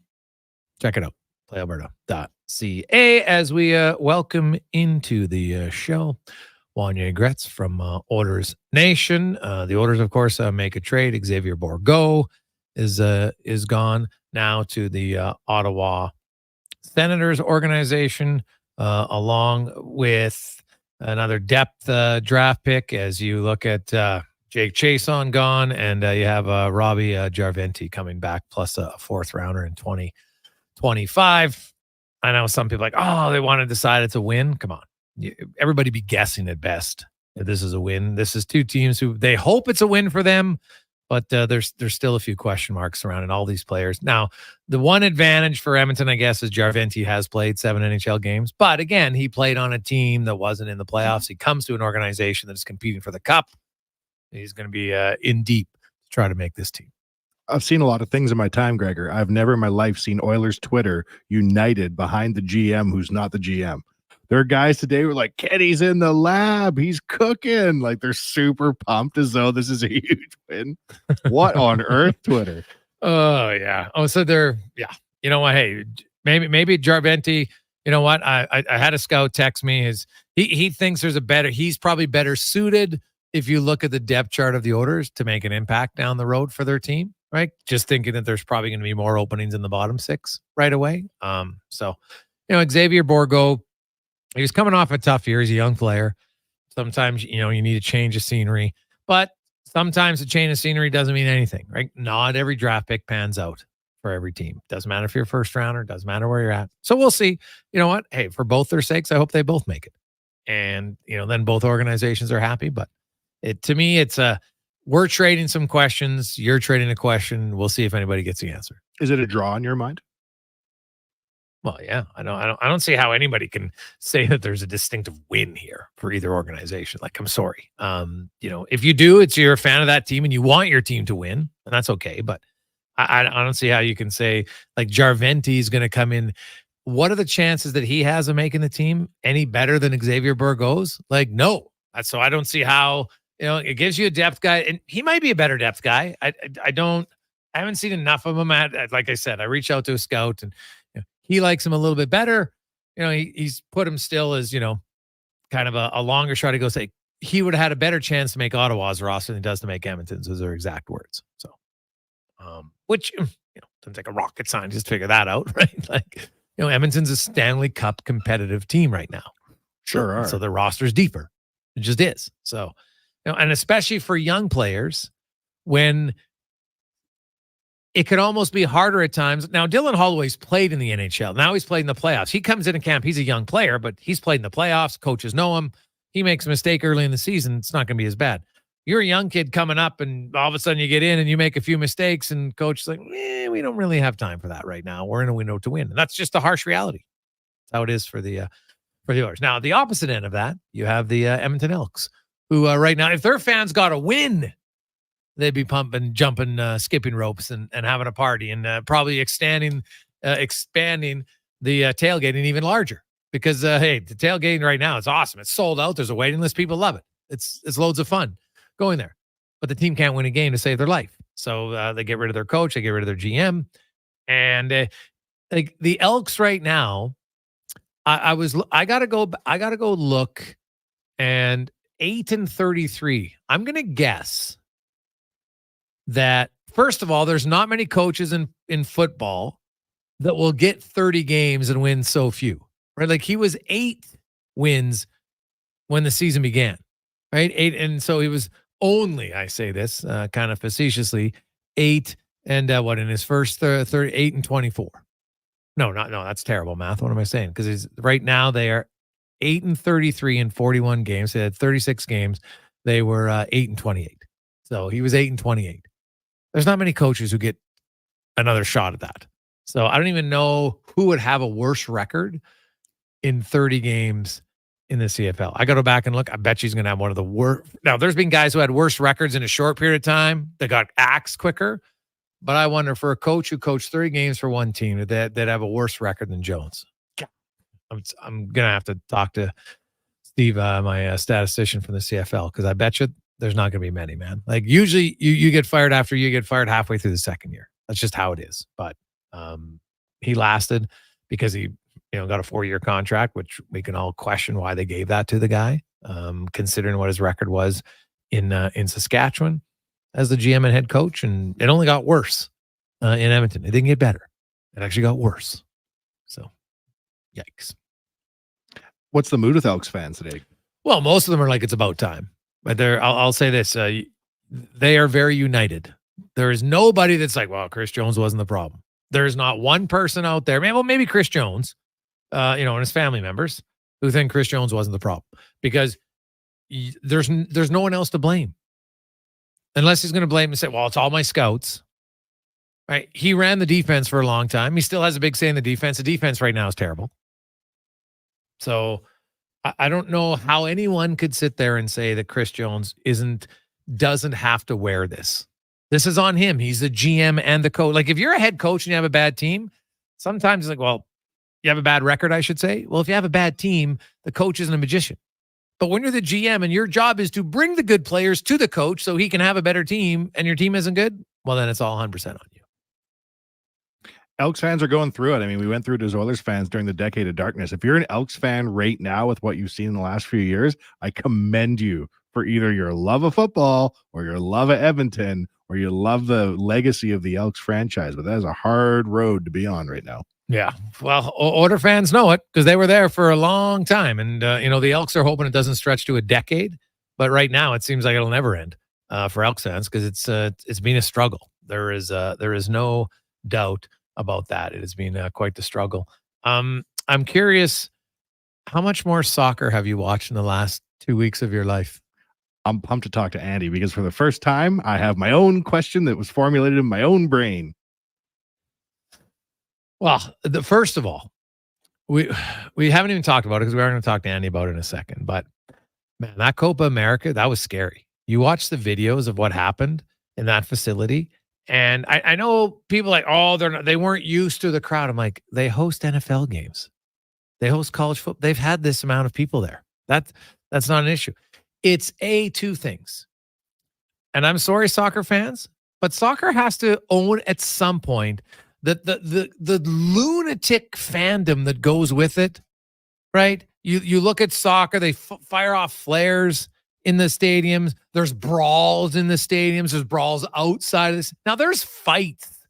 Check it out, playalberta.ca. As we welcome into the show, Wanye Gretz from Orders Nation. The Orders, of course, make a trade. Xavier Bourgault is gone now to the Ottawa Senators organization, along with another depth draft pick. As you look at Jake Chason gone, and you have Robbie Jarventi coming back, plus a fourth rounder in 2025. I know some people are like, oh, they want to decide it's a win. Come on. Everybody be guessing at best that this is a win. This is two teams who they hope it's a win for them, but there's still a few question marks surrounding all these players. Now, the one advantage for Edmonton, I guess, is Jarventi has played 7 NHL games. But again, he played on a team that wasn't in the playoffs. He comes to an organization that is competing for the cup. He's going to be in deep to try to make this team. I've seen a lot of things in my time, Gregor. I've never in my life seen Oilers Twitter united behind the GM who's not the GM. There are guys today who are like, Kenny's in the lab. He's cooking. Like, they're super pumped as though this is a huge win. What on earth, Twitter? Oh, yeah. Oh, so they're, yeah. You know what? Hey, maybe Jarventi, you know what? I had a scout text me. He thinks he's probably better suited if you look at the depth chart of the Oilers to make an impact down the road for their team, right? Just thinking that there's probably going to be more openings in the bottom 6 right away. So, Xavier Bourgault, he was coming off a tough year. He's a young player. Sometimes, you need a change of scenery, but sometimes a change of scenery doesn't mean anything, right? Not every draft pick pans out for every team. Doesn't matter if you're a first rounder, doesn't matter where you're at. So we'll see. You know what? Hey, for both their sakes, I hope they both make it. And, then both organizations are happy. But to me, it's we're trading some questions. You're trading a question. We'll see if anybody gets the answer. Is it a draw in your mind? Well, yeah, I don't see how anybody can say that there's a distinctive win here for either organization. Like, I'm sorry. If you do, you're a fan of that team and you want your team to win, and that's okay. But I don't see how you can say like Jarventi is going to come in. What are the chances that he has of making the team any better than Xavier Bourgault's? Like, no. So I don't see how, it gives you a depth guy, and he might be a better depth guy. I haven't seen enough of him like I said, I reached out to a scout and he likes him a little bit better. He's put him still as, kind of a longer shot. He goes, say he would have had a better chance to make Ottawa's roster than he does to make Edmonton's. Those are exact words. So, which, doesn't take a rocket scientist to figure that out, right? Like, Edmonton's a Stanley Cup competitive team right now. Sure are. So their roster's deeper. It just is. So, and especially for young players, when it could almost be harder at times. Now, Dylan Holloway's played in the NHL. Now he's played in the playoffs. He comes into camp. He's a young player, but he's played in the playoffs. Coaches know him. He makes a mistake early in the season. It's not going to be as bad. You're a young kid coming up, and all of a sudden you get in and you make a few mistakes, and coach is like, we don't really have time for that right now. We're in a window to win. And that's just a harsh reality. That's how it is for the Oilers. Now, the opposite end of that, you have the Edmonton Elks, who right now, if their fans got a win, they'd be pumping, jumping, skipping ropes and having a party, and probably expanding the tailgating even larger, because, hey, the tailgating right now is awesome. It's sold out. There's a waiting list. People love it. It's loads of fun going there, but the team can't win a game to save their life. So they get rid of their coach. They get rid of their GM, and like the Elks right now, I got to go look, and 8-33. I'm going to guess that, first of all, there's not many coaches in football that will get 30 games and win so few, right? Like, he was 8 wins when the season began, right? 8. And so he was only, I say this kind of facetiously, 8 and in his first 8-24. No, that's terrible math. What am I saying? Because right now they are 8-33 in 41 games. They had 36 games. They were 8-28. So he was 8-28. There's not many coaches who get another shot at that. So I don't even know who would have a worse record in 30 games in the CFL. I got to go back and look. I bet she's going to have one of the worst. Now, there's been guys who had worse records in a short period of time that got axed quicker. But I wonder, for a coach who coached 30 games for one team, that have a worse record than Jones. I'm going to have to talk to Steve, my statistician from the CFL, because I bet you there's not going to be many, man. Like, usually you get fired after you get fired halfway through the second year. That's just how it is. But he lasted because he got a 4-year contract, which we can all question why they gave that to the guy, considering what his record was in Saskatchewan as the GM and head coach. And it only got worse in Edmonton. It didn't get better. It actually got worse. So, yikes. What's the mood with Elks fans today? Well, most of them are like, it's about time. But I'll say this. They are very united. There is nobody that's like, well, Chris Jones wasn't the problem. There's not one person out there, man. Well, maybe Chris Jones, and his family members who think Chris Jones wasn't the problem, because there's no one else to blame. Unless he's going to blame and say, well, it's all my scouts. Right? He ran the defense for a long time. He still has a big say in the defense. The defense right now is terrible. So I don't know how anyone could sit there and say that Chris Jones doesn't have to wear this. This is on him. He's the GM and the coach. Like, if you're a head coach and you have a bad team, sometimes it's like, well, you have a bad record, I should say. Well, if you have a bad team, the coach isn't a magician. But when you're the GM and your job is to bring the good players to the coach so he can have a better team, and your team isn't good, well, then it's all 100% on you. Elks fans are going through it. I mean, we went through it as Oilers fans during the decade of darkness. If you're an Elks fan right now with what you've seen in the last few years, I commend you for either your love of football or your love of Edmonton or you love the legacy of the Elks franchise. But that is a hard road to be on right now. Yeah. Well, Oilers fans know it because they were there for a long time. And, the Elks are hoping it doesn't stretch to a decade. But right now, it seems like it'll never end for Elks fans because it's been a struggle. There is no doubt about that. It has been quite the struggle. I'm curious, how much more soccer have you watched in the last 2 weeks of your life? I'm pumped to talk to Andi because for the first time, I have my own question that was formulated in my own brain. Well, first of all, we haven't even talked about it because we are going to talk to Andi about it in a second. But man, that Copa America, that was scary. You watch the videos of what happened in that facility, and I know people like, oh, they weren't used to the crowd. I'm like, they host NFL games, they host college football. They've had this amount of people there. That's not an issue. It's two things, and I'm sorry, soccer fans, but soccer has to own at some point the lunatic fandom that goes with it, right? You look at soccer, they fire off flares in the stadiums. There's brawls in the stadiums. There's brawls outside of this. Now, there's fights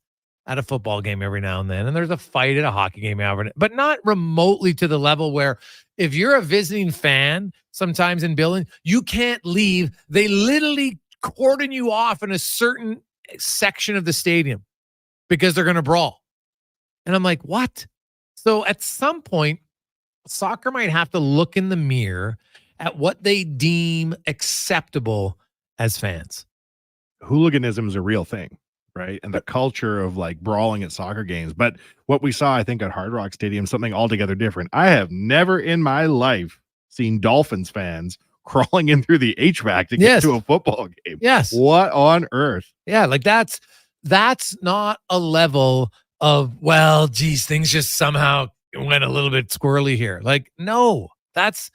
at a football game every now and then, and there's a fight at a hockey game every, but not remotely to the level where if you're a visiting fan, sometimes in building, you can't leave. They literally cordon you off in a certain section of the stadium because they're going to brawl. And I'm like, what? So at some point, soccer might have to look in the mirror at what they deem acceptable as fans. Hooliganism is a real thing, right? And the culture of like brawling at soccer games. But what we saw, I think, at Hard Rock Stadium, something altogether different. I have never in my life seen Dolphins fans crawling in through the HVAC to get to a football game. Yes. What on earth? Yeah, like that's not a level of, well, geez, things just somehow went a little bit squirrely here. Like, no, that's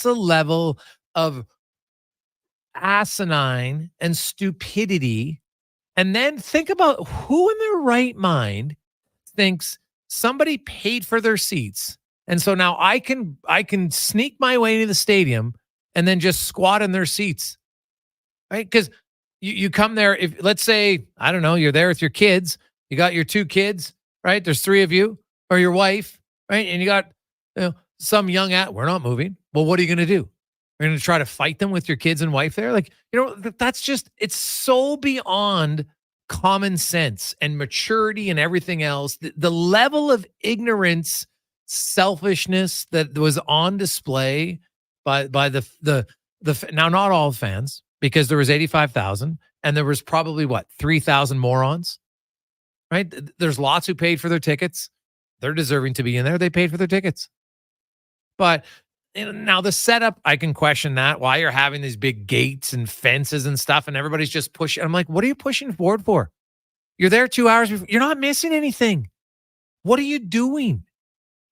a level of asinine and stupidity. And then think about who in their right mind thinks somebody paid for their seats. And so now I can sneak my way into the stadium and then just squat in their seats, right? Because you come there, if let's say, I don't know, you're there with your kids, you got your 2 kids, right? There's 3 of you, or your wife, right? And you got some young we're not moving. Well, what are you going to do? You're going to try to fight them with your kids and wife there? Like, that's just, it's so beyond common sense and maturity and everything else. The level of ignorance selfishness that was on display by the now not all fans, because there was 85,000 and there was probably 3,000 morons, right? There's lots who paid for their tickets. They're deserving to be in there. They paid for their tickets. But now the setup, I can question that. Why you're having these big gates and fences and stuff, and everybody's just pushing. I'm like, what are you pushing forward for? You're there 2 hours before. You're not missing anything. What are you doing?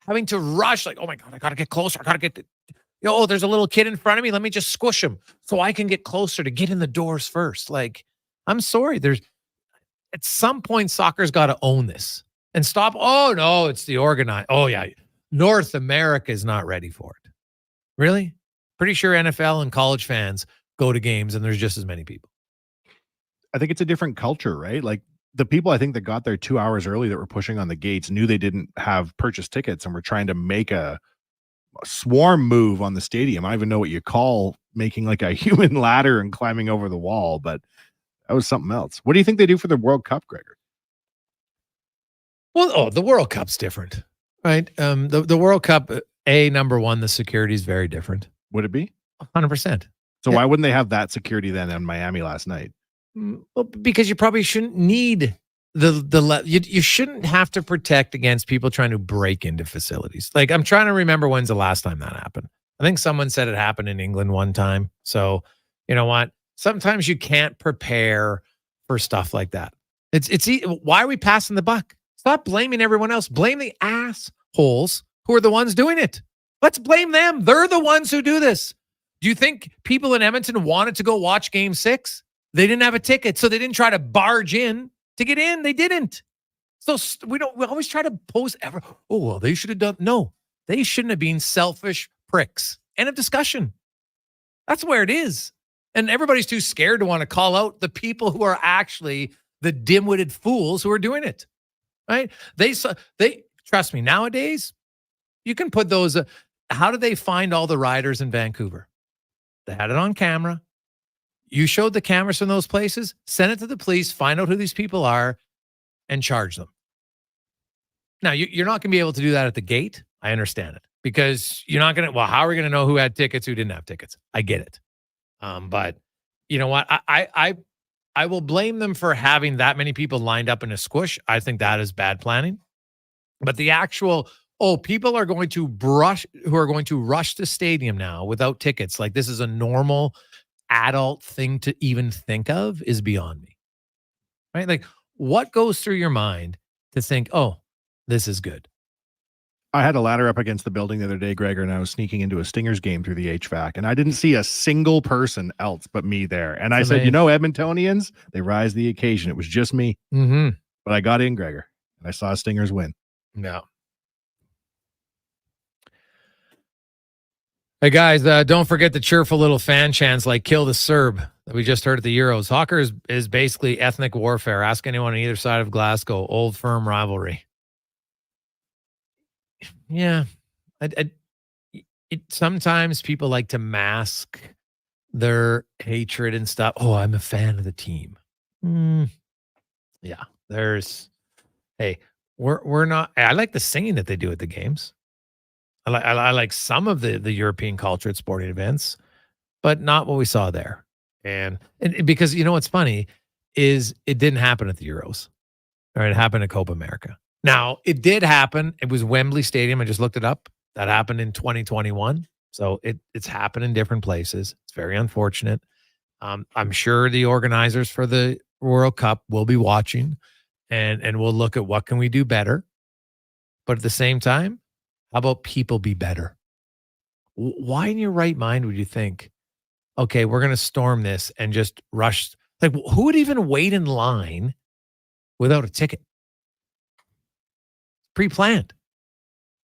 Having to rush, like, oh my God, I got to get closer. I got to get, oh, there's a little kid in front of me. Let me just squish him so I can get closer to get in the doors first. Like, I'm sorry. At some point, soccer's got to own this and stop. Oh no, it's the organized. Oh yeah. North America is not ready for it. Really? Pretty sure NFL and college fans go to games and there's just as many people. I think it's a different culture, right? Like the people I think that got there 2 hours early that were pushing on the gates knew they didn't have purchased tickets and were trying to make a swarm move on the stadium. I don't even know what you call making like a human ladder and climbing over the wall, but that was something else. What do you think they do for the World Cup, Gregor? Well, the World Cup's different, right? The World Cup, number one, the security is very different. Would it be? 100%. So why wouldn't they have that security then in Miami last night? Well, because you probably shouldn't need you shouldn't have to protect against people trying to break into facilities. Like, I'm trying to remember when's the last time that happened. I think someone said it happened in England one time. So, you know what? Sometimes you can't prepare for stuff like that. Why are we passing the buck? Stop blaming everyone else. Blame the assholes who are the ones doing it. Let's blame them. They're the ones who do this. Do you think people in Edmonton wanted to go watch Game 6? They didn't have a ticket, so they didn't try to barge in to get in. They didn't. So we always try to pose they should have done. No, they shouldn't have been selfish pricks. End of discussion. That's where it is. And everybody's too scared to want to call out the people who are actually the dim-witted fools who are doing it. Right? They trust me, nowadays, you can put those. How did they find all the riders in Vancouver? They had it on camera. You showed the cameras from those places, send it to the police, find out who these people are, and charge them. Now, you're not going to be able to do that at the gate. I understand it. Because you're not going to, how are we going to know who had tickets, who didn't have tickets? I get it. But you know what? I will blame them for having that many people lined up in a squish. I think that is bad planning. But the actual, people are going to rush the stadium now without tickets. Like, this is a normal adult thing to even think of is beyond me. Right? Like, what goes through your mind to think, this is good? I had a ladder up against the building the other day, Gregor, and I was sneaking into a Stingers game through the HVAC, and I didn't see a single person else but me there. And I said, Edmontonians, they rise to the occasion. It was just me. Mm-hmm. But I got in, Gregor, and I saw Stingers win. No. Hey, guys, don't forget the cheerful little fan chants like "Kill the Serb" that we just heard at the Euros. Soccer is basically ethnic warfare. Ask anyone on either side of Glasgow. Old firm rivalry. Yeah. Sometimes people like to mask their hatred and stuff. I'm a fan of the team. Yeah. We're not. I like the singing that they do at the games. I like some of the European culture at sporting events, but not what we saw there. And because what's funny is it didn't happen at the Euros. All right, it happened at Copa America. Now, it did happen. It was Wembley Stadium. I just looked it up. That happened in 2021. So it's happened in different places. It's very unfortunate. I'm sure the organizers for the World Cup will be watching and we'll look at what can we do better. But at the same time, how about people be better? Why in your right mind would you think, okay, we're going to storm this and just rush? Like, who would even wait in line without a ticket? Pre-planned,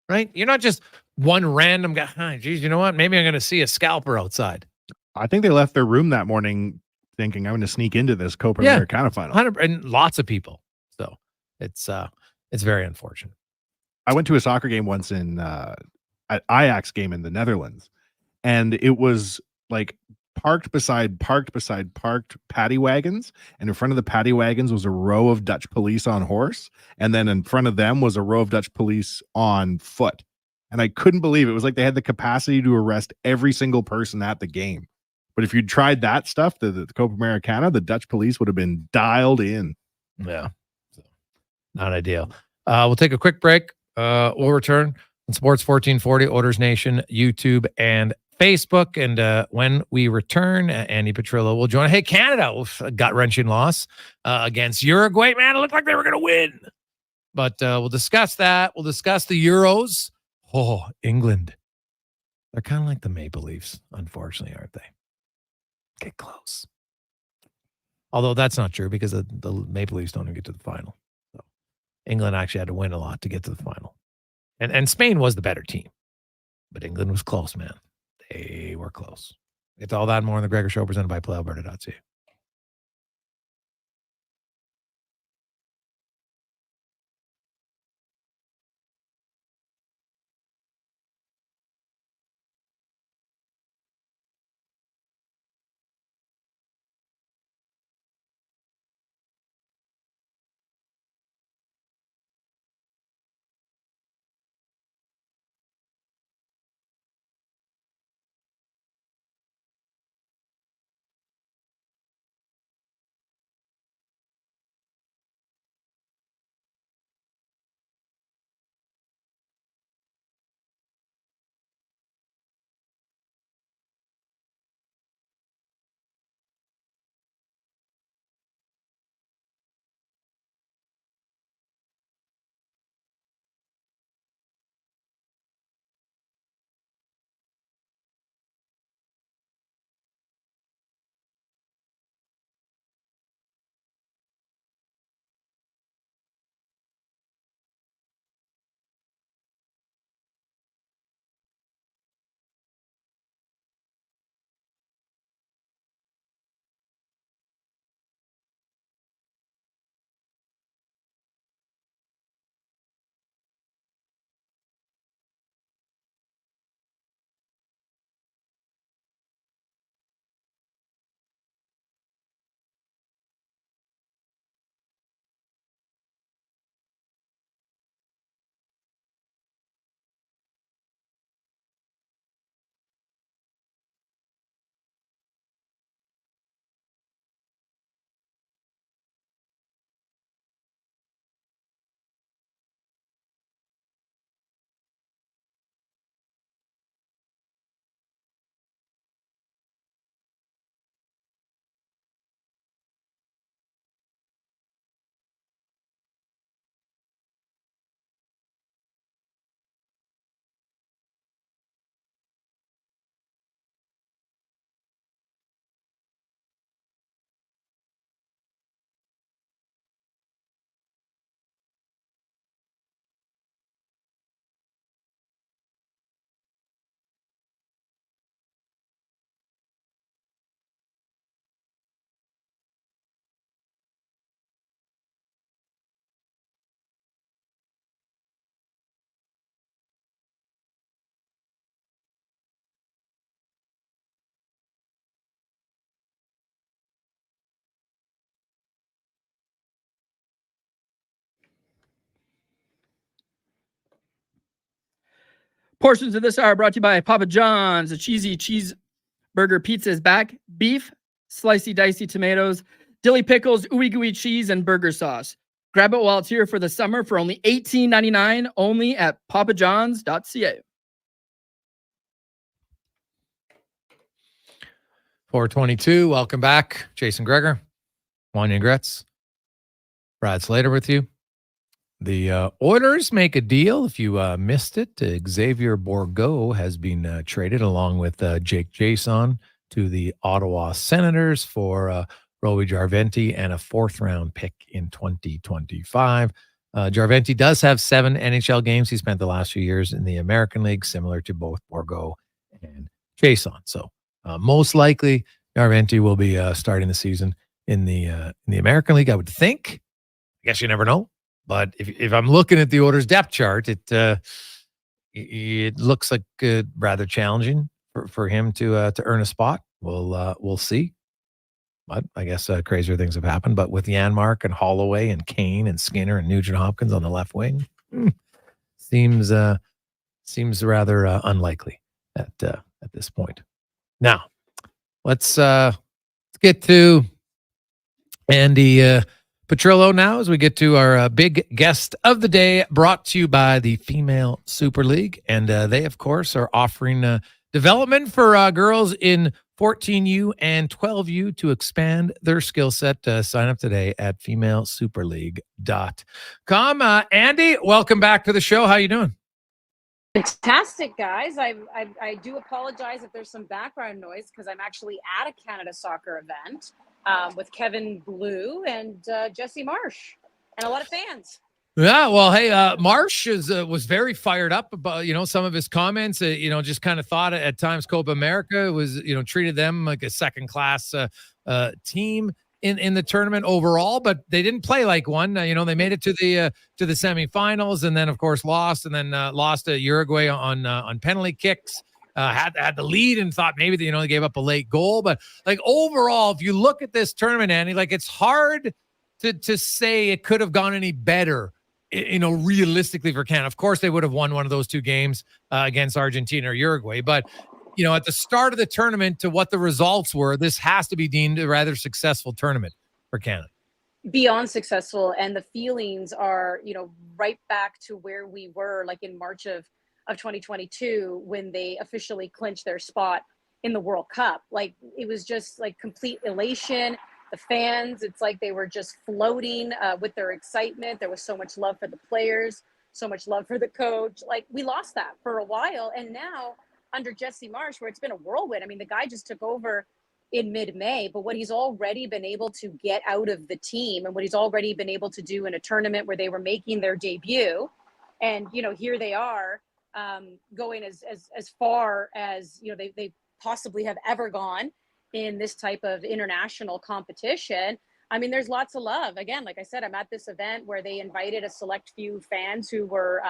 right? You're not just one random guy. Geez, you know what? Maybe I'm going to see a scalper outside. I think they left their room that morning thinking, I'm going to sneak into this Copa Americana final. And lots of people. So it's very unfortunate. I went to a soccer game once at Ajax game in the Netherlands, and it was like parked beside parked paddy wagons, and in front of the paddy wagons was a row of Dutch police on horse, and then in front of them was a row of Dutch police on foot. And I couldn't believe it. It was like they had the capacity to arrest every single person at the game. But if you tried that stuff, the Copa Americana, the Dutch police would have been dialed in. Yeah. So, not ideal. We'll take a quick break. We'll return on Sports 1440, Oilers Nation, YouTube, and Facebook. And when we return, Andi Petrillo will join. Hey, Canada, a gut-wrenching loss against Uruguay. Man, it looked like they were going to win. But we'll discuss that. We'll discuss the Euros. Oh, England. They're kind of like the Maple Leafs, unfortunately, aren't they? Get close. Although that's not true because the Maple Leafs don't even get to the final. So England actually had to win a lot to get to the final. And Spain was the better team. But England was close, man. They were close. It's all that and more on the Gregor Show presented by PlayAlberta.ca. Portions of this are brought to you by Papa John's. A cheesy cheeseburger pizza is back. Beef, slicey dicey tomatoes, dilly pickles, ooey gooey cheese, and burger sauce. Grab it while it's here for the summer for only $18.99, only at papajohns.ca. 422, welcome back. Jason Gregor, Wanye Gretz, Brad Slater with you. The Oilers make a deal. If you missed it, Xavier Bourgault has been traded along with Jake Jason to the Ottawa Senators for Roby Jarventi and a 4th-round pick in 2025. Jarventi does have 7 NHL games. He spent the last few years in the American League, similar to both Bourgault and Jason. So most likely, Jarventi will be starting the season in the American League, I would think. I guess you never know. But if I'm looking at the Oilers depth chart, it looks like rather challenging for him to earn a spot. We'll see. But I guess crazier things have happened. But with Janmark and Holloway and Kane and Skinner and Nugent Hopkins on the left wing, seems seems rather unlikely at this point. Now, let's get to Andi Petrillo now as we get to our big guest of the day, brought to you by the Female Super League. And they, of course, are offering development for girls in 14U and 12U to expand their skill set. Sign up today at femalesuperleague.com. Andi, welcome back to the show. How you doing? Fantastic, guys. I do apologize if there's some background noise because I'm actually at a Canada soccer event with Kevin Blue and Jesse Marsh and a lot of fans. Yeah, well, hey, Marsh was very fired up about, some of his comments, just kind of thought at times Copa America was, treated them like a second class team in the tournament overall, but they didn't play like one. They made it to the semifinals and then of course lost lost to Uruguay on penalty kicks. Had the lead and thought maybe they gave up a late goal, but like overall, if you look at this tournament, Andy, like it's hard to say it could have gone any better. Realistically for Canada. Of course, they would have won one of those two games against Argentina or Uruguay. But, at the start of the tournament to what the results were, this has to be deemed a rather successful tournament for Canada. Beyond successful. And the feelings are, right back to where we were like in March of 2022 when they officially clinched their spot in the World Cup. Like it was just like complete elation. The fans, it's like they were just floating with their excitement. There was so much love for the players, so much love for the coach. Like we lost that for a while. And now under Jesse Marsh, where it's been a whirlwind. I mean, the guy just took over in mid-May, but what he's already been able to get out of the team and what he's already been able to do in a tournament where they were making their debut. And, here they are going as far as, they possibly have ever gone in this type of international competition. I mean, there's lots of love. Again, like I said, I'm at this event where they invited a select few fans who were,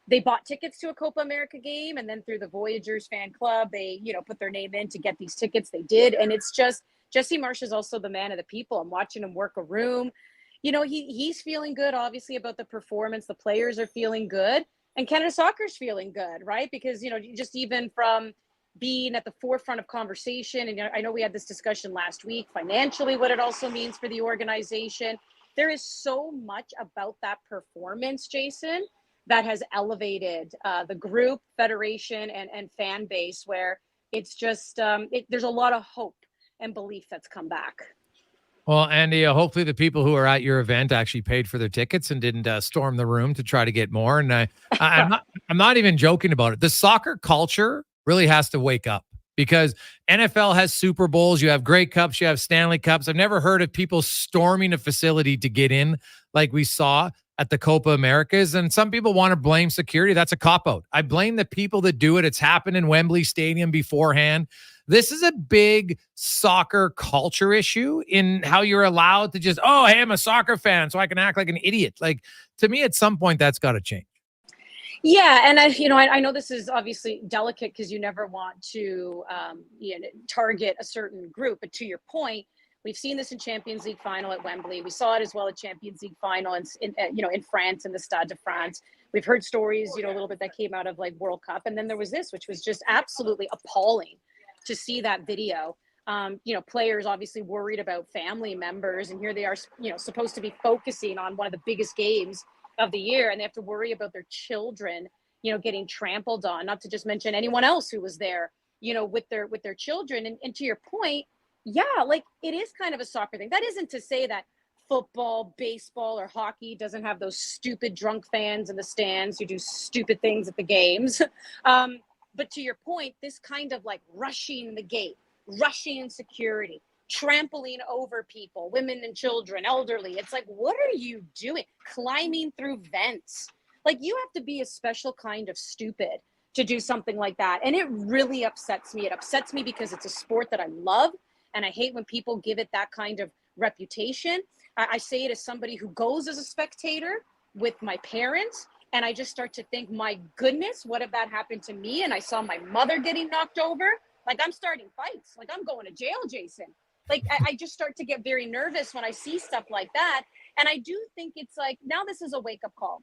they bought tickets to a Copa America game. And then through the Voyageurs fan club, they, put their name in to get these tickets. They did. And it's just, Jesse Marsh is also the man of the people. I'm watching him work a room. He's feeling good, obviously, about the performance. The players are feeling good. And Canada Soccer's feeling good, right? Because, just even from being at the forefront of conversation. And I know we had this discussion last week, financially, what it also means for the organization. There is so much about that performance, Jason, that has elevated the group, federation, and fan base, where it's just, there's a lot of hope and belief that's come back. Well, Andy, hopefully the people who are at your event actually paid for their tickets and didn't storm the room to try to get more. And I'm not even joking about it. The soccer culture really has to wake up because NFL has Super Bowls. You have Grey Cups. You have Stanley Cups. I've never heard of people storming a facility to get in like we saw at the Copa Americas. And some people want to blame security. That's a cop-out. I blame the people that do it. It's happened in Wembley Stadium beforehand. This is a big soccer culture issue in how you're allowed to just, oh, hey, I'm a soccer fan, so I can act like an idiot. Like, to me, at some point, that's got to change. Yeah, and I know this is obviously delicate because you never want to target a certain group. But to your point, we've seen this in Champions League final at Wembley. We saw it as well at Champions League final in France, in the Stade de France. We've heard stories, a little bit that came out of like World Cup, and then there was this, which was just absolutely appalling to see that video. Players obviously worried about family members, and here they are, supposed to be focusing on one of the biggest games of the year, and they have to worry about their children, getting trampled on, not to just mention anyone else who was there, with their children. And to your point, yeah, like it is kind of a soccer thing. That isn't to say that football, baseball, or hockey doesn't have those stupid drunk fans in the stands who do stupid things at the games. But to your point, this kind of like rushing the gate, rushing security, trampling over people, women and children, elderly. It's like, what are you doing? Climbing through vents. Like, you have to be a special kind of stupid to do something like that. And it really upsets me. It upsets me because it's a sport that I love. And I hate when people give it that kind of reputation. I say it as somebody who goes as a spectator with my parents. And I just start to think, my goodness, what if that happened to me? And I saw my mother getting knocked over. Like, I'm starting fights. Like, I'm going to jail, Jason. Like, I just start to get very nervous when I see stuff like that. And I do think it's like, now this is a wake-up call.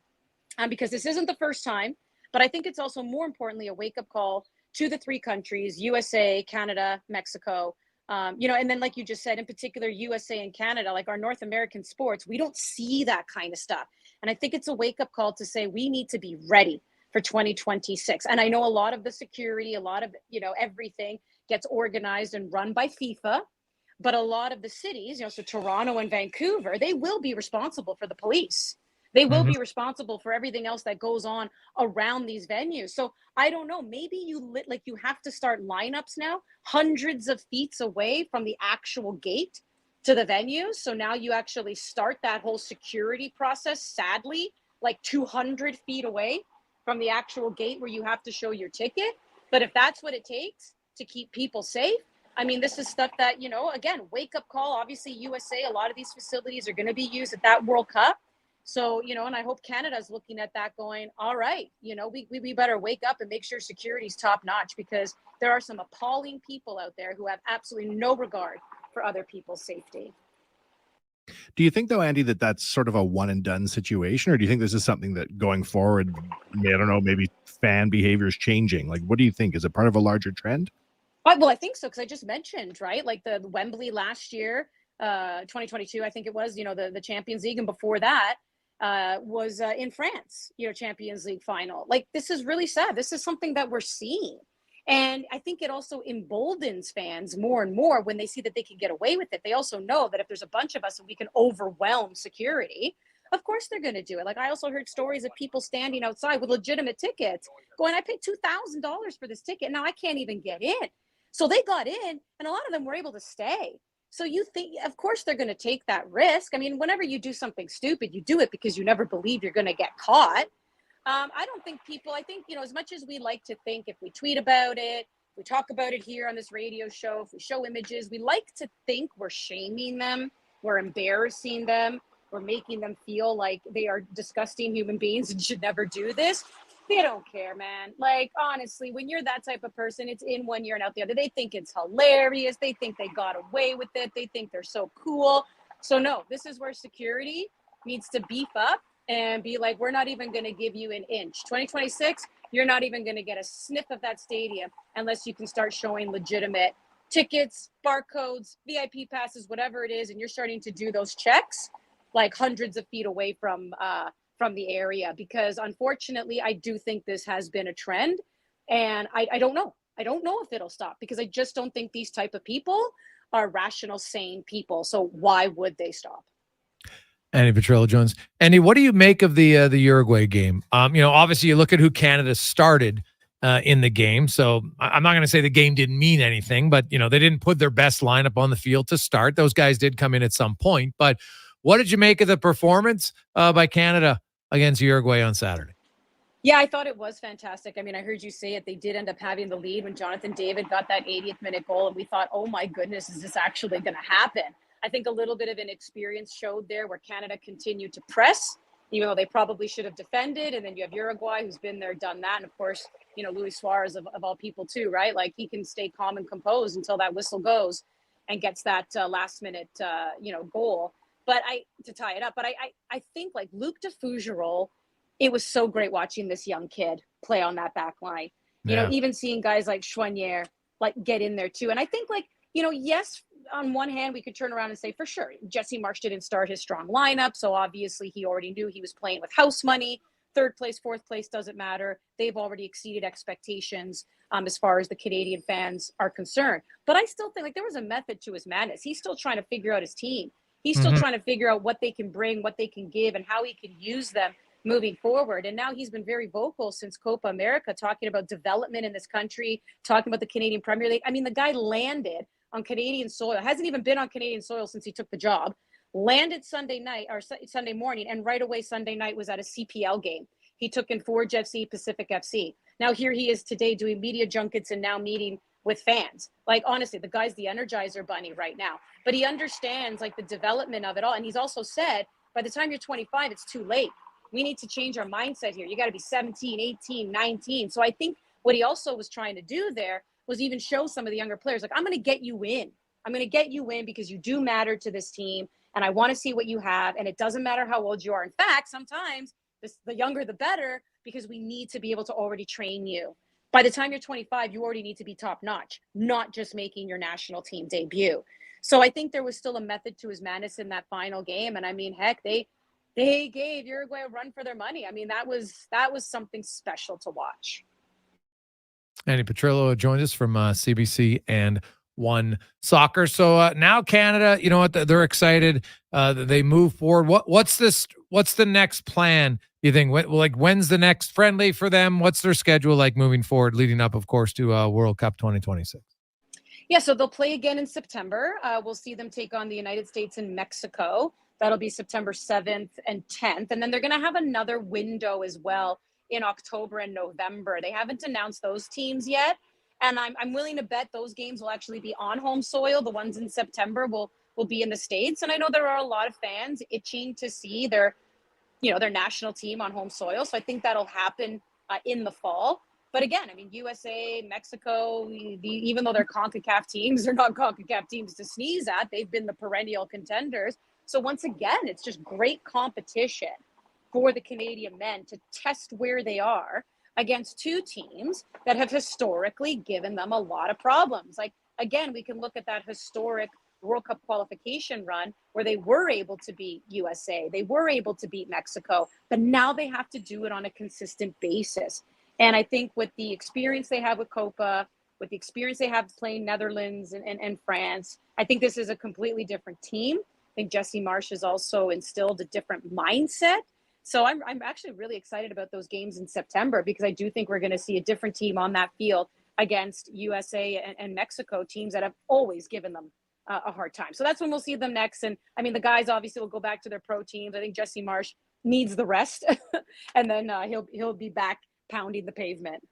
Because this isn't the first time But I think it's also more importantly a wake-up call to the three countries, USA, Canada, Mexico, and then like you just said, in particular, USA and Canada, like our North American sports, we don't see that kind of stuff. And I think it's a wake-up call to say we need to be ready for 2026. And I know a lot of the security, a lot of, everything gets organized and run by FIFA, but a lot of the cities, so Toronto and Vancouver, they will be responsible for the police. They will be responsible for everything else that goes on around these venues. So I don't know, maybe you have to start lineups now hundreds of feet away from the actual gate to the venues. So now you actually start that whole security process, sadly, like 200 feet away from the actual gate where you have to show your ticket. But if that's what it takes to keep people safe, I mean, this is stuff that, again, wake up call. Obviously, USA, a lot of these facilities are going to be used at that World Cup. So, and I hope Canada's looking at that going, all right, we better wake up and make sure security's top notch, because there are some appalling people out there who have absolutely no regard for other people's safety. Do you think, though, Andi, that that's sort of a one and done situation, or do you think this is something that going forward, I don't know, maybe fan behavior is changing? Like, what do you think? Is it part of a larger trend? Well, I think so, because I just mentioned, right, like the Wembley last year, 2022, I think it was, the Champions League, and before that, was in France, Champions League final. Like, this is really sad. This is something that we're seeing. And I think it also emboldens fans more and more when they see that they can get away with it. They also know that if there's a bunch of us and we can overwhelm security, of course they're going to do it. Like, I also heard stories of people standing outside with legitimate tickets going, I paid $2,000 for this ticket. Now I can't even get in. So they got in, and a lot of them were able to stay. So you think, of course, they're going to take that risk. I mean, whenever you do something stupid, you do it because you never believe you're going to get caught. I don't think I think, as much as we like to think, if we tweet about it, we talk about it here on this radio show, if we show images, we like to think we're shaming them, we're embarrassing them, we're making them feel like they are disgusting human beings and should never do this. They don't care, man. Like, honestly, when you're that type of person, it's in one ear and out the other. They think it's hilarious. They think they got away with it. They think they're so cool. So no, this is where security needs to beef up and be like, we're not even going to give you an inch. 2026, you're not even going to get a sniff of that stadium unless you can start showing legitimate tickets, barcodes, VIP passes, whatever it is. And you're starting to do those checks like hundreds of feet away from the area, because unfortunately, I do think this has been a trend, and I don't know. I don't know if it'll stop, because I just don't think these type of people are rational, sane people. So why would they stop? Andi Petrillo Jones. Andi, what do you make of the Uruguay game? Obviously you look at who Canada started in the game. So I'm not going to say the game didn't mean anything, but they didn't put their best lineup on the field to start. Those guys did come in at some point. But what did you make of the performance by Canada against Uruguay on Saturday? Yeah, I thought it was fantastic. I mean, I heard you say it. They did end up having the lead when Jonathan David got that 80th minute goal, and we thought, oh my goodness, is this actually going to happen? I think a little bit of inexperience showed there, where Canada continued to press, even though they probably should have defended. And then you have Uruguay, who's been there, done that. And of course, Luis Suarez of all people too, right? Like, he can stay calm and composed until that whistle goes and gets that last minute, goal. But to tie it up, but I think, like, Luc de Fougerolles, it was so great watching this young kid play on that back line. Even seeing guys like Choinière like get in there too. And I think, like, yes, on one hand, we could turn around and say, for sure, Jesse Marsch didn't start his strong lineup, so obviously he already knew he was playing with house money. Third place, fourth place, doesn't matter. They've already exceeded expectations as far as the Canadian fans are concerned. But I still think, like, there was a method to his madness. He's still trying to figure out his team. He's still trying to figure out what they can bring, what they can give, and how he can use them moving forward. And now he's been very vocal since Copa America, talking about development in this country, talking about the Canadian Premier League. I mean, the guy landed on Canadian soil, hasn't even been on Canadian soil since he took the job, landed Sunday night or Sunday morning, and right away Sunday night was at a CPL game. He took in Forge FC, Pacific FC. Now here he is today doing media junkets and now meeting with fans. Like, honestly, the guy's the Energizer Bunny right now, but he understands, like, the development of it all. And he's also said, by the time you're 25, it's too late. We need to change our mindset here. You got to be 17, 18, 19. So I think what he also was trying to do there was even show some of the younger players, like, I'm going to get you in. I'm going to get you in because you do matter to this team, and I want to see what you have. And it doesn't matter how old you are. In fact, sometimes the younger, the better, because we need to be able to already train you. By the time you're 25, you already need to be top notch, not just making your national team debut. So I think there was still a method to his madness in that final game. And I mean, heck, they gave Uruguay a run for their money. I mean, that was something special to watch. Andi Petrillo joined us from CBC and One Soccer. So now Canada, you know what? They're excited. They move forward. What's this? What's the next plan? You think? When's the next friendly for them? What's their schedule like moving forward, leading up, of course, to World Cup 2026? Yeah, so they'll play again in September. We'll see them take on the United States and Mexico. That'll be September 7th and 10th. And then they're going to have another window as well in October and November. They haven't announced those teams yet. And I'm willing to bet those games will actually be on home soil. The ones in September will be in the States. And I know there are a lot of fans itching to see their national team on home soil. So I think that'll happen in the fall. But again, I mean, USA, Mexico, even though they're CONCACAF teams, they're not CONCACAF teams to sneeze at. They've been the perennial contenders. So once again, it's just great competition for the Canadian men to test where they are against two teams that have historically given them a lot of problems. Like, again, we can look at that historic World Cup qualification run where they were able to beat USA, they were able to beat Mexico, but now they have to do it on a consistent basis. And I think with the experience they have with COPA, with the experience they have playing Netherlands and France, I think this is a completely different team. I think Jesse Marsch has also instilled a different mindset. So I'm actually really excited about those games in September, because I do think we're going to see a different team on that field against USA and Mexico, teams that have always given them a hard time. So that's when we'll see them next. And I mean, the guys obviously will go back to their pro teams. I think Jesse Marsch needs the rest, and then he'll be back pounding the pavement.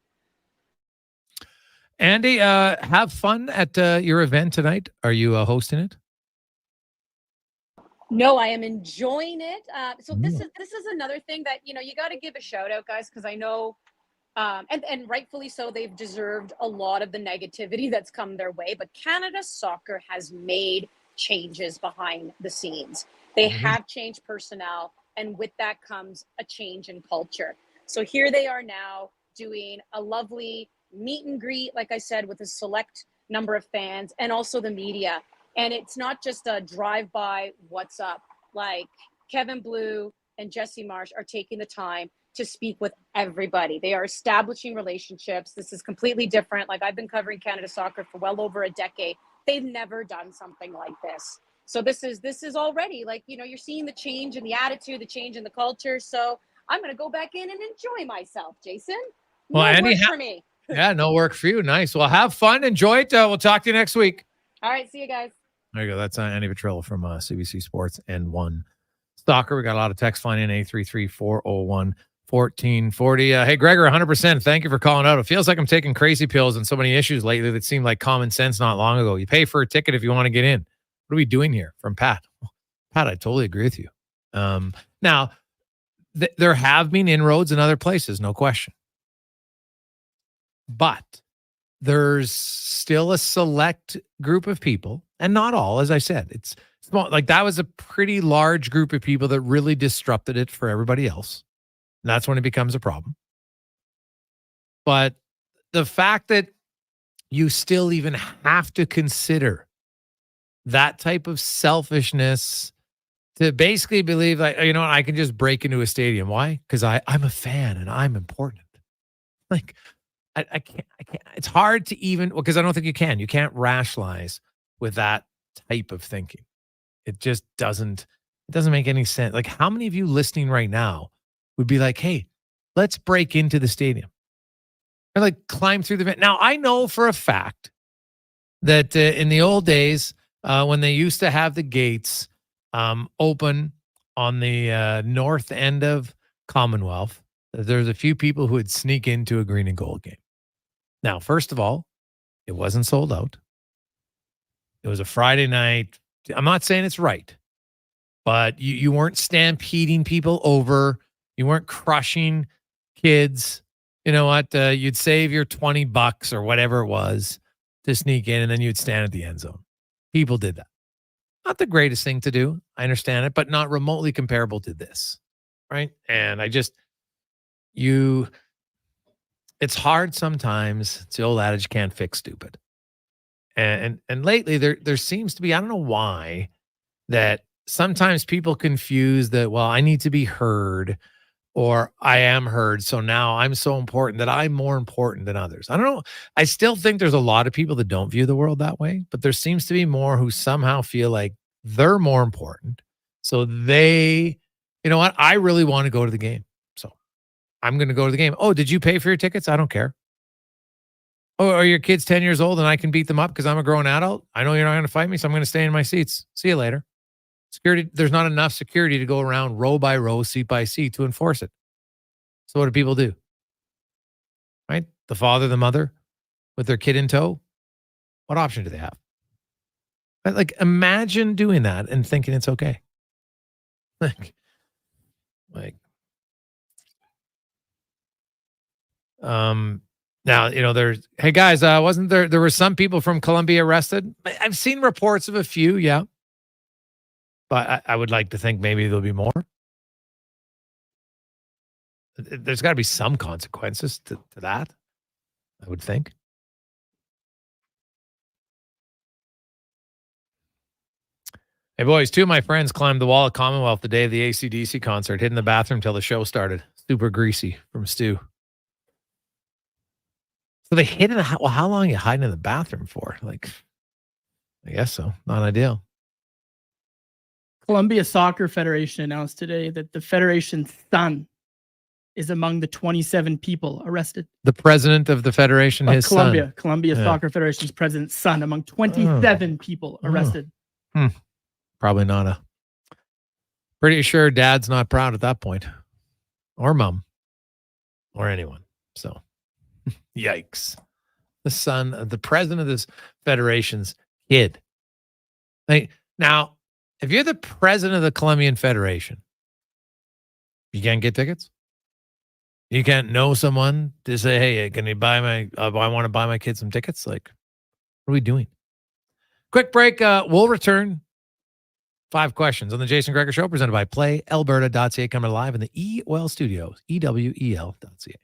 Andi, have fun at your event tonight. Are you hosting it? No, I am enjoying it. So this is another thing that, you got to give a shout out, guys, because I know, and rightfully so, they've deserved a lot of the negativity that's come their way. But Canada Soccer has made changes behind the scenes. They have changed personnel, and with that comes a change in culture. So here they are now doing a lovely meet and greet, like I said, with a select number of fans and also the media. And it's not just a drive-by, what's up? Like, Kevin Blue and Jesse Marsch are taking the time to speak with everybody. They are establishing relationships. This is completely different. Like, I've been covering Canada Soccer for well over a decade. They've never done something like this. So this is already like, you're seeing the change in the attitude, the change in the culture. So I'm going to go back in and enjoy myself, Jason. Well, Andi, for me. Yeah, no work for you. Nice. Well, have fun. Enjoy it. We'll talk to you next week. All right. See you guys. There you go. That's Andi Petrillo from CBC Sports and One Soccer. We got a lot of text flying in, 833-401-1440. Hey, Gregor, 100%. Thank you for calling out. It feels like I'm taking crazy pills and so many issues lately that seem like common sense not long ago. You pay for a ticket if you want to get in. What are we doing here? From Pat. Pat, I totally agree with you. Now, there have been inroads in other places, no question. But there's still a select group of people, and not all, as I said. It's small. Like, that was a pretty large group of people that really disrupted it for everybody else. And that's when it becomes a problem. But the fact that you still even have to consider that type of selfishness to basically believe, like, I can just break into a stadium. Why? Because I'm a fan and I'm important. Like, I can't. It's hard to even, because I don't think you can. You can't rationalize with that type of thinking. It just doesn't make any sense. Like, how many of you listening right now would be like, hey, let's break into the stadium or like climb through the vent? Now, I know for a fact that in the old days, when they used to have the gates open on the north end of Commonwealth, there's a few people who would sneak into a green and gold game. Now, first of all, it wasn't sold out. It was a Friday night. I'm not saying it's right, but you weren't stampeding people over. You weren't crushing kids. You know what? You'd save your $20 or whatever it was to sneak in, and then you'd stand at the end zone. People did that. Not the greatest thing to do. I understand it, but not remotely comparable to this, right? And it's hard sometimes. It's the old adage, you can't fix stupid. And lately there seems to be, I don't know why, that sometimes people confuse that, well, I need to be heard or I am heard. So now I'm so important that I'm more important than others. I don't know. I still think there's a lot of people that don't view the world that way, but there seems to be more who somehow feel like they're more important. So they, you know what? I really want to go to the game. So I'm going to go to the game. Oh, did you pay for your tickets? I don't care. Oh, are your kids 10 years old and I can beat them up because I'm a grown adult? I know you're not going to fight me, so I'm going to stay in my seats. See you later. Security, there's not enough security to go around row by row, seat by seat to enforce it. So what do people do? Right? The father, the mother with their kid in tow. What option do they have? Right? Like, imagine doing that and thinking it's okay. Like, now, there's, hey guys, wasn't there were some people from Colombia arrested? I've seen reports of a few, yeah. But I would like to think maybe there'll be more. There's got to be some consequences to that, I would think. Hey, boys, two of my friends climbed the wall at Commonwealth the day of the AC/DC concert, hid in the bathroom till the show started. Super greasy from Stu. So they hid in the well, how long are you hiding in the bathroom for? Like, I guess so. Not ideal. Colombia Soccer Federation announced today that the federation's son is among the 27 people arrested. The president of the federation, his son. Colombia Soccer Federation's president's son, among 27 people arrested. Probably not a. Pretty sure dad's not proud at that point, or mom, or anyone. So, yikes! The son of the president of this federation's kid. Like, now, if you're the president of the Colombian Federation, you can't get tickets. You can't know someone to say, "Hey, can you buy my? I want to buy my kid some tickets." Like, what are we doing? Quick break. We'll return. 5 questions on the Jason Gregor Show, presented by PlayAlberta.ca, coming live in the EWEL Studios, EWEL.ca.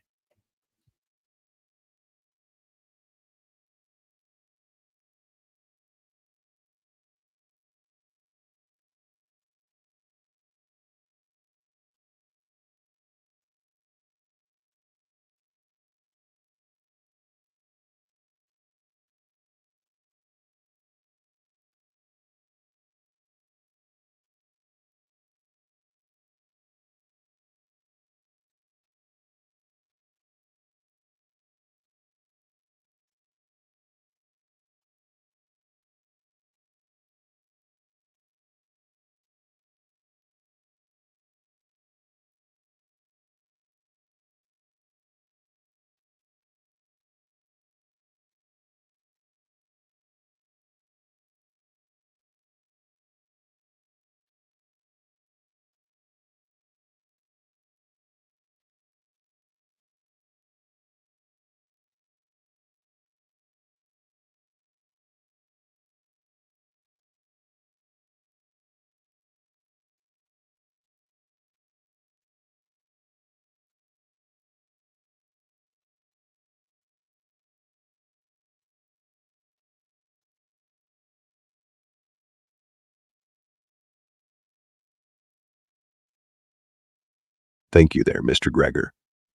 Thank you there, Mr. Gregor.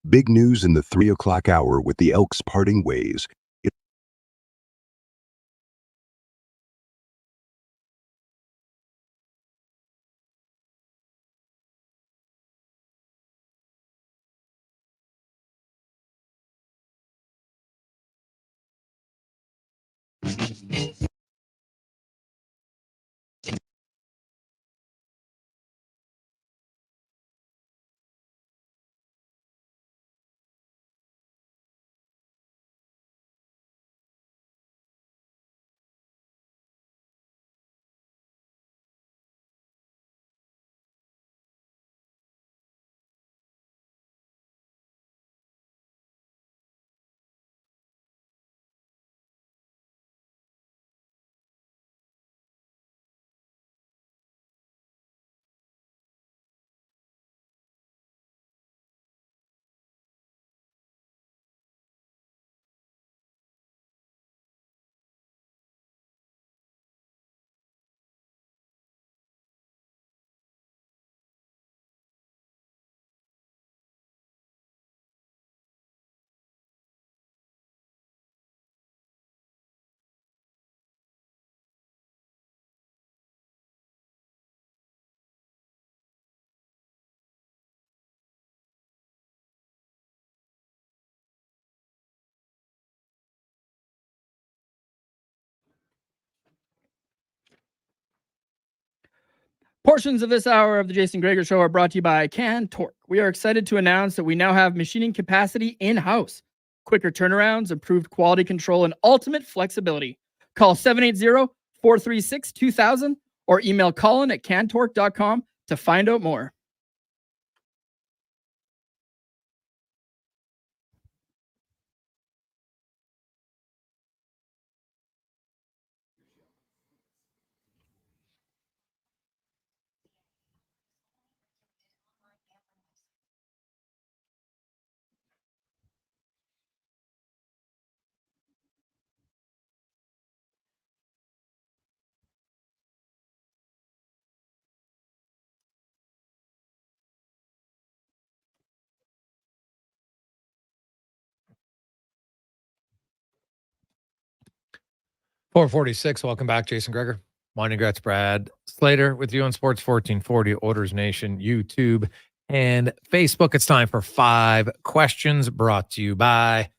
Big news in the 3 o'clock hour with the Elks parting ways. Portions of this hour of the Jason Gregor Show are brought to you by Can Torque. We are excited to announce that we now have machining capacity in-house, quicker turnarounds, improved quality control, and ultimate flexibility. Call 780-436-2000 or email colin@cantorque.com to find out more. .446. Welcome back, Jason Gregor. Wanye Gretz, Brad Slater with you on Sports 1440, Oilers Nation, YouTube, and Facebook. It's time for 5 questions brought to you by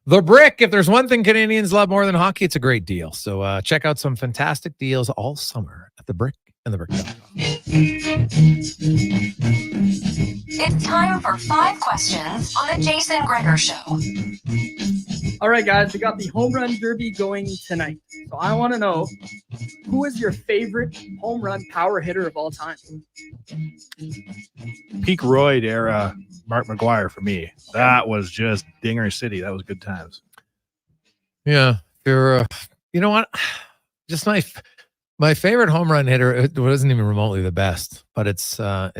The Brick. If there's one thing Canadians love more than hockey, it's a great deal. So check out some fantastic deals all summer at The Brick and thebrick.com. It's time for 5 questions on the Jason Gregor Show. All right, guys, we got the home run derby going tonight. So I want to know, who is your favorite home run power hitter of all time? Peak Royd era Mark McGuire for me. That was just Dinger City. That was good times. Yeah. You're, you know what? Just my favorite home run hitter, it wasn't even remotely the best, but it's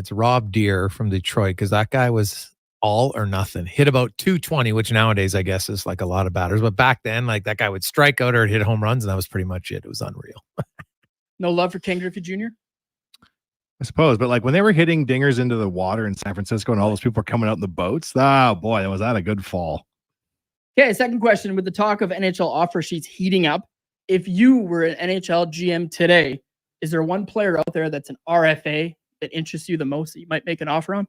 Rob Deere from Detroit, because that guy was all or nothing. Hit about 220, which nowadays I guess is like a lot of batters. But back then, like, that guy would strike out or hit home runs, and that was pretty much it. It was unreal. No love for Ken Griffey Jr.? I suppose, but like when they were hitting dingers into the water in San Francisco and all those people were coming out in the boats, oh boy, was that a good fall. Okay, second question. With the talk of NHL offer sheets heating up, if you were an NHL GM today, is there one player out there that's an RFA that interests you the most that you might make an offer on?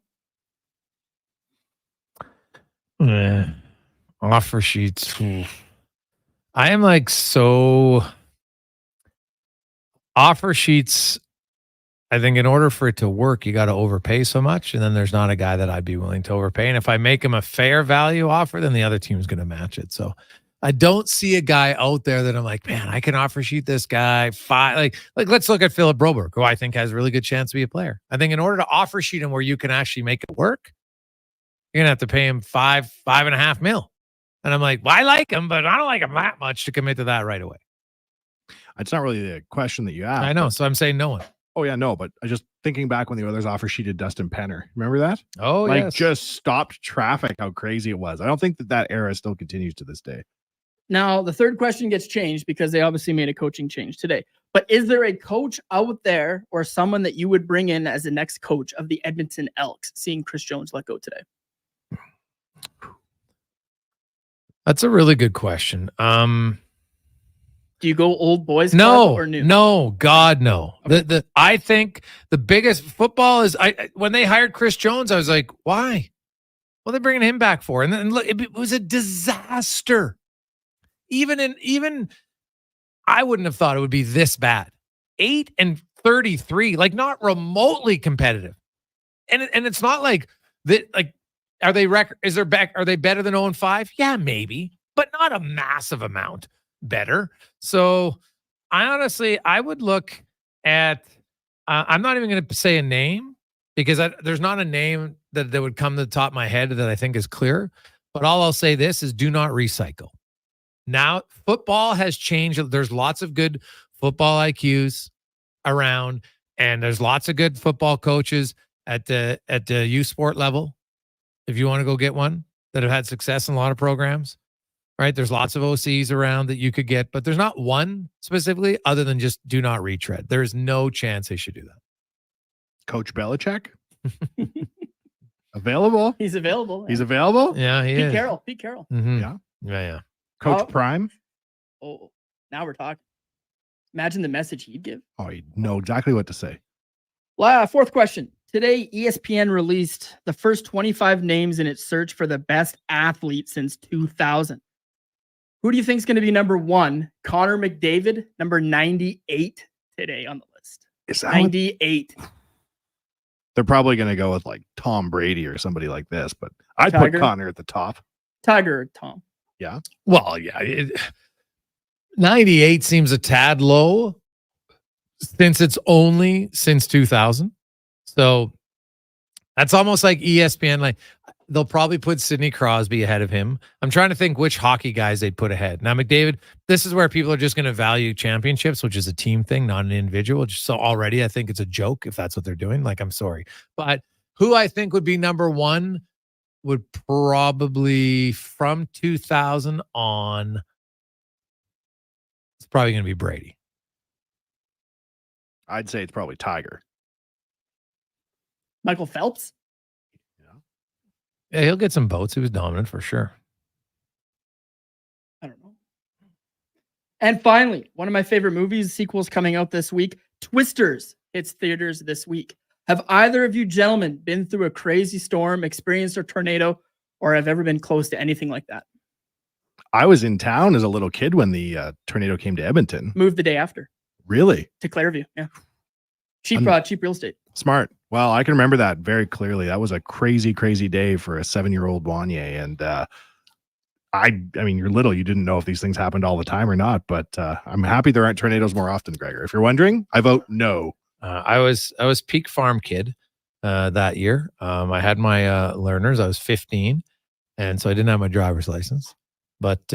Offer sheets. I am like so offer sheets. I think in order for it to work, you got to overpay so much. And then there's not a guy that I'd be willing to overpay. And if I make him a fair value offer, then the other team's going to match it. So I don't see a guy out there that I'm like, man, I can offer sheet this guy 5. Like let's look at Philip Broberg, who I think has a really good chance to be a player. I think in order to offer sheet him where you can actually make it work, you're going to have to pay him $5.5 million. And I'm like, well, I like him, but I don't like him that much to commit to that right away. It's not really the question that you asked. I know. So I'm saying no one. Oh, yeah, no, but I just thinking back when the Oilers offer sheeted Dustin Penner. Remember that? Oh, like, yes. Just stopped traffic, how crazy it was. I don't think that era still continues to this day. Now, the third question gets changed because they obviously made a coaching change today. But is there a coach out there or someone that you would bring in as the next coach of the Edmonton Elks, seeing Chris Jones let go today? That's a really good question. Do you go old boys no, club or new? No, God, no. Okay. I think the biggest football is when they hired Chris Jones, I was like, why? What are they bringing him back for? And then look, it was a disaster. Even I wouldn't have thought it would be this bad. 8-33, like not remotely competitive. And it's not like that. Like, are they are they better than 0-5? Yeah, maybe, but not a massive amount better. So I would look at, I'm not even going to say a name because there's not a name that would come to the top of my head that I think is clear, but I'll say this is do not recycle. Now football has changed. There's lots of good football IQs around, and there's lots of good football coaches at the youth sport level. If you want to go get one that have had success in a lot of programs, right? There's lots of OCs around that you could get, but there's not one specifically other than just do not retread. There's no chance they should do that. Coach Belichick? Available? He's available. He's available? Yeah, he is. Pete Carroll. Mm-hmm. Yeah. Coach Prime? Oh, now we're talking. Imagine the message he'd give. Oh, you know exactly what to say. Fourth question. Today, ESPN released the first 25 names in its search for the best athlete since 2000. Who do you think is going to be number 1? Connor McDavid, number 98 today on the list. Is that 98. They're probably going to go with like Tom Brady or somebody like this, but I'd Tiger. put Connor at the top. Tiger or Tom? Yeah. Well, yeah. 98 seems a tad low since it's only since 2000. So that's almost like ESPN. Like they'll probably put Sidney Crosby ahead of him. I'm trying to think which hockey guys they'd put ahead. Now, McDavid, this is where people are just going to value championships, which is a team thing, not an individual. So already I think it's a joke if that's what they're doing. Like, I'm sorry. But who I think would be number one would probably from 2000 on, it's probably going to be Brady. I'd say it's probably Tiger. Michael Phelps? Yeah, he'll get some votes. He was dominant for sure. I don't know. And finally, one of my favorite movies, sequels coming out this week, Twisters hits theaters this week. Have either of you gentlemen been through a crazy storm, experienced a tornado, or have ever been close to anything like that? I was in town as a little kid when the tornado came to Edmonton. Moved the day after. Really? To Clairview, yeah. Cheap real estate. Smart. Well, I can remember that very clearly. That was a crazy, crazy day for a 7-year-old Wanye. And I mean, you're little. You didn't know if these things happened all the time or not. But I'm happy there aren't tornadoes more often, Gregor. If you're wondering, I vote no. I was peak farm kid that year. I had my learners. I was 15, and so I didn't have my driver's license. But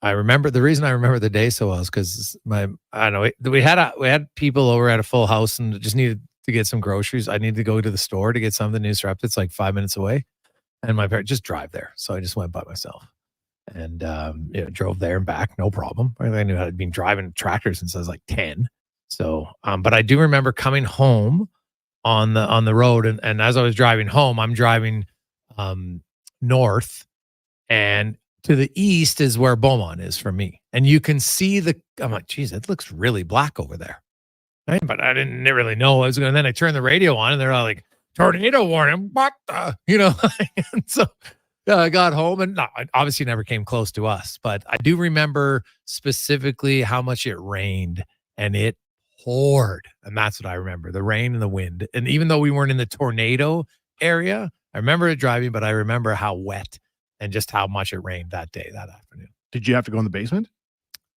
I remember the reason I remember the day so well is because we had people over at a full house and just needed to get some groceries. I needed to go to the store to get something disrupted. It's like 5 minutes away, and my parents just drive there, so I just went by myself and drove there and back, no problem. I knew I'd been driving tractors since I was like 10. So, but I do remember coming home on the road, and as I was driving home, I'm driving north, and to the east is where Beaumont is for me. And you can see I'm like, geez, it looks really black over there. Right? But I didn't really know I was going to. Then I turned the radio on and they're all like, tornado warning. What the? And so I got home and it obviously never came close to us. But I do remember specifically how much it rained and it poured. And that's what I remember, the rain and the wind. And even though we weren't in the tornado area, I remember it driving, but I remember how wet and just how much it rained that day, that afternoon. Did you have to go in the basement?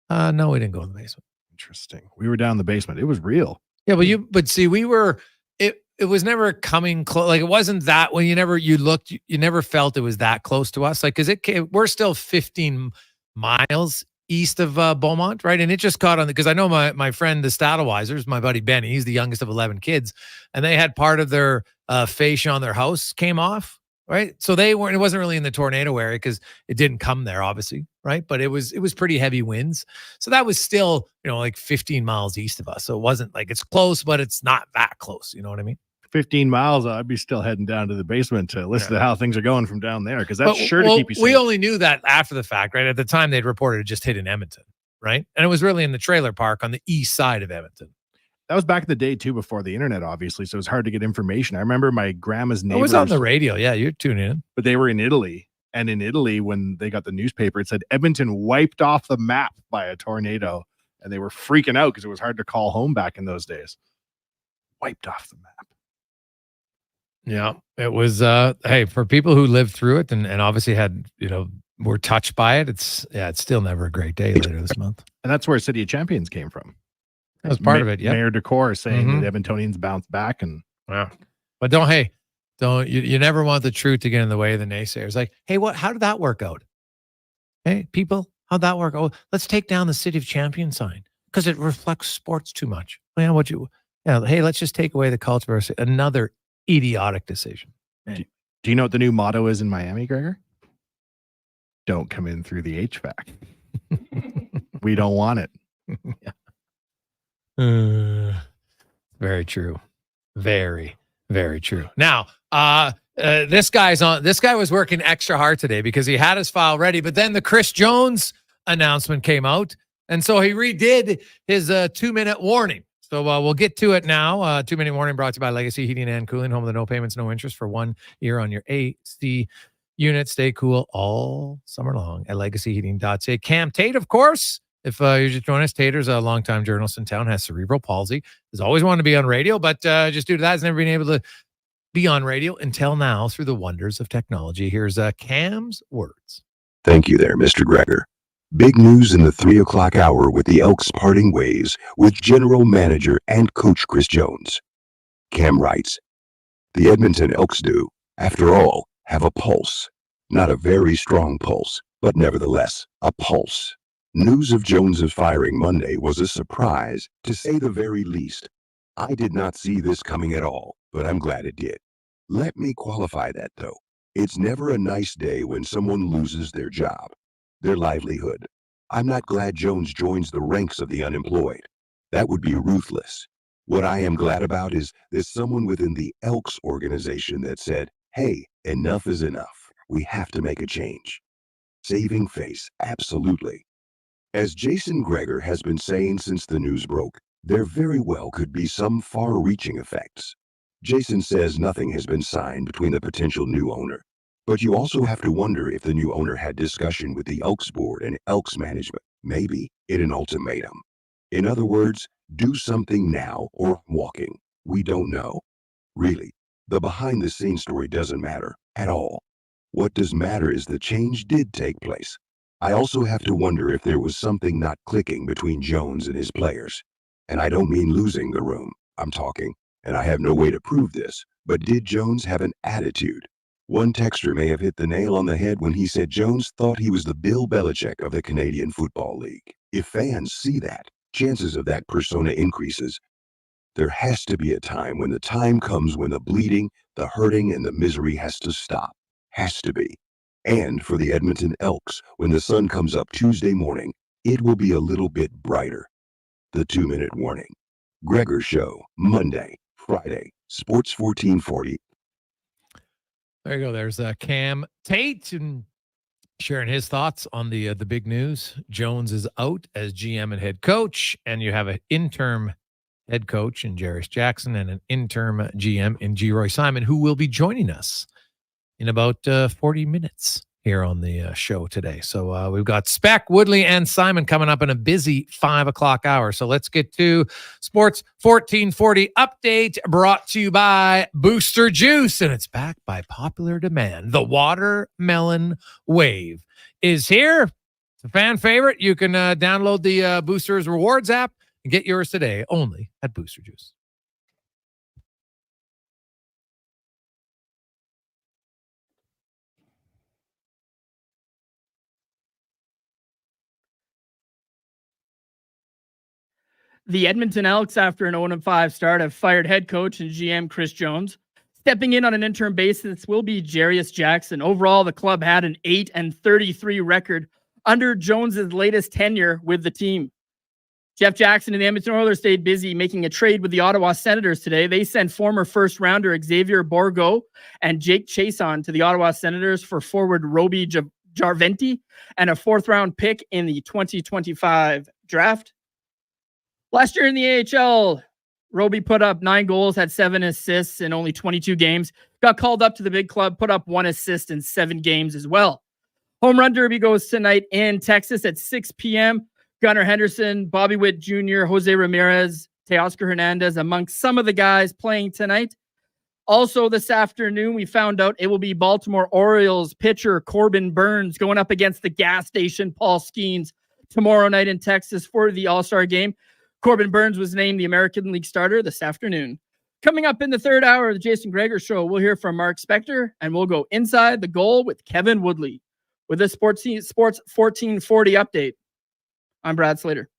No, we didn't go in the basement. Interesting. We were down in the basement. It was real. Yeah, but see, we were, it was never coming close. Like it wasn't that when you looked, you never felt it was that close to us. Like, cause we're still 15 miles east of Beaumont, right? And it just caught on because I know my friend, the Stadtweisers, my buddy Benny, he's the youngest of 11 kids, and they had part of their fascia on their house came off. Right. So it wasn't really in the tornado area because it didn't come there, obviously. Right. But it was pretty heavy winds. So that was still, like 15 miles east of us. So it wasn't like it's close, but it's not that close. You know what I mean? 15 miles. I'd be still heading down to the basement to listen to how things are going from down there. Cause that's sure to keep you safe. We only knew that after the fact, right? At the time they'd reported it just hit in Edmonton. Right. And it was really in the trailer park on the east side of Edmonton. That was back in the day too, before the internet, obviously. So it was hard to get information. I remember my grandma's neighbors. It was on the radio. Yeah, you're tuning in. But they were in Italy. And in Italy, when they got the newspaper, it said Edmonton wiped off the map by a tornado. And they were freaking out because it was hard to call home back in those days. Wiped off the map. Yeah, it was, hey, for people who lived through it and obviously had, were touched by it, it's still never a great day later this month. And that's where City of Champions came from. That was part of it, yeah. Mayor Decor saying that Edmontonians bounced back and but you never want the truth to get in the way of the naysayers. Like, hey, how did that work out? Hey, people, how'd that work? Oh, let's take down the City of Champions sign because it reflects sports too much. Hey, let's just take away the culture. Another idiotic decision. Do you know what the new motto is in Miami, Gregor? Don't come in through the HVAC. We don't want it. Yeah. Very true. Very, very true. Now, this guy was working extra hard today because he had his file ready, but then the Chris Jones announcement came out. And so he redid his 2-minute warning. So we'll get to it now. 2-minute warning brought to you by Legacy Heating and Cooling, home of the no payments, no interest for 1 year on your AC unit. Stay cool all summer long at legacyheating.ca. Cam Tate, of course, If you're just joining us, Tater's a longtime journalist in town, has cerebral palsy, has always wanted to be on radio, but just due to that, has never been able to be on radio until now through the wonders of technology. Here's Cam's words. Thank you there, Mr. Gregor. Big news in the 3 o'clock hour with the Elks parting ways with general manager and coach Chris Jones. Cam writes, the Edmonton Elks do, after all, have a pulse. Not a very strong pulse, but nevertheless, a pulse. News of Jones's firing Monday was a surprise, to say the very least. I did not see this coming at all, but I'm glad it did. Let me qualify that, though. It's never a nice day when someone loses their job, their livelihood. I'm not glad Jones joins the ranks of the unemployed. That would be ruthless. What I am glad about is there's someone within the Elks organization that said, hey, enough is enough. We have to make a change. Saving face, absolutely. As Jason Gregor has been saying since the news broke, there very well could be some far-reaching effects. Jason says nothing has been signed between the potential new owner, but you also have to wonder if the new owner had discussion with the Elks board and Elks management, maybe in an ultimatum. In other words, do something now or I'm walking. We don't know. Really, the behind-the-scenes story doesn't matter at all. What does matter is the change did take place. I also have to wonder if there was something not clicking between Jones and his players. And I don't mean losing the room. I'm talking, and I have no way to prove this, but did Jones have an attitude? One texter may have hit the nail on the head when he said Jones thought he was the Bill Belichick of the Canadian Football League. If fans see that, chances of that persona increases. There has to be a time when the time comes when the bleeding, the hurting, and the misery has to stop. Has to be. And for the Edmonton Elks, when the sun comes up Tuesday morning, it will be a little bit brighter. The 2-minute warning. Gregor Show, Monday, Friday, Sports 1440. There you go. There's Cam Tate and sharing his thoughts on the big news. Jones is out as GM and head coach, and you have an interim head coach in Jarris Jackson and an interim GM in G. Roy Simon, who will be joining us in about 40 minutes here on the show today. So we've got Speck, Woodley, and Simon coming up in a busy 5 o'clock hour. So let's get to Sports 1440 update brought to you by Booster Juice. And it's backed by popular demand. The Watermelon Wave is here. It's a fan favorite. You can download the Boosters Rewards app and get yours today only at Booster Juice. The Edmonton Elks, after an 0-5 start, have fired head coach and GM Chris Jones. Stepping in on an interim basis will be Jarris Jackson. Overall, the club had an 8-33 record under Jones's latest tenure with the team. Jeff Jackson and the Edmonton Oilers stayed busy making a trade with the Ottawa Senators today. They sent former first-rounder Xavier Bourgault and Jake Chason to the Ottawa Senators for forward Roby Jarventi and a fourth-round pick in the 2025 draft. Last year in the AHL, Roby put up 9 goals, had 7 assists in only 22 games. Got called up to the big club, put up 1 assist in 7 games as well. Home Run Derby goes tonight in Texas at 6 p.m. Gunnar Henderson, Bobby Witt Jr., Jose Ramirez, Teoscar Hernandez, amongst some of the guys playing tonight. Also this afternoon, we found out it will be Baltimore Orioles pitcher Corbin Burns going up against the gas station Paul Skeens tomorrow night in Texas for the All-Star game. Corbin Burns was named the American League starter this afternoon. Coming up in the third hour of the Jason Gregor Show, we'll hear from Mark Spector, and we'll go inside the goal with Kevin Woodley. With this Sports 1440 update, I'm Brad Slater.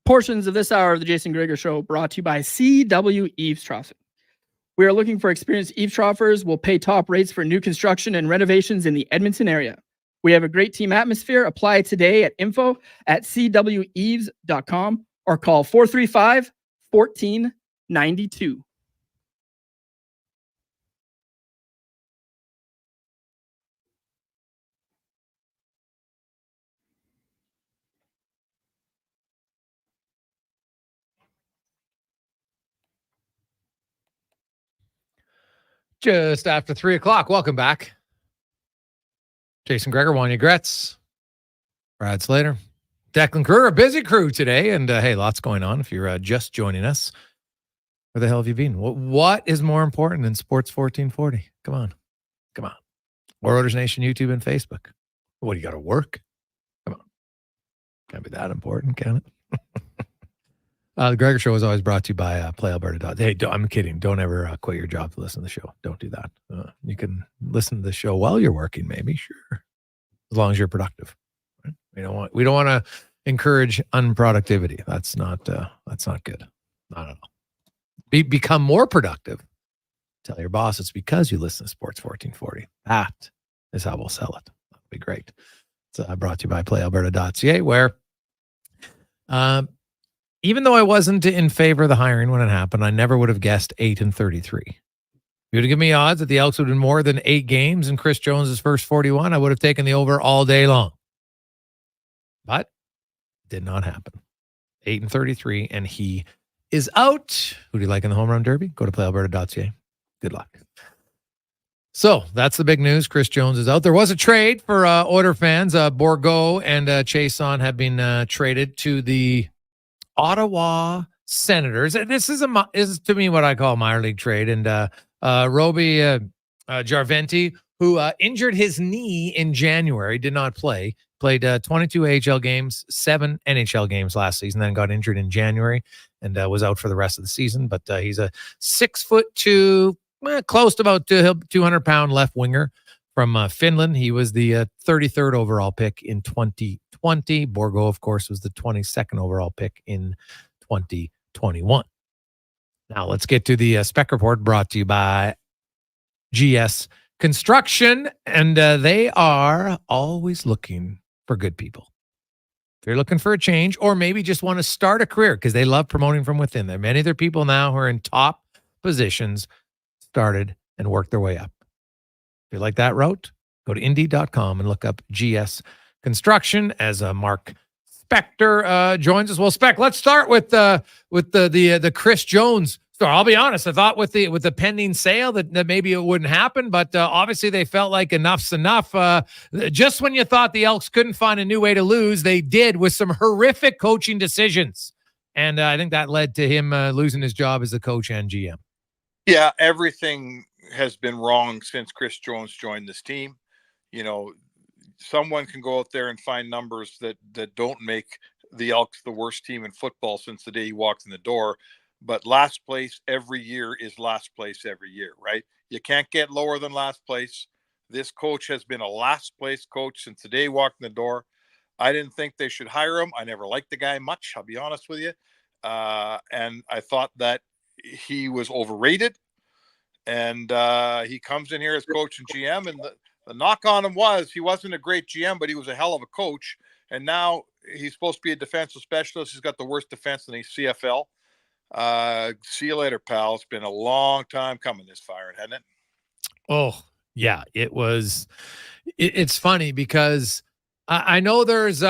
Portions of this hour of the Jason Gregor Show brought to you by CW Eavesdropping. We are looking for experienced eavesdroppers. We'll pay top rates for new construction and renovations in the Edmonton area. We have a great team atmosphere. Apply today at info@cweaves.com or call 435-1492. Just after 3 o'clock. Welcome back. Jason Gregor, Wanye Gretz, Brad Slater, Declan Kruger, a busy crew today. And hey, lots going on. If you're just joining us, where the hell have you been? What is more important than Sports 1440? Come on. Oilers Nation, YouTube, and Facebook. What, do you got to work? Come on. Can't be that important, can it? The Gregor Show is always brought to you by PlayAlberta. Hey, I'm kidding. Don't ever quit your job to listen to the show. Don't do that. You can listen to the show while you're working, maybe, sure, as long as you're productive. Right? We don't want to encourage unproductivity. That's not good. Not at all. Become more productive. Tell your boss it's because you listen to Sports 1440. That is how we'll sell it. That'd be great. It's brought to you by PlayAlberta.ca, where even though I wasn't in favor of the hiring when it happened, I never would have guessed 8-33. If you would have given me odds that the Elks would have more than 8 games in Chris Jones' first 41, I would have taken the over all day long. But it did not happen. 8-33, and he is out. Who do you like in the home run derby? Go to PlayAlberta.ca. Good luck. So that's the big news. Chris Jones is out. There was a trade for Oiler fans. Bourgault and Chason have been traded to the Ottawa Senators. This is to me what I call a minor league trade. And Roby Jarventi, who injured his knee in January, did not play. Played 22 AHL games, 7 NHL games last season, then got injured in January and was out for the rest of the season. But he's a 6'2", close to about 200-pound left winger from Finland. He was the 33rd overall pick in 2020. Bourgault, of course, was the 22nd overall pick in 2021. Now let's get to the spec report brought to you by GS Construction, and they are always looking for good people. If you're looking for a change, or maybe just want to start a career, because they love promoting from within. There are many of their people now who are in top positions, started and worked their way up. If you like that route, go to Indeed.com and look up GS Construction as Mark Spector joins us. Well, Spec, let's start with the Chris Jones story. I'll be honest, I thought with the pending sale that maybe it wouldn't happen, but obviously they felt like enough's enough. Just when you thought the Elks couldn't find a new way to lose, they did, with some horrific coaching decisions. And I think that led to him losing his job as the coach and GM. Yeah, everything has been wrong since Chris Jones joined this team. You know, someone can go out there and find numbers that don't make the Elks the worst team in football since the day he walked in the door. But last place every year is last place every year, right? You can't get lower than last place. This coach has been a last place coach since the day he walked in the door. I didn't think they should hire him. I never liked the guy much, I'll be honest with you. And I thought that he was overrated. And he comes in here as coach and GM, and the knock on him was he wasn't a great GM, but he was a hell of a coach. And now he's supposed to be a defensive specialist. He's got the worst defense in the CFL. See you later, pal. It's been a long time coming this fire, hasn't it? Oh, yeah, it was. It's funny because I know there's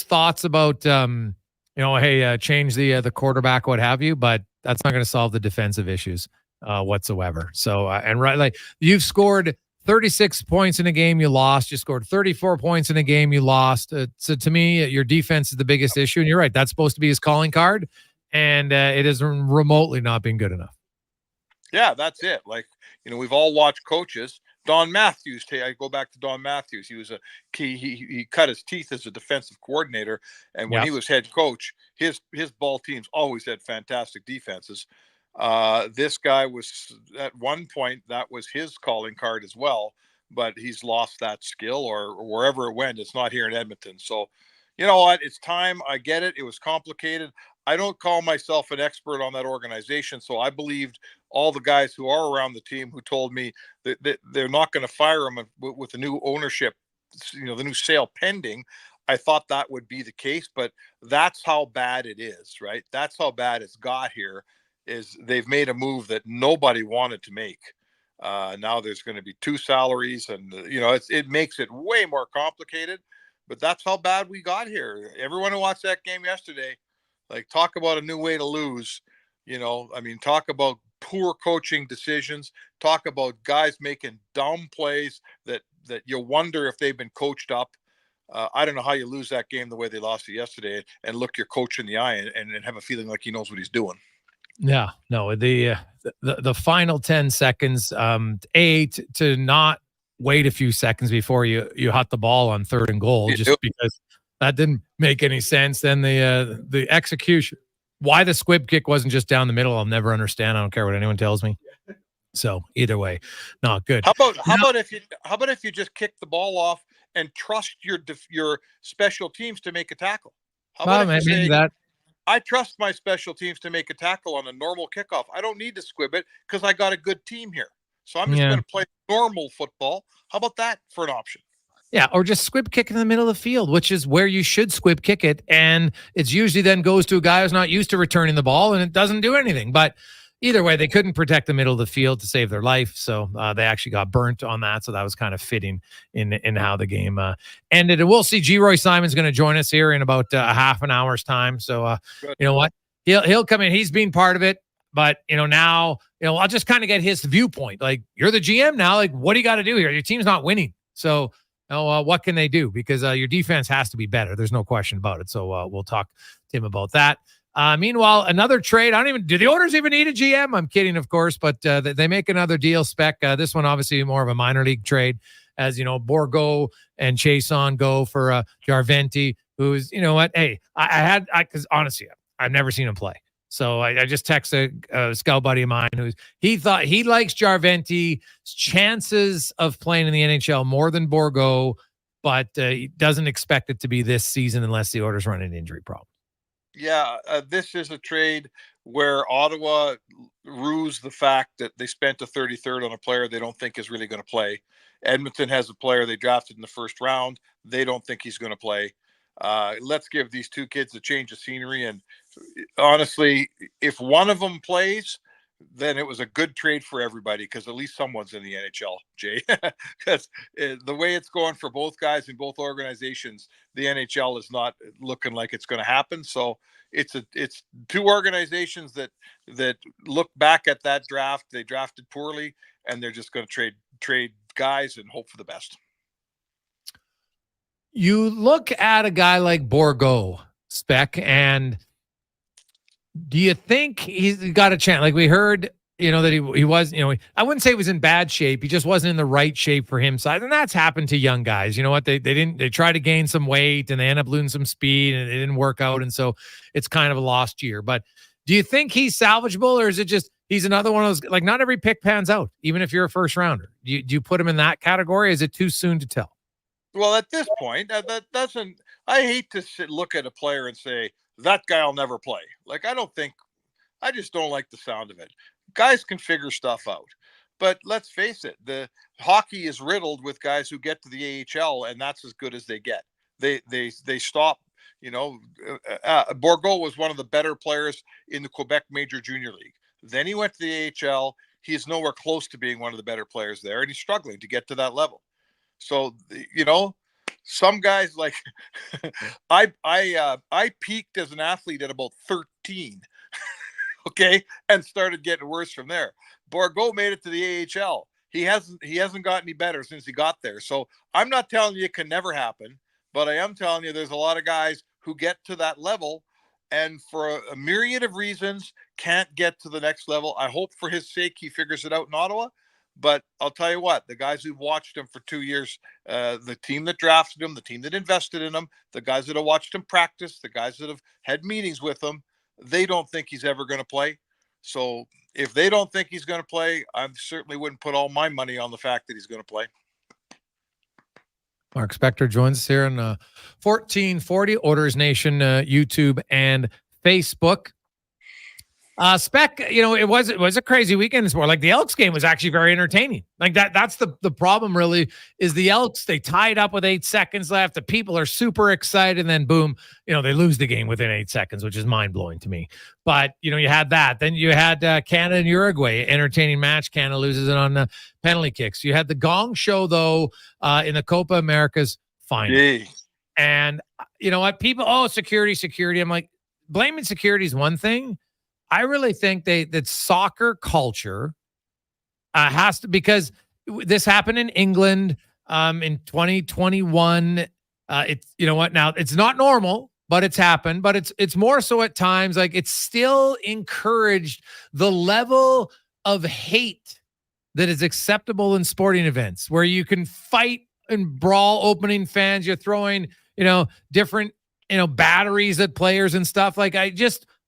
thoughts about hey, change the quarterback, what have you, but that's not going to solve the defensive issues whatsoever. So like you've scored 36 points in a game you lost. You scored 34 points in a game you lost. So to me, your defense is the biggest issue. And you're right, that's supposed to be his calling card. And it has remotely not been good enough. Yeah, that's it. Like, we've all watched coaches. Don Matthews, I go back to Don Matthews. He was he cut his teeth as a defensive coordinator. And when he was head coach, his ball teams always had fantastic defenses. This guy was, at one point, that was his calling card as well, but he's lost that skill, or wherever it went. It's not here in Edmonton. So, you know what? It's time. I get it. It was complicated. I don't call myself an expert on that organization, so I believed all the guys who are around the team who told me that they're not going to fire him with the new ownership, the new sale pending. I thought that would be the case, but that's how bad it is, right? That's how bad it's got here. Is they've made a move that nobody wanted to make. Now there's going to be 2 salaries, and it makes it way more complicated. But that's how bad we got here. Everyone who watched that game yesterday, like, talk about a new way to lose. Talk about poor coaching decisions. Talk about guys making dumb plays that you wonder if they've been coached up. I don't know how you lose that game the way they lost it yesterday and look your coach in the eye and have a feeling like he knows what he's doing. Yeah, no, the final 10 seconds, to not wait a few seconds before you hot the ball on 3rd and goal, just because that didn't make any sense. Then the execution, why the squib kick wasn't just down the middle, I'll never understand. I don't care what anyone tells me. So either way, not good. How about if you just kick the ball off and trust your special teams to make a tackle? How about if you say, that? I trust my special teams to make a tackle on a normal kickoff. I don't need to squib it because I got a good team here. So I'm just going to play normal football. How about that for an option? Yeah, or just squib kick in the middle of the field, which is where you should squib kick it. And it's usually then goes to a guy who's not used to returning the ball, and it doesn't do anything. But either way, they couldn't protect the middle of the field to save their life. So they actually got burnt on that. So that was kind of fitting in how the game ended. And we'll see. G-Roy Simon's going to join us here in about a half an hour's time. So you know what? He'll come in. He's been part of it. But, now, I'll just kind of get his viewpoint. Like, you're the GM now. Like, what do you got to do here? Your team's not winning. So what can they do? Because your defense has to be better. There's no question about it. So we'll talk to him about that. Meanwhile, another trade. Do the Oilers even need a GM? I'm kidding, of course, but they make another deal spec. This one obviously more of a minor league trade, as Borgo and Chason go for Jarventi, who's, hey, because honestly, I've never seen him play. So I just texted a scout buddy of mine he thought he likes Jarventi's chances of playing in the NHL more than Borgo, but he doesn't expect it to be this season unless the Oilers run an injury problem. Yeah, this is a trade where Ottawa ruse the fact that they spent a 33rd on a player they don't think is really going to play. Edmonton has a player they drafted in the first round. They don't think he's going to play. Let's give these 2 kids a change of scenery. And honestly, if one of them plays, then it was a good trade for everybody because at least someone's in the NHL, Jay. Because the way it's going for both guys in both organizations, the NHL is not looking like it's going to happen. So it's 2 organizations that look back at that draft. They drafted poorly, and they're just going to trade guys and hope for the best. You look at a guy like Borgo, Spec, and do you think he's got a chance? Like we heard, that he was, I wouldn't say he was in bad shape. He just wasn't in the right shape for him size. And that's happened to young guys. You know what? They try to gain some weight and they end up losing some speed and it didn't work out. And so it's kind of a lost year. But do you think he's salvageable, or is it just he's another one of those, like, not every pick pans out, even if you're a first rounder? Do you put him in that category? Is it too soon to tell? Well, at this point, that doesn't. I hate to look at a player and say that guy will never play. Like, I just don't like the sound of it. Guys can figure stuff out, but let's face it: the hockey is riddled with guys who get to the AHL, and that's as good as they get. They stop. Borgo was one of the better players in the Quebec Major Junior League. Then he went to the AHL. He's nowhere close to being one of the better players there, and he's struggling to get to that level. So, some guys, like I peaked as an athlete at about 13, okay, and started getting worse from there. Borgo made it to the AHL. He hasn't got any better since he got there. So I'm not telling you it can never happen, but I am telling you there's a lot of guys who get to that level and for a myriad of reasons can't get to the next level. I hope for his sake he figures it out in Ottawa. But I'll tell you what, the guys who've watched him for 2 years, the team that drafted him, the team that invested in him, the guys that have watched him practice, the guys that have had meetings with him, they don't think he's ever going to play. So if they don't think he's going to play, I certainly wouldn't put all my money on the fact that he's going to play. Mark Spector joins us here on 1440 Orders Nation, YouTube and Facebook. Spec, it was a crazy weekend this morning. Like the Elks game was actually very entertaining. Like that's the problem really is the Elks, they tied up with 8 seconds left. The people are super excited, and then boom, they lose the game within 8 seconds, which is mind blowing to me. But you had that. Then you had Canada and Uruguay, entertaining match. Canada loses it on penalty kicks. You had the gong show though in the Copa Americas final. Yay. And you know what? People, security. I'm like, blaming security is one thing. I really think that soccer culture has to, because this happened in England in 2021. It's now it's not normal, but it's happened. But it's more so at times like it's still encouraged the level of hate that is acceptable in sporting events, where you can fight and brawl opening fans. You're throwing different batteries at players and stuff. Like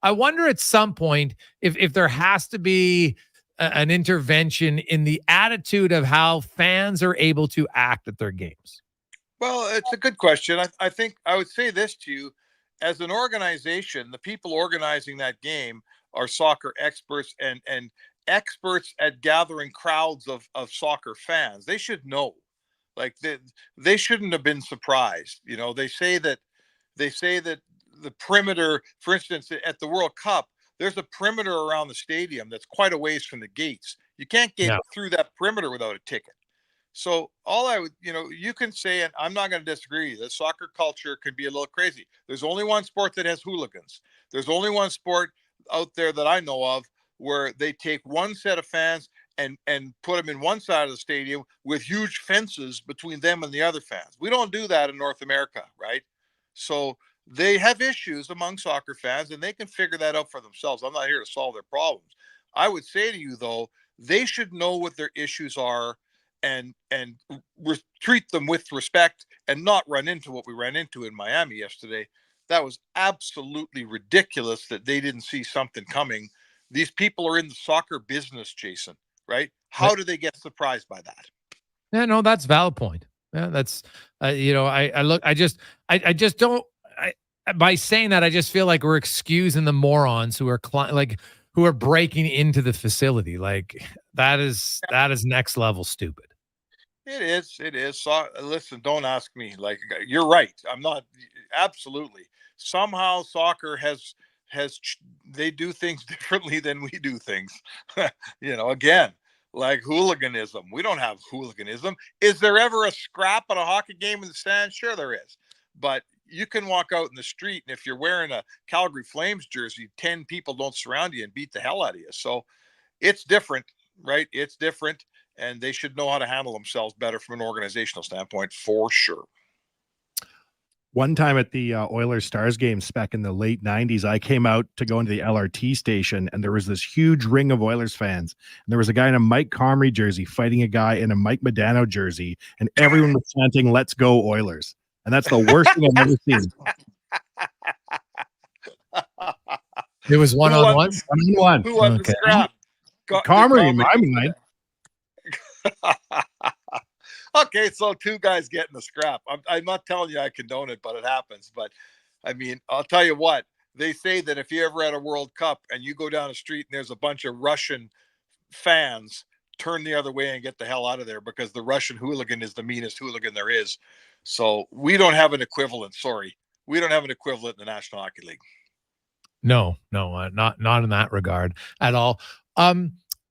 I wonder at some point if there has to be an intervention in the attitude of how fans are able to act at their games. Well, it's a good question. I think I would say this to you. As an organization, the people organizing that game are soccer experts and experts at gathering crowds of soccer fans. They should know. Like they shouldn't have been surprised. They say that the perimeter, for instance, at the World Cup, there's a perimeter around the stadium that's quite a ways from the gates. You can't get through that perimeter without a ticket. So all I would, you can say, and I'm not going to disagree, that soccer culture can be a little crazy. There's only one sport that has hooligans. There's only one sport out there that I know of where they take one set of fans and put them in one side of the stadium with huge fences between them and the other fans. We don't do that in North America, right? So they have issues among soccer fans, and they can figure that out for themselves. I'm not here to solve their problems. I would say to you, though, they should know what their issues are and treat them with respect and not run into what we ran into in Miami yesterday. That was absolutely ridiculous that they didn't see something coming. These people are in the soccer business, Jason, right? How do they get surprised by that? Yeah, no, that's a valid point. Yeah, that's, by saying that, I just feel like we're excusing the morons who are who are breaking into the facility. Like that is next level stupid. It is. So, listen, don't ask me. Like, you're right. I'm not, absolutely. Somehow soccer they do things differently than we do things. Again, like hooliganism. We don't have hooliganism. Is there ever a scrap at a hockey game in the stand? Sure there is. But you can walk out in the street, and if you're wearing a Calgary Flames jersey, 10 people don't surround you and beat the hell out of you. So it's different, right? It's different, and they should know how to handle themselves better from an organizational standpoint, for sure. One time at the Oilers Stars game back in the late 90s, I came out to go into the LRT station, and there was this huge ring of Oilers fans. And there was a guy in a Mike Comrie jersey fighting a guy in a Mike Modano jersey, and everyone was chanting, "Let's go Oilers." And that's the worst thing I've ever seen. It was one-on-one? One-on-one. Who won the scrap? Comrie, in my mind. Okay, so two guys getting a scrap. I'm not telling you I condone it, but it happens. But I mean, I'll tell you what, they say that if you ever at a World Cup and you go down the street and there's a bunch of Russian fans, turn the other way and get the hell out of there, because the Russian hooligan is the meanest hooligan there is. So we don't have an equivalent. Sorry. We don't have an equivalent in the National Hockey League. No, not in that regard at all.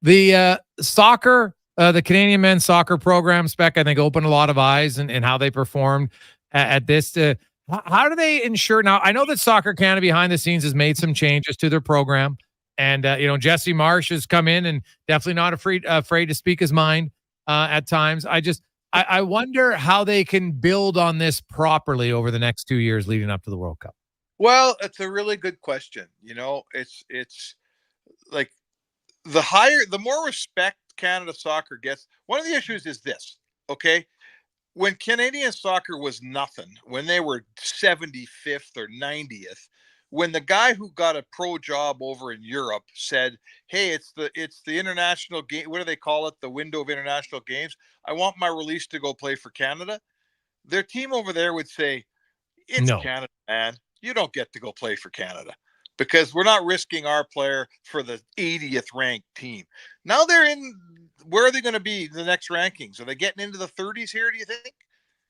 The soccer, the Canadian men's soccer program, Spec, I think opened a lot of eyes and how they performed at this. How do they ensure? Now, I know that Soccer Canada behind the scenes has made some changes to their program. And, Jesse Marsh has come in and definitely not afraid to speak his mind at times. I wonder how they can build on this properly over the next 2 years leading up to the World Cup. Well, it's a really good question. It's like the more respect Canada soccer gets. One of the issues is this, okay? When Canadian soccer was nothing, when they were 75th or 90th, when the guy who got a pro job over in Europe said, "Hey, it's the international game. What do they call it? The window of international games. I want my release to go play for Canada." their team over there would say, it's No. Canada, man. You don't get to go play for Canada because we're not risking our player for the 80th ranked team. Now they're in, where are they going to be in the next rankings? Are they getting into the 30s here, do you think?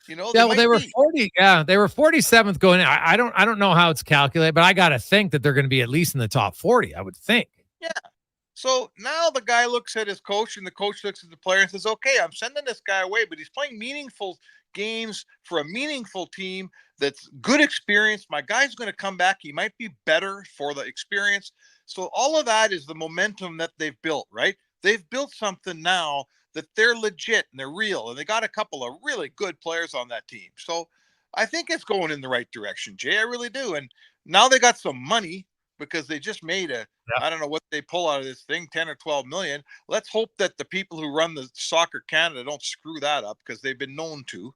You know, Yeah, well, they were be. 40. Yeah, they were 47th going in. I don't know how it's calculated, but I got to think that they're going to be at least in the top 40. I would think. Yeah. So now the guy looks at his coach, and the coach looks at the player and says, okay, I'm sending this guy away, but he's playing meaningful games for a meaningful team that's good experience. My guy's going to come back. He might be better for the experience. So all of that is the momentum that they've built, right? They've built something now that they're legit and they're real, and they got a couple of really good players on that team. So I think it's going in the right direction, Jay. I really do. And now they got some money because they just made I don't know what they pull out of this thing, 10 or 12 million. Let's hope that the people who run the Soccer Canada don't screw that up, because they've been known to.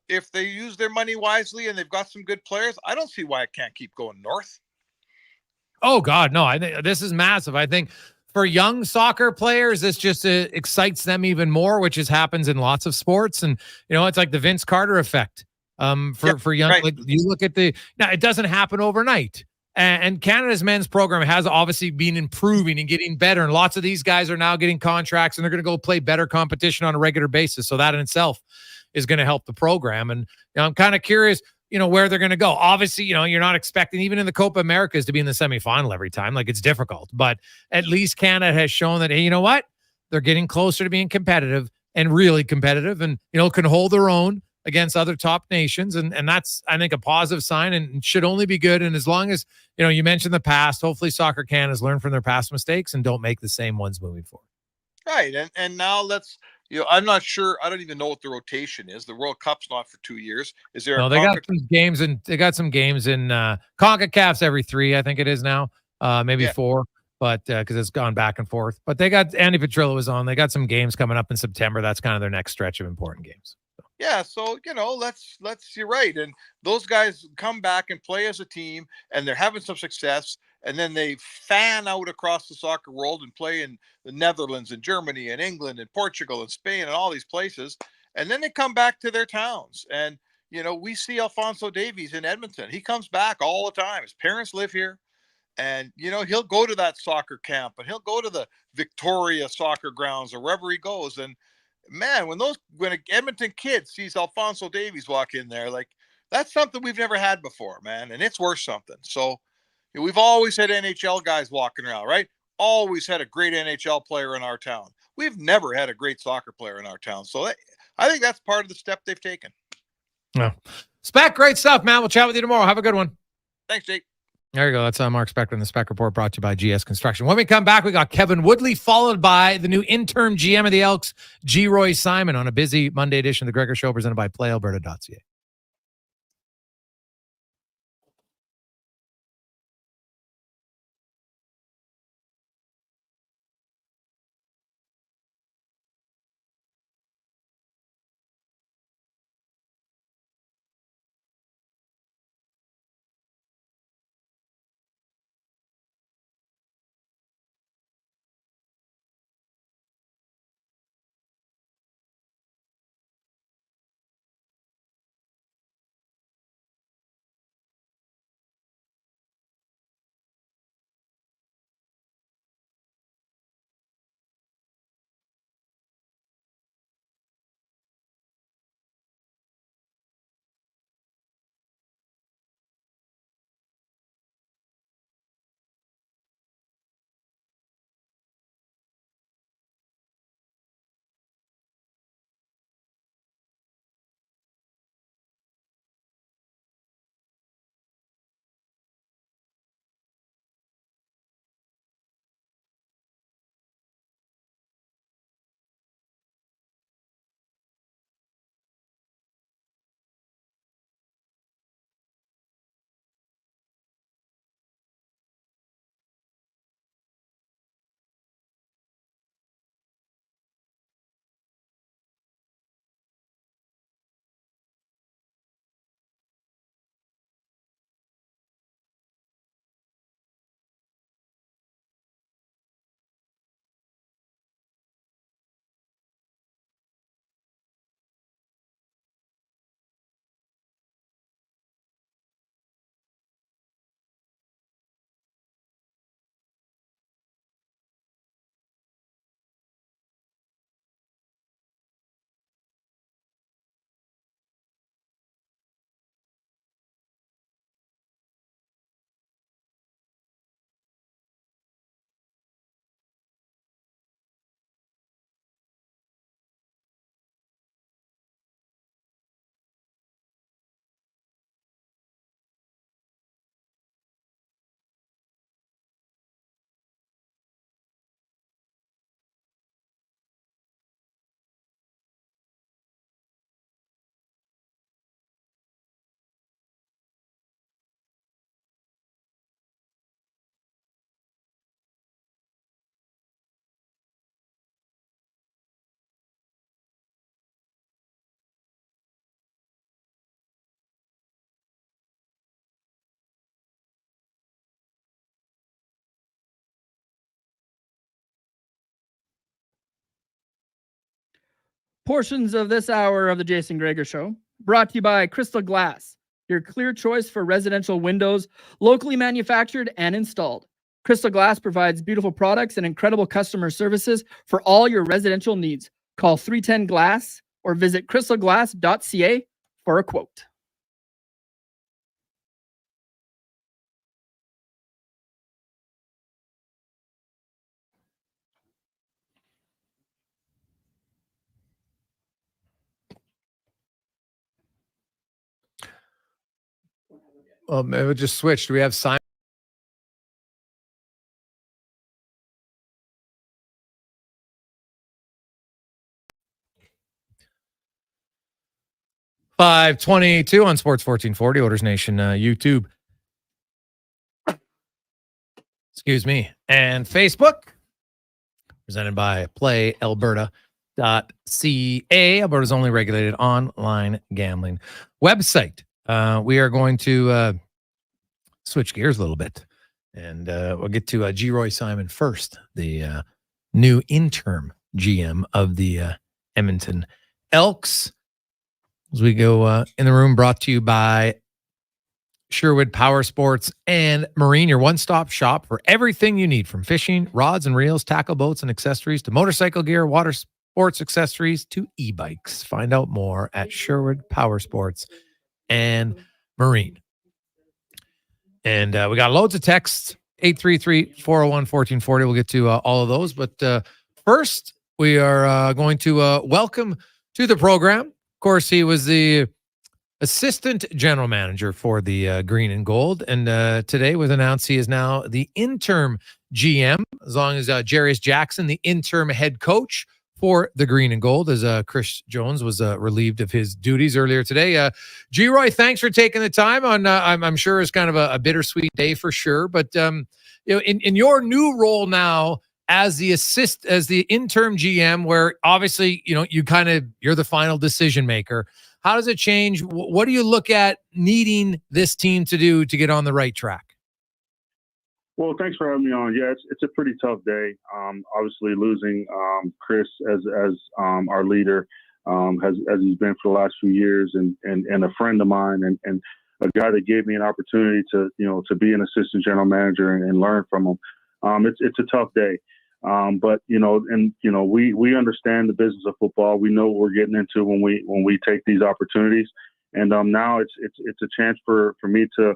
If they use their money wisely and they've got some good players, I don't see why it can't keep going north. Oh God, no! I think this is massive. I think for young soccer players, this just excites them even more, which happens in lots of sports. And it's like the Vince Carter effect. For young, right. Like you look at now, it doesn't happen overnight. And Canada's men's program has obviously been improving and getting better. And lots of these guys are now getting contracts, and they're going to go play better competition on a regular basis. So that in itself is going to help the program. And I'm kind of curious, where they're going to go. Obviously, you're not expecting even in the Copa Americas to be in the semifinal every time. Like, it's difficult, but at least Canada has shown that, hey, you know what? They're getting closer to being competitive and really competitive, and, can hold their own against other top nations. And that's, I think, a positive sign and should only be good. And as long as, you mentioned the past, hopefully Soccer Canada's learned from their past mistakes and don't make the same ones moving forward. Right. And now let's, I'm not sure. I don't even know what the rotation is. The World Cup's not for 2 years. Is there? No, they got some games in CONCACAF's every 3, I think it is now, maybe 4, but because it's gone back and forth. But they got Andi Petrillo was on. They got some games coming up in September. That's kind of their next stretch of important games. Yeah, so let's you're right. And those guys come back and play as a team, and they're having some success, and then they fan out across the soccer world and play in the Netherlands and Germany and England and Portugal and Spain and all these places. And then they come back to their towns. And we see Alphonso Davies in Edmonton. He comes back all the time. His parents live here. And he'll go to that soccer camp, and he'll go to the Victoria soccer grounds or wherever he goes. And man, when an Edmonton kid sees Alphonso Davies walk in there, like, that's something we've never had before, man, and it's worth something. So we've always had NHL guys walking around, right? Always had a great NHL player in our town. We've never had a great soccer player in our town. So I think that's part of the step they've taken. Yeah, Spec, great stuff, man. We'll chat with you tomorrow. Have a good one. Thanks, Jake. There you go. That's Mark Spector and the Spec Report, brought to you by GS Construction. When we come back, we got Kevin Woodley, followed by the new interim GM of the Elks, G. Roy Simon, on a busy Monday edition of the Gregor Show, presented by PlayAlberta.ca. Portions of this hour of the Jason Gregor Show brought to you by Crystal Glass, your clear choice for residential windows, locally manufactured and installed. Crystal Glass provides beautiful products and incredible customer services for all your residential needs. Call 310 Glass or visit crystalglass.ca for a quote. Maybe just switch. Do we have Simon? $5:22 on Sports 1440, Oilers Nation YouTube. Excuse me. And Facebook. Presented by PlayAlberta.ca, Alberta's only regulated online gambling website. We are going to switch gears a little bit, and we'll get to G. Simon first, the new interim GM of the Edmonton Elks. As we go in the room, brought to you by Sherwood Power Sports and Marine, your one-stop shop for everything you need, from fishing, rods and reels, tackle boats and accessories, to motorcycle gear, water sports accessories, to e-bikes. Find out more at Sherwood Power Sports and Marine. And we got loads of texts, 833-401-1440. We'll get to all of those. But first, we are going to welcome to the program. Of course, he was the assistant general manager for the Green and Gold. And today was announced he is now the interim GM, as long as Jarius Jackson, the interim head coach for the Green and Gold, as Chris Jones was relieved of his duties earlier today. G-Roy, thanks for taking the time on, I'm sure it's kind of a bittersweet day for sure, but in your new role now as the interim GM, where obviously, you're the final decision maker, how does it change? What do you look at needing this team to do to get on the right track? Well, thanks for having me on. Yeah, it's a pretty tough day. Obviously, losing Chris as our leader, as he's been for the last few years, and a friend of mine, and a guy that gave me an opportunity to be an assistant general manager and learn from him. It's a tough day. But we understand the business of football. We know what we're getting into when we take these opportunities. And now it's a chance for me to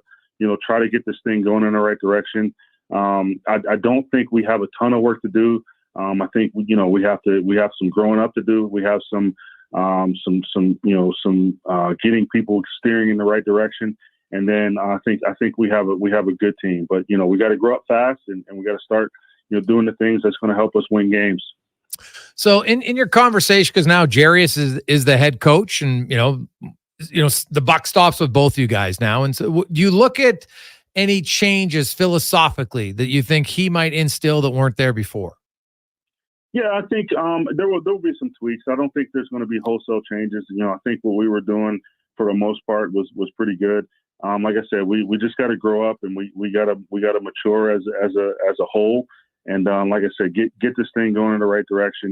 try to get this thing going in the right direction. I don't think we have a ton of work to do. I think we have some growing up to do. We have some getting people steering in the right direction. And then I think we have a good team. But we got to grow up fast, and we got to start doing the things that's going to help us win games. So in your conversation, because now Jarius is the head coach, and the buck stops with both you guys now. And so do you look at any changes philosophically that you think he might instill that weren't there before? Yeah, I think there will be some tweaks. I don't think there's going to be wholesale changes. I think what we were doing for the most part was pretty good. Like I said, we just got to grow up, and we got to mature as a whole. And like I said, get this thing going in the right direction.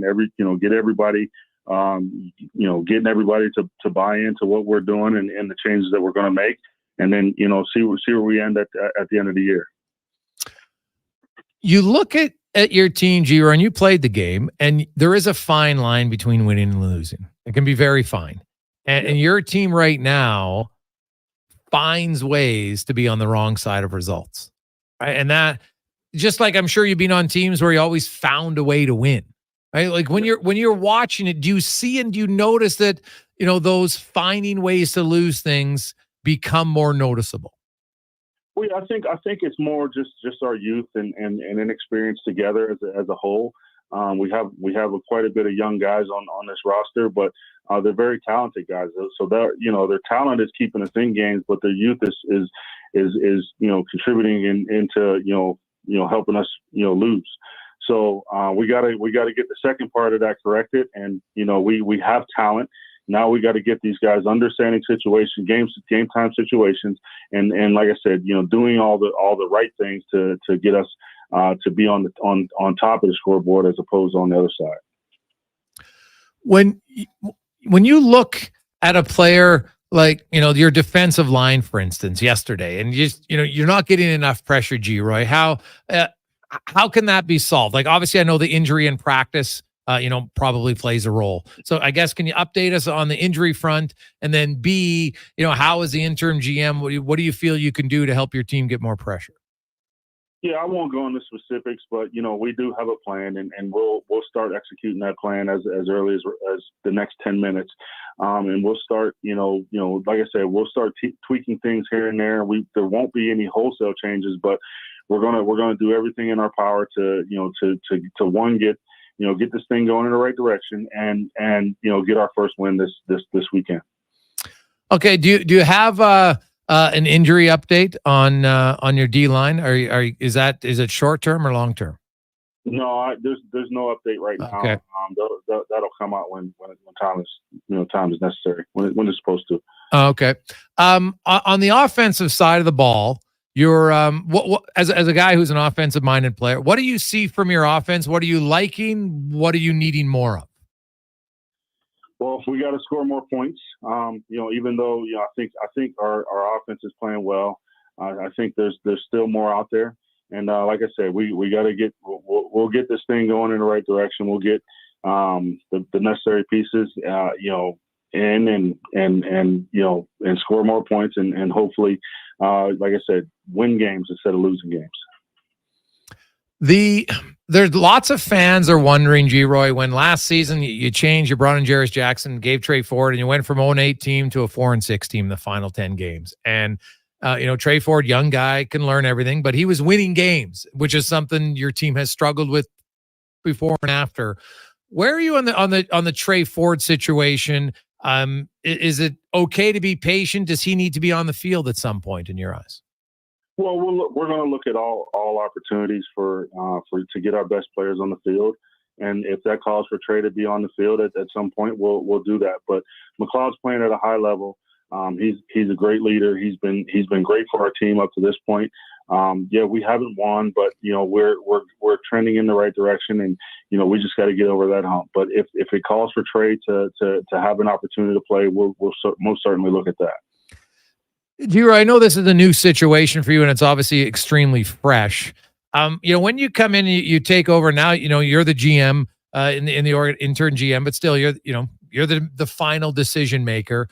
Get everybody, getting everybody to buy into what we're doing and the changes that we're going to make, and then see where we end at the end of the year. You look at your team, G-Roy, and you played the game, and there is a fine line between winning and losing. It can be very fine, and your team right now finds ways to be on the wrong side of results, right? And that. Just like I'm sure you've been on teams where you always found a way to win, right? Like when you're watching it, do you see and do you notice that, those finding ways to lose things become more noticeable? Well, I think it's more just our youth and inexperience together as a whole. We have quite a bit of young guys on this roster, but they're very talented guys. So their talent is keeping us in games, but their youth is contributing into helping us, lose. So we got to get the second part of that corrected. And, we have talent. Now we got to get these guys understanding situation, game time situations. And like I said, doing all the right things to get us to be on top of the scoreboard as opposed to on the other side. When you look at a player like, your defensive line, for instance, yesterday, and you're not getting enough pressure, G-Roy, how can that be solved? Like, obviously I know the injury in practice, probably plays a role. So I guess, can you update us on the injury front? And then B, how is the interim GM, what do you feel you can do to help your team get more pressure? Yeah, I won't go into specifics, but we do have a plan, and we'll start executing that plan as early as the next 10 minutes, and we'll start like I said, we'll start tweaking things here and there. There won't be any wholesale changes, but we're gonna do everything in our power to get this thing going in the right direction, and get our first win this weekend. Okay, do you have an injury update on your D line? Is it short term or long term? No, there's no update right now. Okay. That'll come out when time is necessary, when it's supposed to. Okay. On the offensive side of the ball, you're as a guy who's an offensive minded player, what do you see from your offense? What are you liking? What are you needing more of? Well, we got to score more points. Even though I think our offense is playing well, I think there's still more out there. And like I said, we got to we'll get this thing going in the right direction. We'll get the necessary pieces, in and score more points and hopefully, like I said, win games instead of losing games. There's lots of fans are wondering, G-Roy, when last season you changed, you brought in Jarris Jackson, gave Trey Ford, and you went from 0-8 team to a 4-6 team in the final 10 games. And Trey Ford, young guy, can learn everything, but he was winning games, which is something your team has struggled with before and after. Where are you on the Trey Ford situation? Is it okay to be patient? Does he need to be on the field at some point in your eyes? Well, we're going to look at all opportunities to get our best players on the field, and if that calls for Trey to be on the field at some point, we'll do that. But McLeod's playing at a high level. He's a great leader. He's been great for our team up to this point. We haven't won, but we're trending in the right direction, and we just got to get over that hump. But if it calls for Trey to have an opportunity to play, we'll most certainly look at that. Giro, I know this is a new situation for you, and it's obviously extremely fresh. When you come in, you take over now. You're the GM in the intern GM, but still, you're the final decision maker.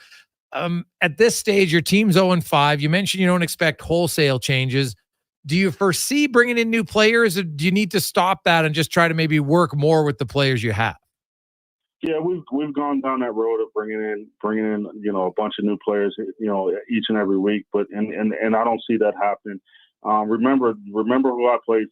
At this stage, your team's 0-5. You mentioned you don't expect wholesale changes. Do you foresee bringing in new players, or do you need to stop that and just try to maybe work more with the players you have? Yeah, we've gone down that road of bringing in a bunch of new players each and every week, but and I don't see that happening. Remember who I played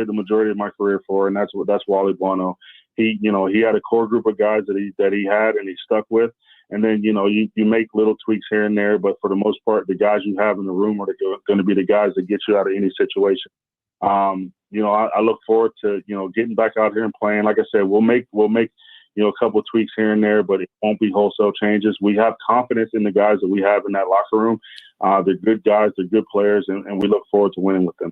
the majority of my career for, and that's Wally Buono. He had a core group of guys that he had and he stuck with, and then you make little tweaks here and there, but for the most part, the guys you have in the room are going to be the guys that get you out of any situation. I look forward to getting back out here and playing. Like I said, we'll make a couple of tweaks here and there, but it won't be wholesale changes. We have confidence in the guys that we have in that locker room. They're good guys, they're good players, and we look forward to winning with them.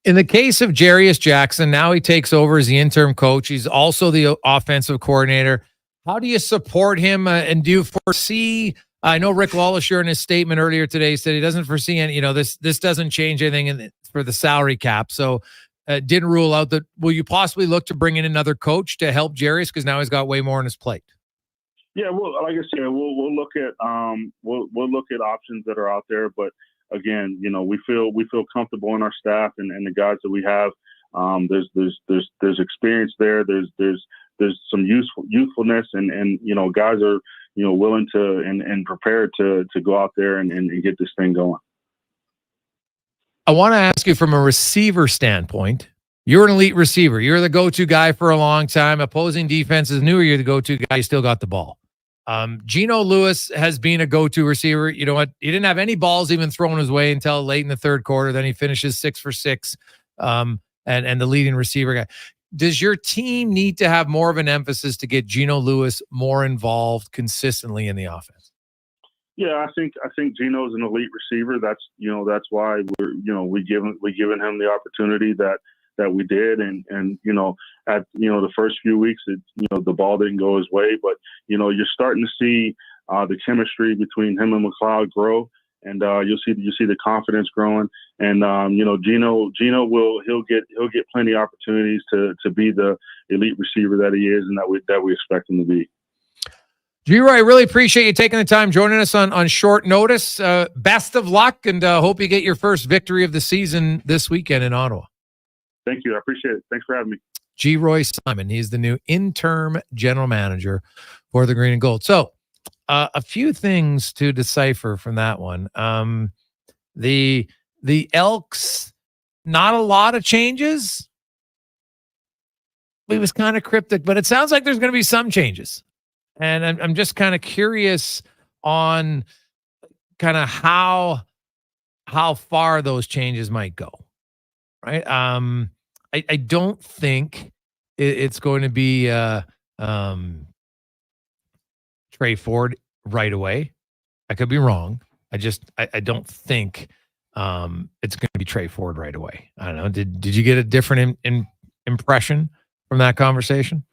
In the case of Jarris Jackson, now he takes over as the interim coach. He's also the offensive coordinator. How do you support him, and do you foresee? I know Rick Wallisher in his statement earlier today said he doesn't foresee any. This doesn't change anything for the salary cap. So. Didn't rule out that. Will you possibly look to bring in another coach to help Jarris, because now he's got way more on his plate? Yeah, well, like I said, we'll look at options that are out there. But again, we feel comfortable in our staff and the guys that we have. There's experience there. There's some youthfulness, and guys are willing to and prepared to go out there and get this thing going. I want to ask you from a receiver standpoint. You're an elite receiver. You're the go-to guy for a long time. Opposing defenses knew you're the go-to guy. You still got the ball. Geno Lewis has been a go-to receiver. You know what? He didn't have any balls even thrown his way until late in the third quarter. Then he finishes 6 for 6 and the leading receiver guy. Does your team need to have more of an emphasis to get Geno Lewis more involved consistently in the offense? Yeah, I think Geno's an elite receiver. That's why we've given him the opportunity that that we did. And at the first few weeks, the ball didn't go his way, but you're starting to see the chemistry between him and McLeod grow. And you'll see the confidence growing, and Gino he'll get plenty of opportunities to be the elite receiver that he is and that we expect him to be. G-Roy, I really appreciate you taking the time joining us on short notice. Best of luck, and hope you get your first victory of the season this weekend in Ottawa. Thank you, I appreciate it. Thanks for having me. G-Roy Simon, he's the new interim general manager for the Green and Gold. So. A few things to decipher from that one. The Elks, not a lot of changes. It was kind of cryptic, but it sounds like there's going to be some changes. And I'm just kind of curious on kind of how far those changes might go. Right. I don't think it's going to be Trey Ford right away. I could be wrong. I don't think it's going to be Trey Ford right away. I don't know. Did you get a different impression from that conversation?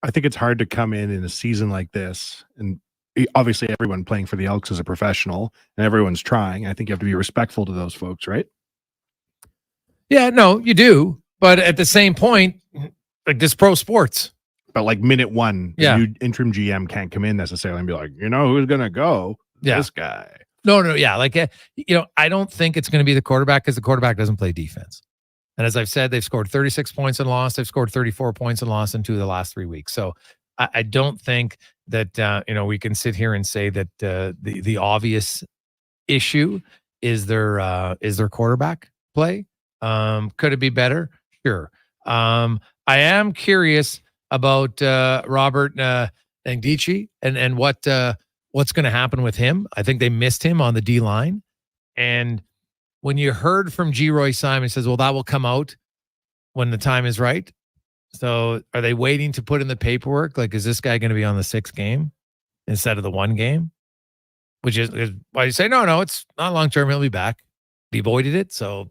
I think it's hard to come in a season like this, and obviously everyone playing for the Elks is a professional and everyone's trying. I think you have to be respectful to those folks, right? Yeah, no, you do. But at the same point, like, this pro sports. But like minute one, the new interim GM can't come in necessarily and be like, who's going to go? Yeah. This guy. No. Yeah. Like, I don't think it's going to be the quarterback, because the quarterback doesn't play defense. And as I've said, they've scored 36 points and lost. They've scored 34 points and lost in 2 of the last 3 weeks. So I don't think that, we can sit here and say that the obvious issue is their quarterback play. Could it be better? Sure. I am curious about Robert Ngdichi and what's going to happen with him. I think they missed him on the D line. And when you heard from G-Roy Simon, he says, well, that will come out when the time is right. So are they waiting to put in the paperwork? Like, is this guy going to be on the 6th game instead of the 1 game? Which is why you say, no, it's not long-term. He'll be back. He avoided it. So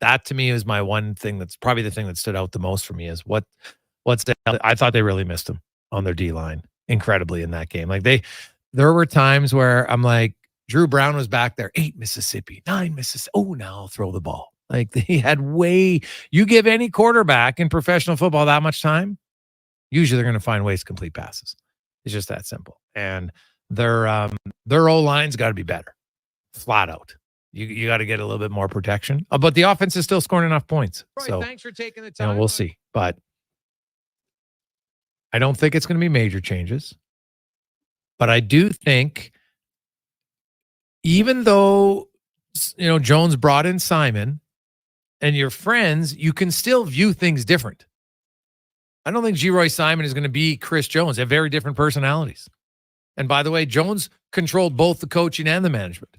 that to me is my one thing that's probably the thing that stood out the most for me is I thought they really missed him on their D line incredibly in that game. Like, there were times where I'm like, Drew Brown was back there, 8 Mississippi, 9 Mississippi. Oh, now I'll throw the ball. Like, he had you give any quarterback in professional football that much time, usually they're going to find ways to complete passes. It's just that simple. And their O-line's got to be better, flat out. You got to get a little bit more protection. But the offense is still scoring enough points. Right, so thanks for taking the time. we'll see. But I don't think it's going to be major changes. But I do think, even though, Jones brought in Simon and your friends, you can still view things different. I don't think G-Roy Simon is going to be Chris Jones. They have very different personalities. And by the way, Jones controlled both the coaching and the management.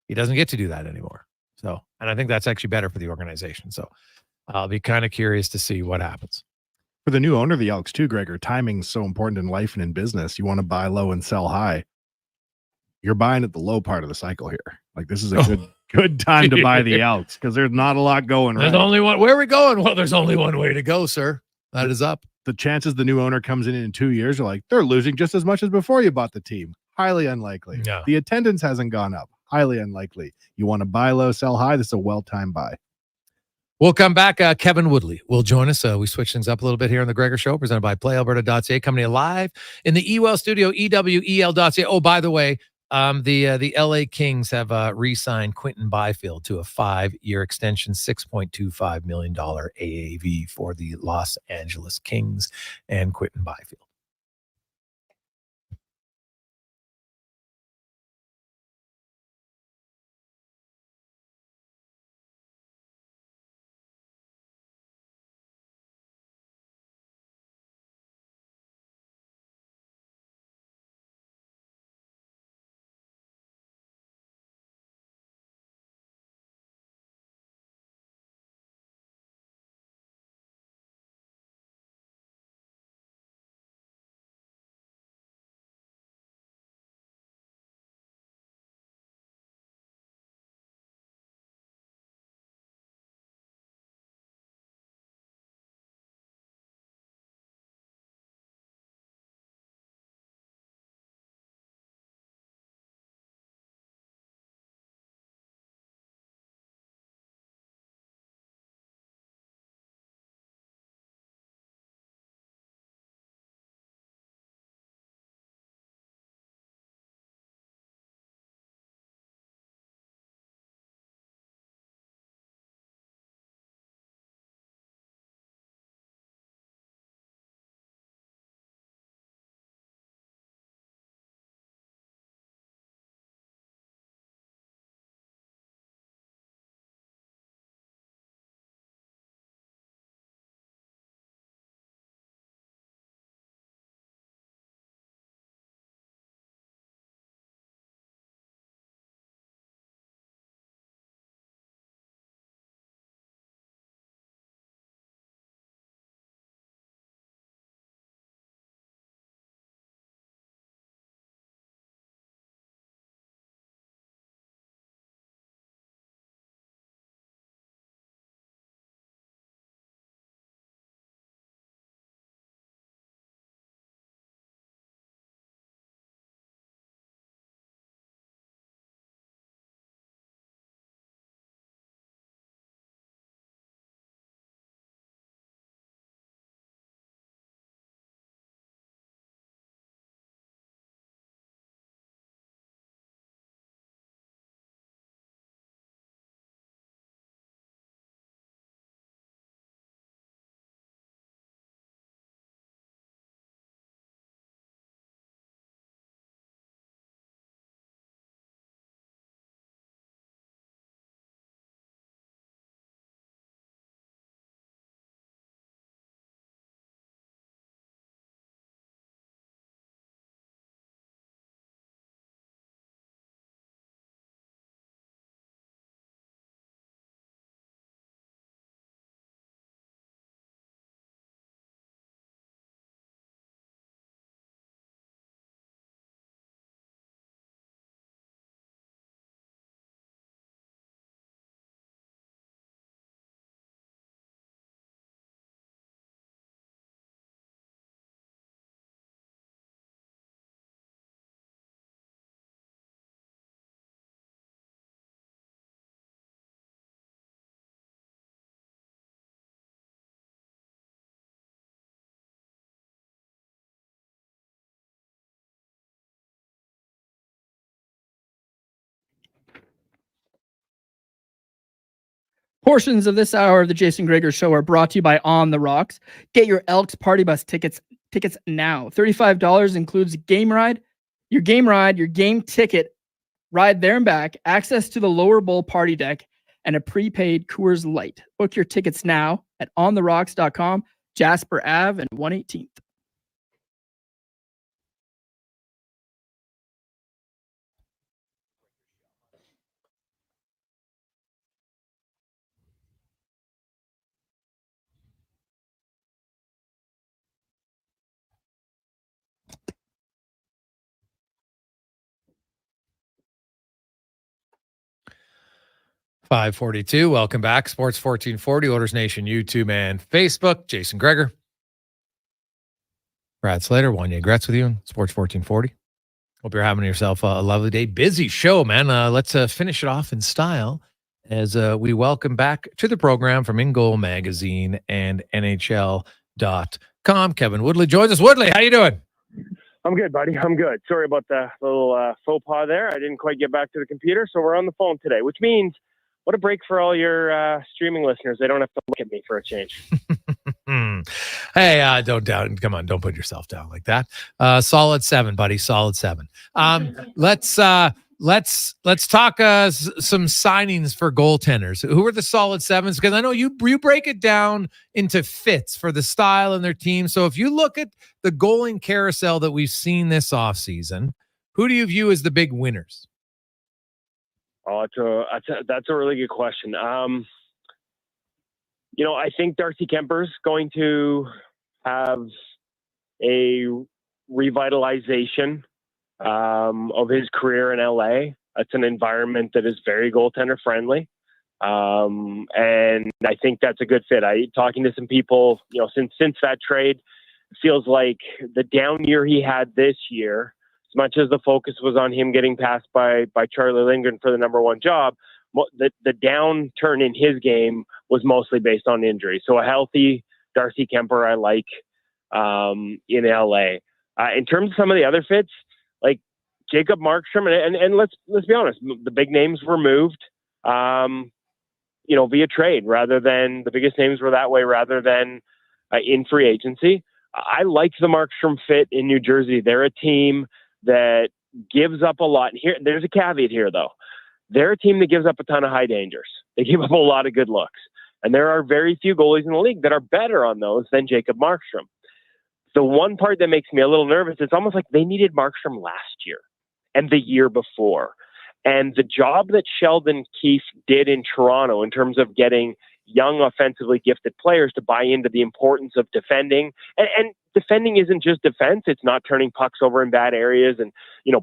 He doesn't get to do that anymore. So, and I think that's actually better for the organization. So I'll be kind of curious to see what happens. For the new owner of the Elks too, Gregor, timing's so important in life and in business. You want to buy low and sell high. You're buying at the low part of the cycle here. Like, this is a good time to buy the Elks because there's not a lot going right. There's only one. Where are we going? Well, there's only one way to go, sir. That is up. The chances the new owner comes in 2 years are like, they're losing just as much as before you bought the team. Highly unlikely. Yeah. The attendance hasn't gone up. Highly unlikely. You want to buy low, sell high. This is a well-timed buy. We'll come back. Kevin Woodley will join us. We switch things up a little bit here on the Gregor Show, presented by PlayAlberta.ca, coming live in the EWEL studio, EWEL.ca. Oh, by the way, the LA Kings have re-signed Quinton Byfield to a 5-year extension, $6.25 million AAV for the Los Angeles Kings and Quinton Byfield. Portions of this hour of the Jason Gregor Show are brought to you by On the Rocks. Get your Elks Party Bus tickets now. $35 includes a game ride, your game ticket, ride there and back, access to the lower bowl party deck, and a prepaid Coors Light. Book your tickets now at ontherocks.com, Jasper Ave and 118th. .542. Welcome back. Sports 1440, Oilers Nation, YouTube and Facebook. Jason Gregor. Brad Slater, Wanye Gretz with you on Sports 1440. Hope you're having yourself a lovely day. Busy show, man. Let's finish it off in style as we welcome back to the program from In Goal Magazine and NHL.com. Kevin Woodley joins us. Woodley, how you doing? I'm good, buddy. I'm good. Sorry about the little faux pas there. I didn't quite get back to the computer, so we're on the phone today, which means what a break for all your streaming listeners. They don't have to look at me for a change. Hey, don't down. Come on, don't put yourself down like that. Solid 7, buddy. Solid 7. Let's talk some signings for goaltenders. Who are the solid 7s? Because I know you break it down into fits for the style and their team. So if you look at the goaling carousel that we've seen this offseason, who do you view as the big winners? Oh, that's a really good question. I think Darcy Kemper's going to have a revitalization of his career in LA. It's an environment that is very goaltender friendly. And I think that's a good fit. Talking to some people, since that trade, it feels like the down year he had this year, as much as the focus was on him getting passed by Charlie Lindgren for the number one job, the downturn in his game was mostly based on injury. So a healthy Darcy Kemper, I like in LA. In terms of some of the other fits, like Jacob Markstrom, and let's be honest, the big names were moved, via trade rather than the biggest names were that way rather than in free agency. I like the Markstrom fit in New Jersey. They're a team that gives up a lot. And here, there's a caveat here, though. They're a team that gives up a ton of high dangers. They give up a lot of good looks. And there are very few goalies in the league that are better on those than Jacob Markstrom. The one part that makes me a little nervous, it's almost like they needed Markstrom last year and the year before. And the job that Sheldon Keefe did in Toronto in terms of getting young offensively gifted players to buy into the importance of defending, and defending isn't just defense. It's not turning pucks over in bad areas and,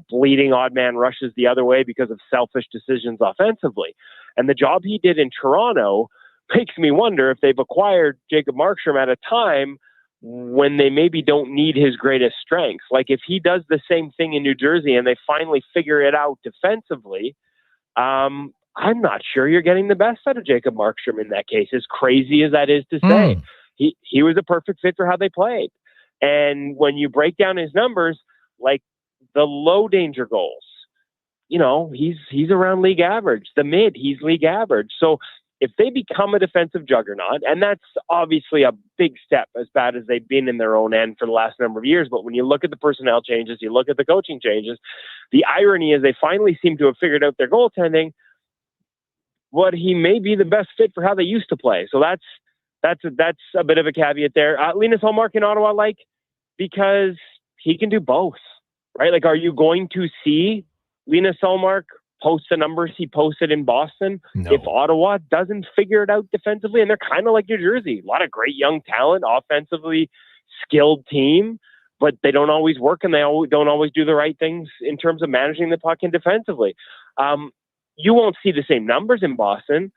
bleeding odd man rushes the other way because of selfish decisions offensively. And the job he did in Toronto makes me wonder if they've acquired Jacob Markstrom at a time when they maybe don't need his greatest strengths. Like if he does the same thing in New Jersey and they finally figure it out defensively, I'm not sure you're getting the best out of Jacob Markstrom in that case, as crazy as that is to say. He was a perfect fit for how they played. And when you break down his numbers, like the low danger goals, he's around league average. The mid, he's league average. So if they become a defensive juggernaut, and that's obviously a big step as bad as they've been in their own end for the last number of years. But when you look at the personnel changes, you look at the coaching changes, the irony is they finally seem to have figured out their goaltending, but he may be the best fit for how they used to play. So that's a bit of a caveat there. Linus Ullmark in Ottawa, because he can do both, right? Like, are you going to see Linus Ullmark post the numbers he posted in Boston if Ottawa doesn't figure it out defensively? And they're kind of like New Jersey, a lot of great young talent, offensively skilled team, but they don't always work and they don't always do the right things in terms of managing the puck and defensively. You won't see the same numbers in Boston,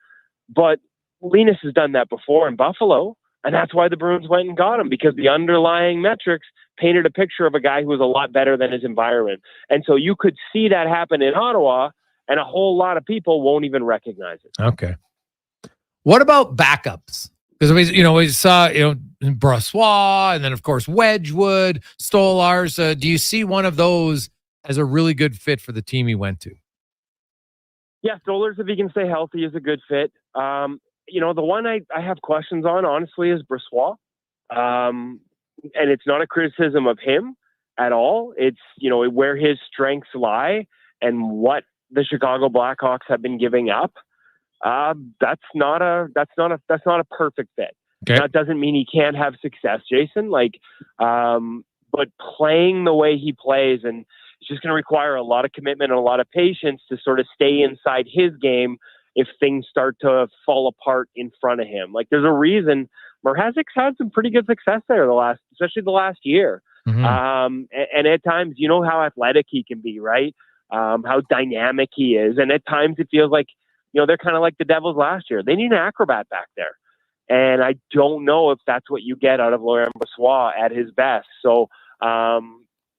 but Linus has done that before in Buffalo, and that's why the Bruins went and got him, because the underlying metrics painted a picture of a guy who was a lot better than his environment. And so you could see that happen in Ottawa, and a whole lot of people won't even recognize it. Okay. What about backups? Because we saw Brossois, and then of course Wedgwood, Stolars. Do you see one of those as a really good fit for the team he went to? Yeah, Stolars, if he can stay healthy, is a good fit. The one I have questions on, honestly, is Brossoit. And it's not a criticism of him at all. It's, where his strengths lie and what the Chicago Blackhawks have been giving up. That's not a perfect fit. Okay. That doesn't mean he can't have success, Jason. But playing the way he plays, and it's just going to require a lot of commitment and a lot of patience to sort of stay inside his game if things start to fall apart in front of him. There's a reason Mrazek's had some pretty good success there especially the last year. Mhm. And at times, how athletic he can be, right? How dynamic he is. And at times it feels like, they're kind of like the Devils last year. They need an acrobat back there. And I don't know if that's what you get out of Laurent Brossoit at his best. So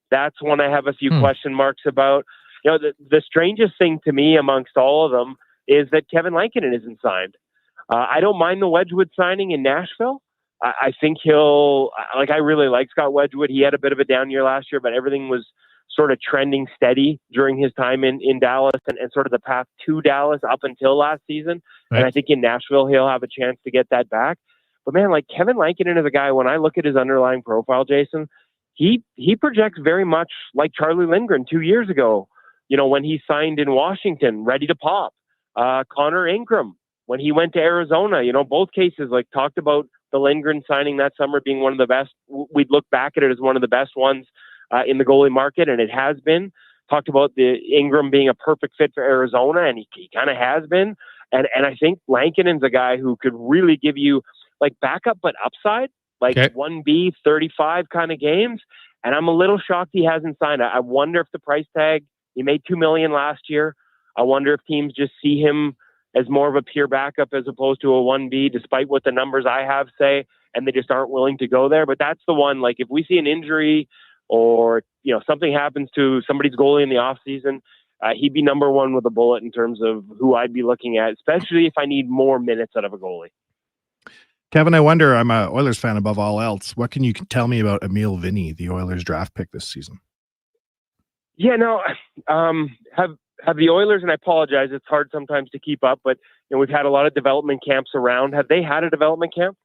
that's one I have a few question marks about. The strangest thing to me amongst all of them is that Kevin Lankinen isn't signed. I don't mind the Wedgwood signing in Nashville. I think I really like Scott Wedgwood. He had a bit of a down year last year, but everything was sort of trending steady during his time in Dallas and sort of the path to Dallas up until last season. Right. And I think in Nashville, he'll have a chance to get that back. But man, Kevin Lankinen is a guy, when I look at his underlying profile, Jason, he projects very much like Charlie Lindgren 2 years ago, when he signed in Washington, ready to pop. Connor Ingram, when he went to Arizona, both cases, talked about the Lindgren signing that summer being one of the best. We'd look back at it as one of the best ones in the goalie market, and it has been. Talked about the Ingram being a perfect fit for Arizona, and he kind of has been. And I think Lankinen's a guy who could really give you backup but upside, 1B, 35 kind of games. And I'm a little shocked he hasn't signed. I wonder if the price tag, he made $2 million last year. I wonder if teams just see him as more of a pure backup as opposed to a 1B, despite what the numbers I have say, and they just aren't willing to go there. But that's the one, if we see an injury or, something happens to somebody's goalie in the offseason, he'd be number one with a bullet in terms of who I'd be looking at, especially if I need more minutes out of a goalie. Kevin, I wonder, I'm a Oilers fan above all else. What can you tell me about Emil Vinny, the Oilers draft pick this season? Yeah, no, have the Oilers, and I apologize, it's hard sometimes to keep up, but we've had a lot of development camps around. Have they had a development camp?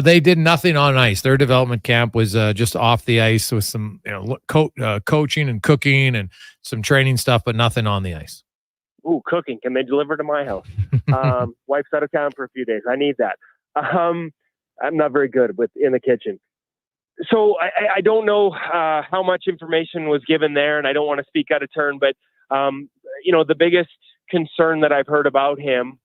They did nothing on ice. Their development camp was just off the ice with some coaching and cooking and some training stuff, but nothing on the ice. Ooh, cooking. Can they deliver to my house? Wife's out of town for a few days. I need that. I'm not very good in the kitchen. So I don't know how much information was given there, and I don't want to speak out of turn, but the biggest concern that I've heard about him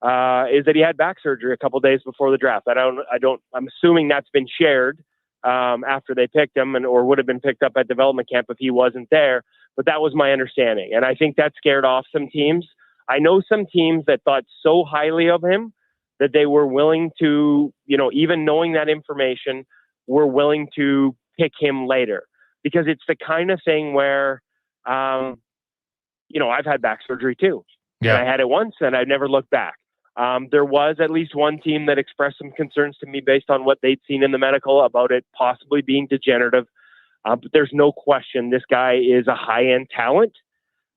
is that he had back surgery a couple days before the draft. I'm assuming that's been shared after they picked him or would have been picked up at development camp if he wasn't there. But that was my understanding. And I think that scared off some teams. I know some teams that thought so highly of him that they were willing to, even knowing that information, were willing to pick him later, because it's the kind of thing where, I've had back surgery too. Yeah. And I had it once and I've never looked back. There was at least one team that expressed some concerns to me based on what they'd seen in the medical about it possibly being degenerative. But there's no question this guy is a high-end talent.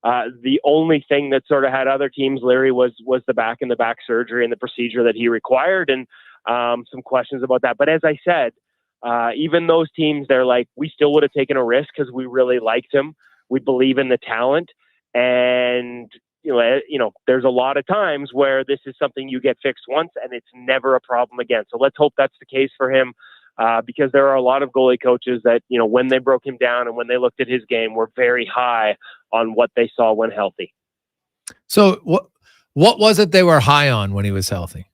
The only thing that sort of had other teams leery was the back and the back surgery and the procedure that he required, and some questions about that. But as I said, even those teams, they're like, we still would have taken a risk because we really liked him. We believe in the talent. And, there's a lot of times where this is something you get fixed once and it's never a problem again. So let's hope that's the case for him, because there are a lot of goalie coaches that, when they broke him down and when they looked at his game, were very high on what they saw when healthy. So what was it they were high on when he was healthy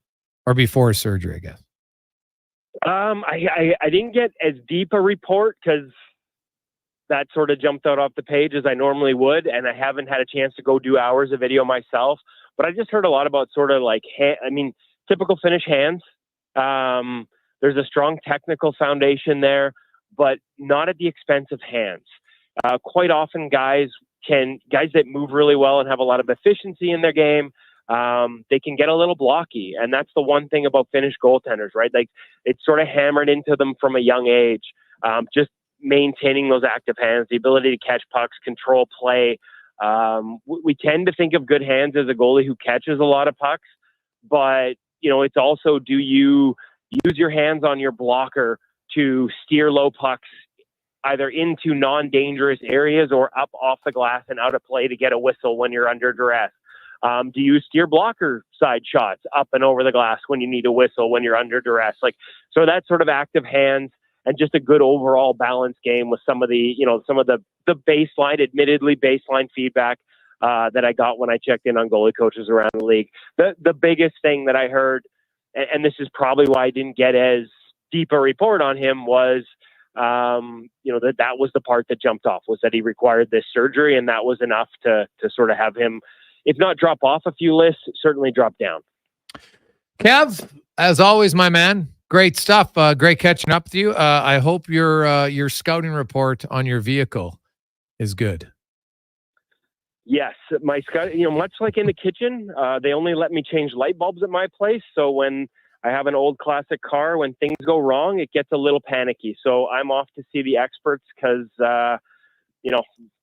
or before his surgery, I guess? I didn't get as deep a report because that sort of jumped out off the page as I normally would, and I haven't had a chance to go do hours of video myself. But I just heard a lot about sort of typical Finnish hands. There's a strong technical foundation there, but not at the expense of hands. Quite often, guys that move really well and have a lot of efficiency in their game, they can get a little blocky. And that's the one thing about Finnish goaltenders, right? It's sort of hammered into them from a young age. Just maintaining those active hands, the ability to catch pucks, control play. We tend to think of good hands as a goalie who catches a lot of pucks, but it's also, do you use your hands on your blocker to steer low pucks either into non-dangerous areas or up off the glass and out of play to get a whistle when you're under duress? Do you steer blocker side shots up and over the glass when you need a whistle when you're under duress? So that sort of active hands and just a good overall balanced game with some of the baseline, admittedly baseline feedback that I got when I checked in on goalie coaches around the league. The biggest thing that I heard, and this is probably why I didn't get as deep a report on him, was that was the part that jumped off, was that he required this surgery, and that was enough to sort of have him, if not drop off a few lists, certainly drop down. Kev, as always, my man, great stuff. Great catching up with you. I hope your scouting report on your vehicle is good. Yes, my scout, much like in the kitchen, they only let me change light bulbs at my place. So when I have an old classic car, when things go wrong, it gets a little panicky. So I'm off to see the experts because,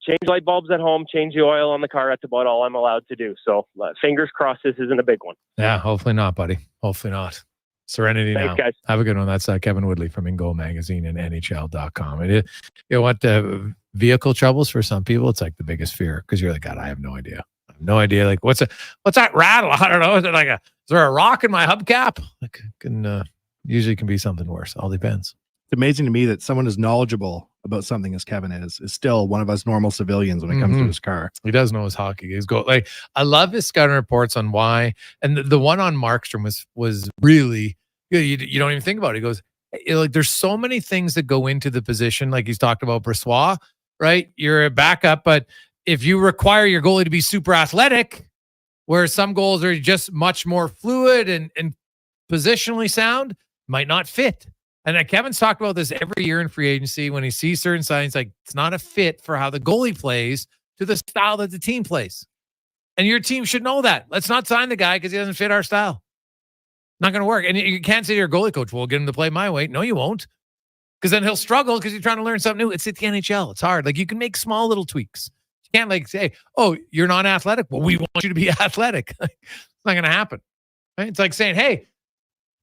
change light bulbs at home, change the oil on the car. That's about all I'm allowed to do. So fingers crossed this isn't a big one. Yeah, hopefully not, buddy. Hopefully not. Serenity. Thanks, now. Guys. Have a good one. That's Kevin Woodley from InGoal Magazine and NHL.com. You know what? Vehicle troubles for some people, it's like the biggest fear because you're like, God, I have no idea. I have no idea. Like, what's that rattle? I don't know. Is it is there a rock in my hubcap? Usually can be something worse. All depends. It's amazing to me that someone as knowledgeable about something as Kevin is still one of us normal civilians when it comes to his car. He does know his hockey. He's I love his scouting reports on why, and the one on Markstrom was really good. You don't even think about it. He goes, there's so many things that go into the position. Like he's talked about Bressois, right? You're a backup, but if you require your goalie to be super athletic, where some goals are just much more fluid and positionally sound, might not fit. And Kevin's talked about this every year in free agency when he sees certain signs, like it's not a fit for how the goalie plays to the style that the team plays. And your team should know that. Let's not sign the guy because he doesn't fit our style. Not going to work. And you can't say to your goalie coach, well, get him to play my way. No, you won't. Because then he'll struggle because you're trying to learn something new. It's at the NHL. It's hard. You can make small little tweaks. You can't say, oh, you're not athletic. Well, we want you to be athletic. It's not going to happen. Right? It's like saying, hey,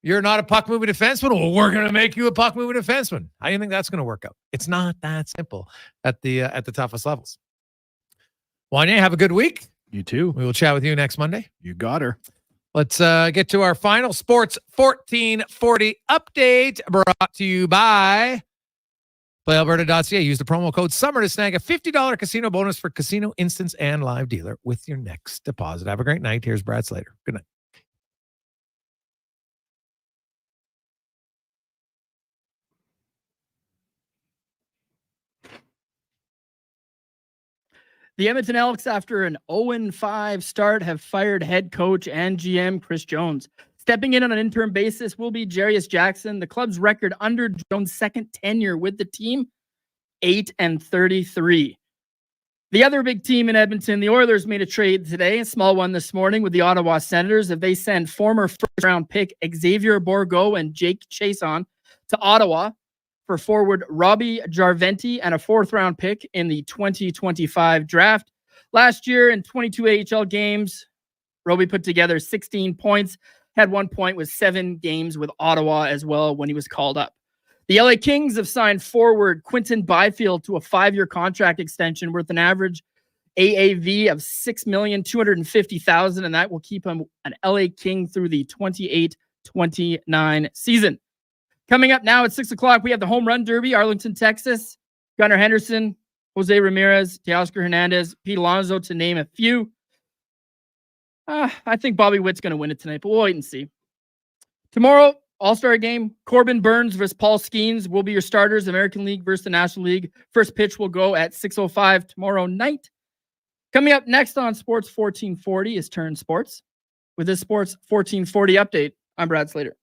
you're not a puck-moving defenseman. Well, we're going to make you a puck-moving defenseman. How do you think that's going to work out? It's not that simple at the toughest levels. Wanye, have a good week. You too. We will chat with you next Monday. You got her. Let's get to our final Sports 1440 update brought to you by PlayAlberta.ca. Use the promo code SUMMER to snag a $50 casino bonus for casino, instance, and live dealer with your next deposit. Have a great night. Here's Brad Slater. Good night. The Edmonton Elks, after an 0-5 start, have fired head coach and GM Chris Jones. Stepping in on an interim basis will be Jarius Jackson. The club's record under Jones' second tenure with the team, 8-33. The other big team in Edmonton, the Oilers, made a trade today, a small one this morning, with the Ottawa Senators. If they send former first-round pick Xavier Bourgault and Jake Chason to Ottawa for forward Robbie Jarventi and a fourth-round pick in the 2025 draft. Last year in 22 AHL games, Robbie put together 16 points, had 1 point with 7 games with Ottawa as well when he was called up. The LA Kings have signed forward Quinton Byfield to a 5-year contract extension worth an average AAV of $6,250,000, and that will keep him an LA King through the 28-29 season. Coming up now at 6 o'clock, we have the Home Run Derby, Arlington, Texas. Gunnar Henderson, Jose Ramirez, Teoscar Hernandez, Pete Alonso, to name a few. I think Bobby Witt's going to win it tonight, but we'll wait and see. Tomorrow, All-Star game, Corbin Burns versus Paul Skeens will be your starters, American League versus the National League. First pitch will go at 6:05 tomorrow night. Coming up next on Sports 1440 is Turn Sports. With this Sports 1440 update, I'm Brad Slater.